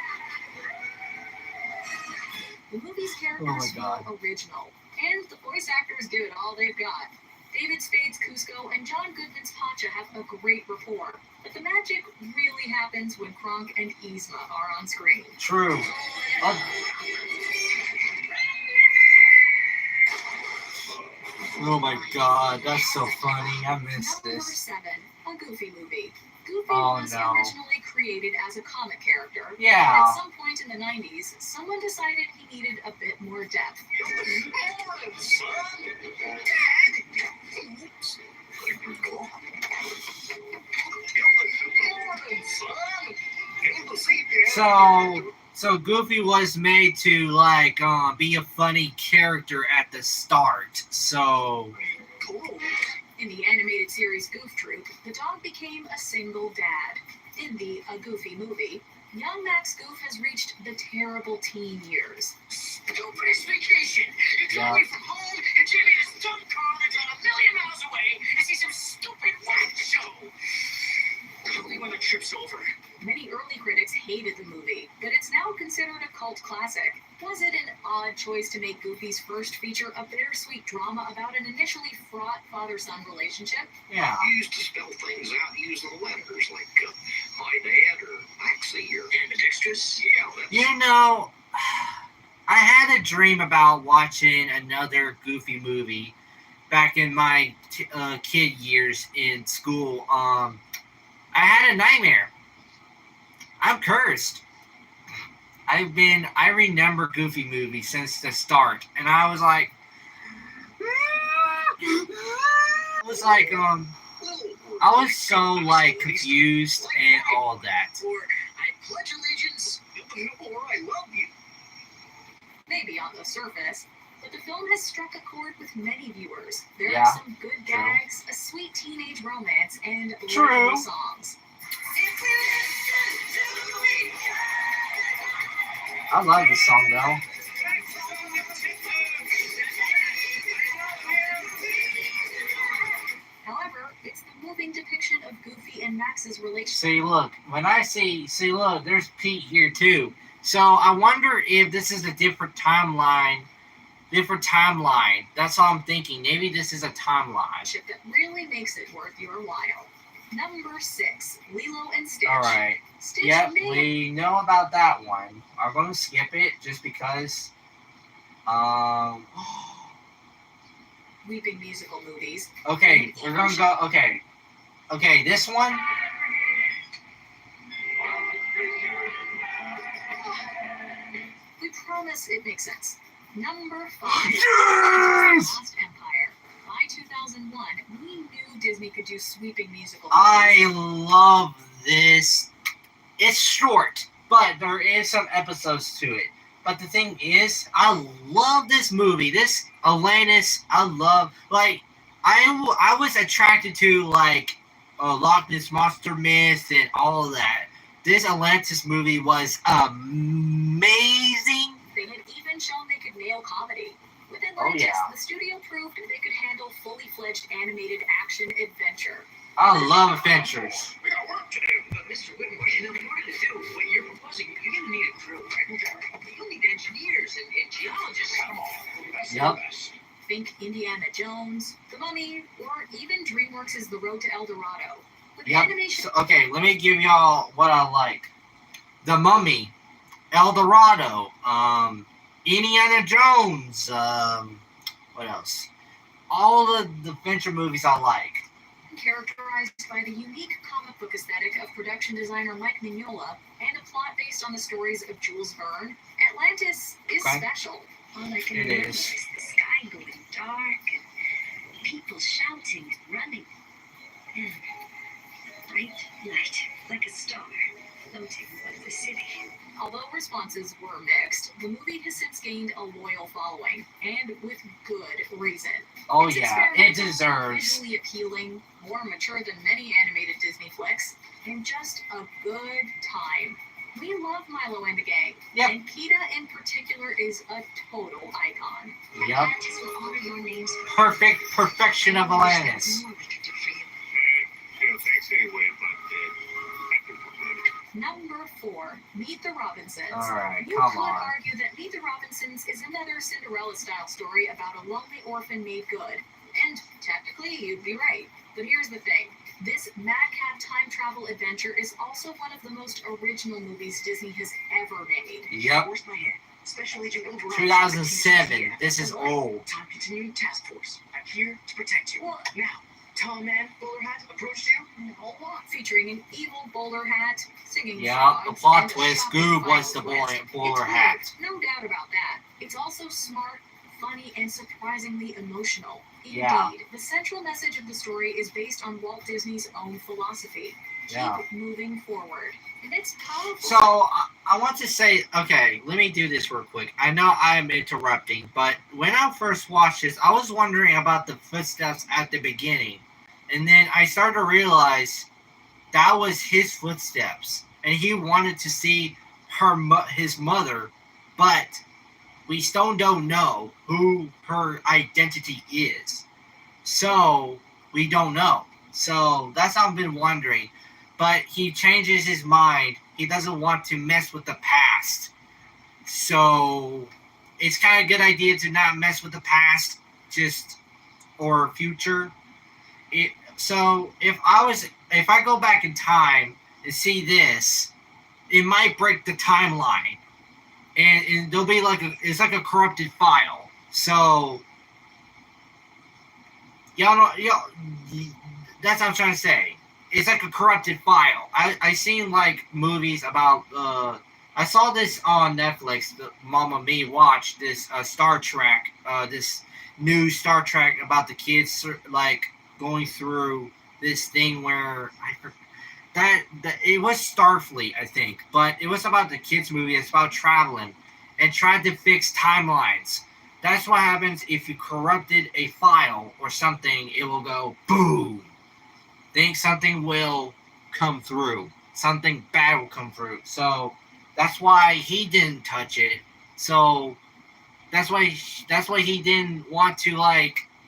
The movie's characters Oh my God. feel original, and the voice actors give it all they've got. David Spade's Cusco and John Goodman's Pacha have a great rapport, but the magic really happens when Kronk and Yzma are on screen. True. Oh my god, that's so funny. I miss Number this. 7, a Goofy movie. Goofy Oh, was no. originally created as a comic character. Yeah. But at some point in the 90s, someone decided he needed a bit more depth. So Goofy was made to like be a funny character at the start. So In the animated series Goof Troop, the dog became a single dad. In the A Goofy movie, young Max Goof has reached the terrible teen years. Stupidest vacation. You drove me from home and Jimmy this dumb car that's on 1,000,000 miles away to see some stupid whack show. Only when the trip's over. Many early critics hated the movie, but it's now considered a cult classic. Was it an odd choice to make Goofy's first feature a bittersweet drama about an initially fraught father-son relationship? yeah. You used to spell things out using letters like my dad or Maxie or ambidextrous. Yeah, that's... You know, I had a dream about watching another Goofy movie back in my kid years in school. I had a nightmare. I'm cursed. I remember Goofy movies since the start, and I was like, I was so like confused and all that. Or I pledge allegiance, or I love you. Maybe on the surface, but the film has struck a chord with many viewers. There Yeah, are some good true. gags, a sweet teenage romance, and True. lovely songs. I love this song though. However, it's the moving depiction of Goofy and Max's relationship. See, look, when I see, look, there's Pete here too. So I wonder if this is a different timeline. That's all I'm thinking. Maybe this is a timeline. That really makes it worth your while. Number 6, Lilo and Stitch. All right. Stitch Yep, may we know about that one. I'm going to skip it just because. weeping musical movies. Okay, we're going to go. Okay, this one. We promise it makes sense. Number 5, Yes! Lost Empire. By 2001, we knew Disney could do sweeping musical movies. I love this. It's short, but there is some episodes to it. But the thing is, I love this movie. This Atlantis, I love. Like, I was attracted to like Loch Ness Monster myth and all of that. This Atlantis movie was amazing. They had even shown they could nail comedy. With Oh, Atlantis, yeah. the studio proved they could handle fully fledged animated action adventure. I love adventures. We got work to do. But Mr. Whitmore, in order to do what you're proposing, you're going to need a crew, right? You'll need engineers and geologists. Come on. That's Yep. the best. Think Indiana Jones, The Mummy, or even DreamWorks' The Road to El Dorado. With Yep. animation, So, okay, let me give y'all what I like. The Mummy, El Dorado, Indiana Jones, what else? All the adventure movies I like. characterized by the unique comic book aesthetic of production designer Mike Mignola and a plot based on the stories of Jules Verne, Atlantis is Okay. special. All I can It remember is. the sky going dark and people shouting and running. Bright light, like a star, floating above the city. Although responses were mixed, the movie has since gained a loyal following, and with good reason. Oh It's yeah, it experimental, deserves. Visually appealing, more mature than many animated Disney flicks, and just a good time. We love Milo and the gang, Yep. and PETA in particular is a total icon. Yep. Atlantis will honor your names Perfection of Atlantis. More we could do for you. Thanks anyway, but I think we're good. Number 4, Meet the Robinsons. Alright, You come could on. argue that Meet the Robinsons is another Cinderella-style story about a lonely orphan made good. And technically, you'd be right. But here's the thing. This madcap time travel adventure is also one of the most original movies Disney has ever made. Yep. Where's my head? Special Agent Overall. 2007. This is old. Time continuing task force. back here to protect you. Now, tall man, bowler hat, approached you. Featuring an evil bowler hat, singing Yeah, the frogs, plot and a twist. shocking Goob final was the twist. bowler It's hat. weird, no doubt about that. It's also smart, funny, and surprisingly emotional. Indeed, Yeah. the central message of the story is based on Walt Disney's own philosophy. Yeah. Keep moving forward. And it's powerful. So I want to say, okay, let me do this real quick. I know I'm interrupting, but when I first watched this, I was wondering about the footsteps at the beginning, and then I started to realize that was his footsteps, and he wanted to see his mother, but we still don't know who her identity is. So we don't know. So that's how I've been wondering. But he changes his mind. He doesn't want to mess with the past. So it's kind of a good idea to not mess with the past, or future. So if I go back in time and see this, it might break the timeline, and there'll be it's like a corrupted file. So that's what I'm trying to say. It's like a corrupted file. I seen movies about. I saw this on Netflix. Mama Me watched this Star Trek. This new Star Trek about the kids going through this thing where that it was Starfleet, I think, but it was about the kids movie. It's about traveling and trying to fix timelines. That's what happens if you corrupted a file or something. It will go boom. Think something will come through. Something bad will come through. So that's why he didn't touch it. So that's why he didn't want to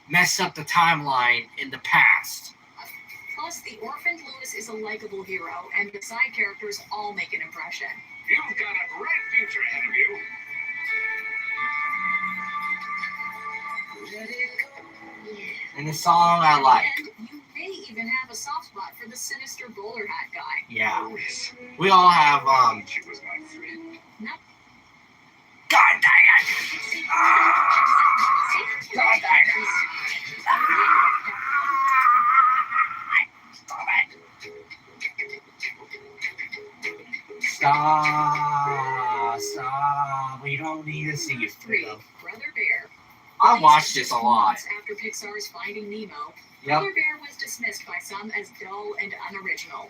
mess up the timeline in the past. Plus, the orphaned Lewis is a likable hero, and the side characters all make an impression. You've got a bright future ahead of you. And the song I like. And you may even have a soft spot for the sinister bowler hat guy. Yeah. We all have She was my friend. God dang it! God dang it! Stop. We don't need to see Number it. 3, Brother Bear. I watched this a lot. Months after Pixar's Finding Nemo, Yep. Brother Bear was dismissed by some as dull and unoriginal.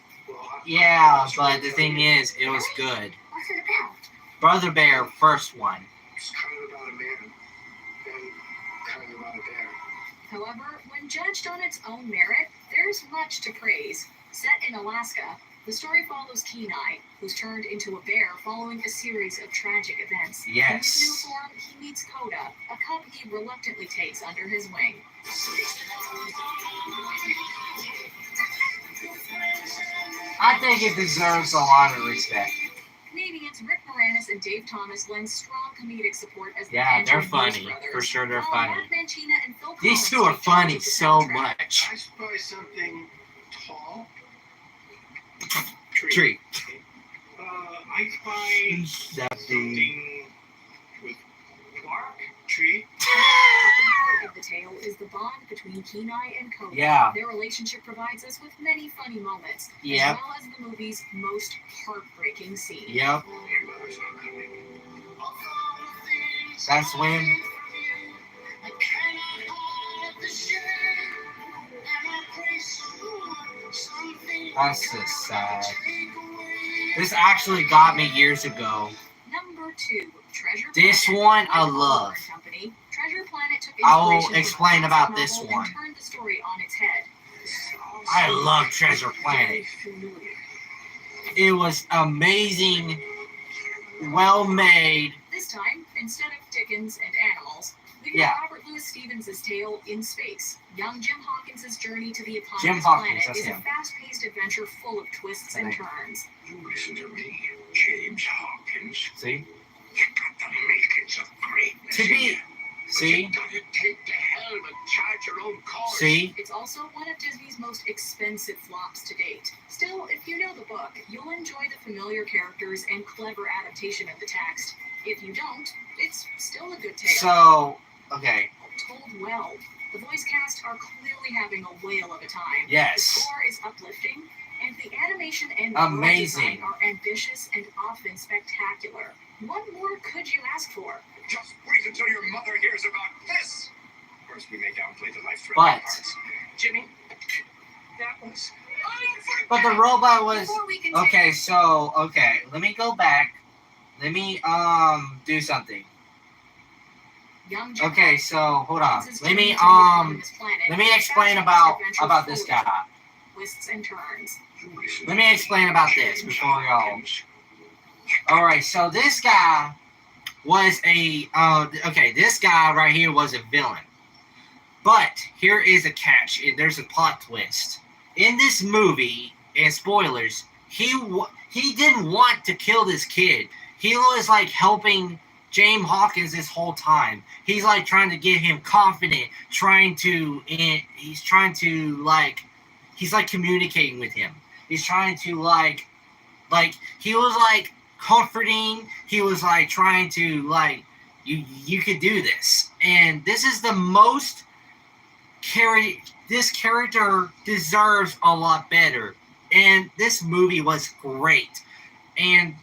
Yeah, but the thing is, it was good. What's it about? Brother Bear, first one. It's kind of about a man and kind of about a bear. However, when judged on its own merit, there's much to praise. Set in Alaska, the story follows Kenai, who's turned into a bear following a series of tragic events. In his new Yes. form, he meets Coda, a cub he reluctantly takes under his wing. I think it deserves a lot of respect. Canadians Rick Moranis and Dave Thomas lend strong comedic support as the Yeah, band they're of Blues funny. Brothers, For sure, they're while funny. Mark Mancina and Phil These Collins two are take charge funny of the so soundtrack. much. I spy something tall. Tree. I spy That the something with bark. Tree. The heart of the tale is the bond between Kenai and Coda. Yeah. Their relationship provides us with many funny moments, Yep. as well as the movie's most heartbreaking scene. Yep. Your mother's not coming. That's when. That's just sad. This actually got me years ago. Number 2, Treasure This Planet. one I Like love. Hallmark Company, Treasure Planet took I will inspiration from explain the about classic this novel one. and turned the story on its head. I love Treasure Planet. It was amazing, well made. This time, instead of Dickens and animals, we get Yeah. Robert Louis Stevens' tale In Space. Young Jim Hawkins' journey to the Jim eponymous Hawkins, planet that's is a him. fast-paced adventure full of twists and Okay. turns. You listen to me, James Hawkins. See? You got the makings of greatness. To in be. you. See? You gotta take the helm and chart your own course. See? It's also one of Disney's most expensive flops to date. Still, if you know the book, you'll enjoy the familiar characters and clever adaptation of the text. If you don't, it's still a good tale. So, okay. Told well. The voice cast are clearly having a whale of a time. Yes. The score is uplifting, and the animation and Amazing. world design are ambitious and often spectacular. What more could you ask for? Just wait until your mother hears about this. Of course, we may downplay the life-threatening But- parts. Jimmy, that was But the robot was Before we continue, okay. So let me go back. Let me do something. young Jim Okay, so hold on. Hawkins' Let me journey to reclaim his planet let me is explain fast-paced about adventure this full of guy. twists and turns. Let me explain about this before we go. All right, so this guy was a this guy right here was a villain. But here is a catch. There's a plot twist. In this movie, and spoilers, he didn't want to kill this kid. He was like helping James Hawkins this whole time. He's like trying to get him confident, he's like communicating with him. He's trying to like he was like comforting. He was like trying to like you could do this. And this is the most this character deserves a lot better. And this movie was great. And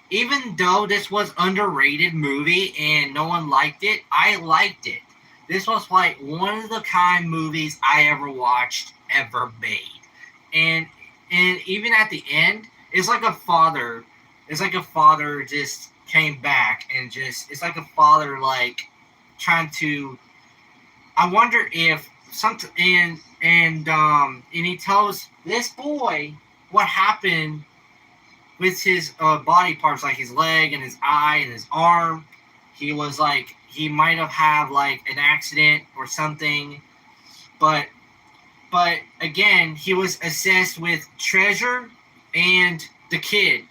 even though this was underrated movie and no one liked it, I liked it. This was like one of the kind movies I ever watched, ever made. And even at the end, it's like a father just came back and just it's like a father like trying to I wonder if something and he tells this boy what happened with his body parts, like his leg and his eye and his arm. He was like he might have had like an accident or something, but again he was obsessed with treasure and the kid,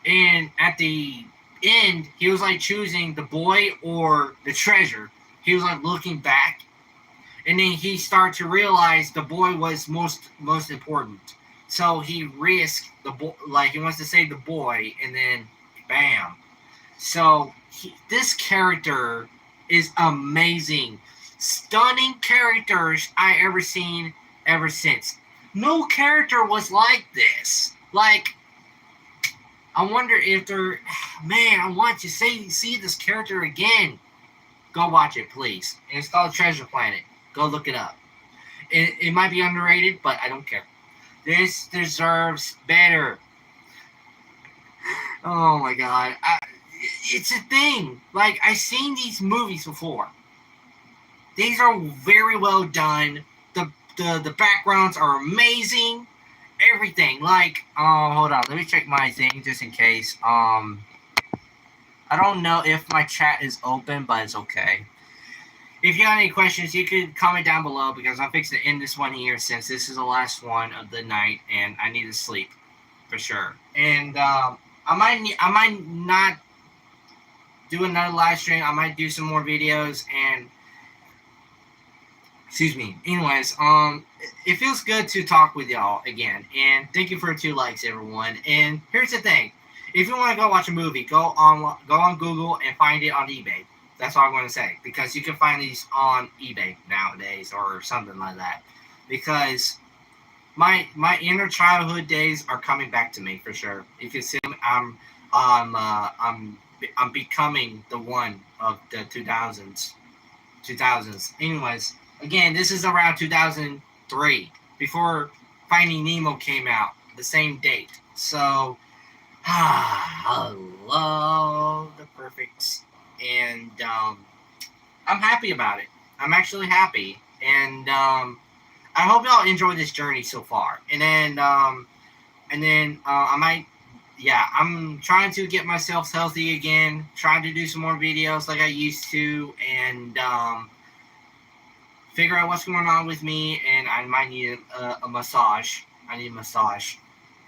and at the end he was like choosing the boy or the treasure. He was like looking back. And then he started to realize the boy was most important. So he risked the boy, like he wants to save the boy, and then bam. So this character is amazing, stunning characters I ever seen ever since. No character was like this. Like I wonder if they're man. I want to see this character again. Go watch it, please. It's called Treasure Planet. Go look it up. It might be underrated, but I don't care. This deserves better. Oh my god. It's a thing. Like, I've seen these movies before. These are very well done. The backgrounds are amazing. Everything. Like, hold on. Let me check my thing just in case. I don't know if my chat is open, but it's okay. If you have any questions, you could comment down below because I'm fixing to end this one here since this is the last one of the night and I need to sleep for sure. And I might not do another live stream. I might do some more videos and excuse me. Anyways, it feels good to talk with y'all again. And thank you for 2 likes, everyone. And here's the thing: if you want to go watch a movie, go on Google and find it on eBay. That's all I'm going to say, because you can find these on eBay nowadays or something like that. Because my inner childhood days are coming back to me for sure. You can see I'm becoming the one of the 2000s. Anyways, again, this is around 2003, before Finding Nemo came out, the same date. So, I love the perfect. And I'm happy about it. I'm actually happy, and I hope y'all enjoy this journey so far. And then I might, I'm trying to get myself healthy again. Trying to do some more videos like I used to, and figure out what's going on with me. And I might need a massage. I need a massage,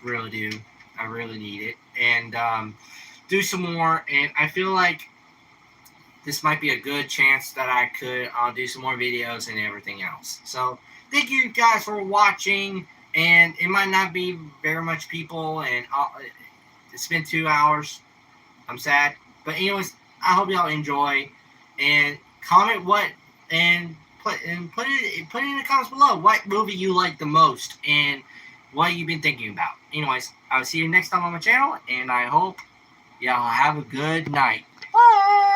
really do. I really need it, and do some more. And I feel like this might be a good chance that I could do some more videos and everything else. So thank you guys for watching. And it might not be very much people, and it's been 2 hours. I'm sad, but anyways, I hope y'all enjoy, and comment and put it in the comments below what movie you like the most and what you've been thinking about. Anyways, I'll see you next time on my channel, and I hope y'all have a good night. Bye.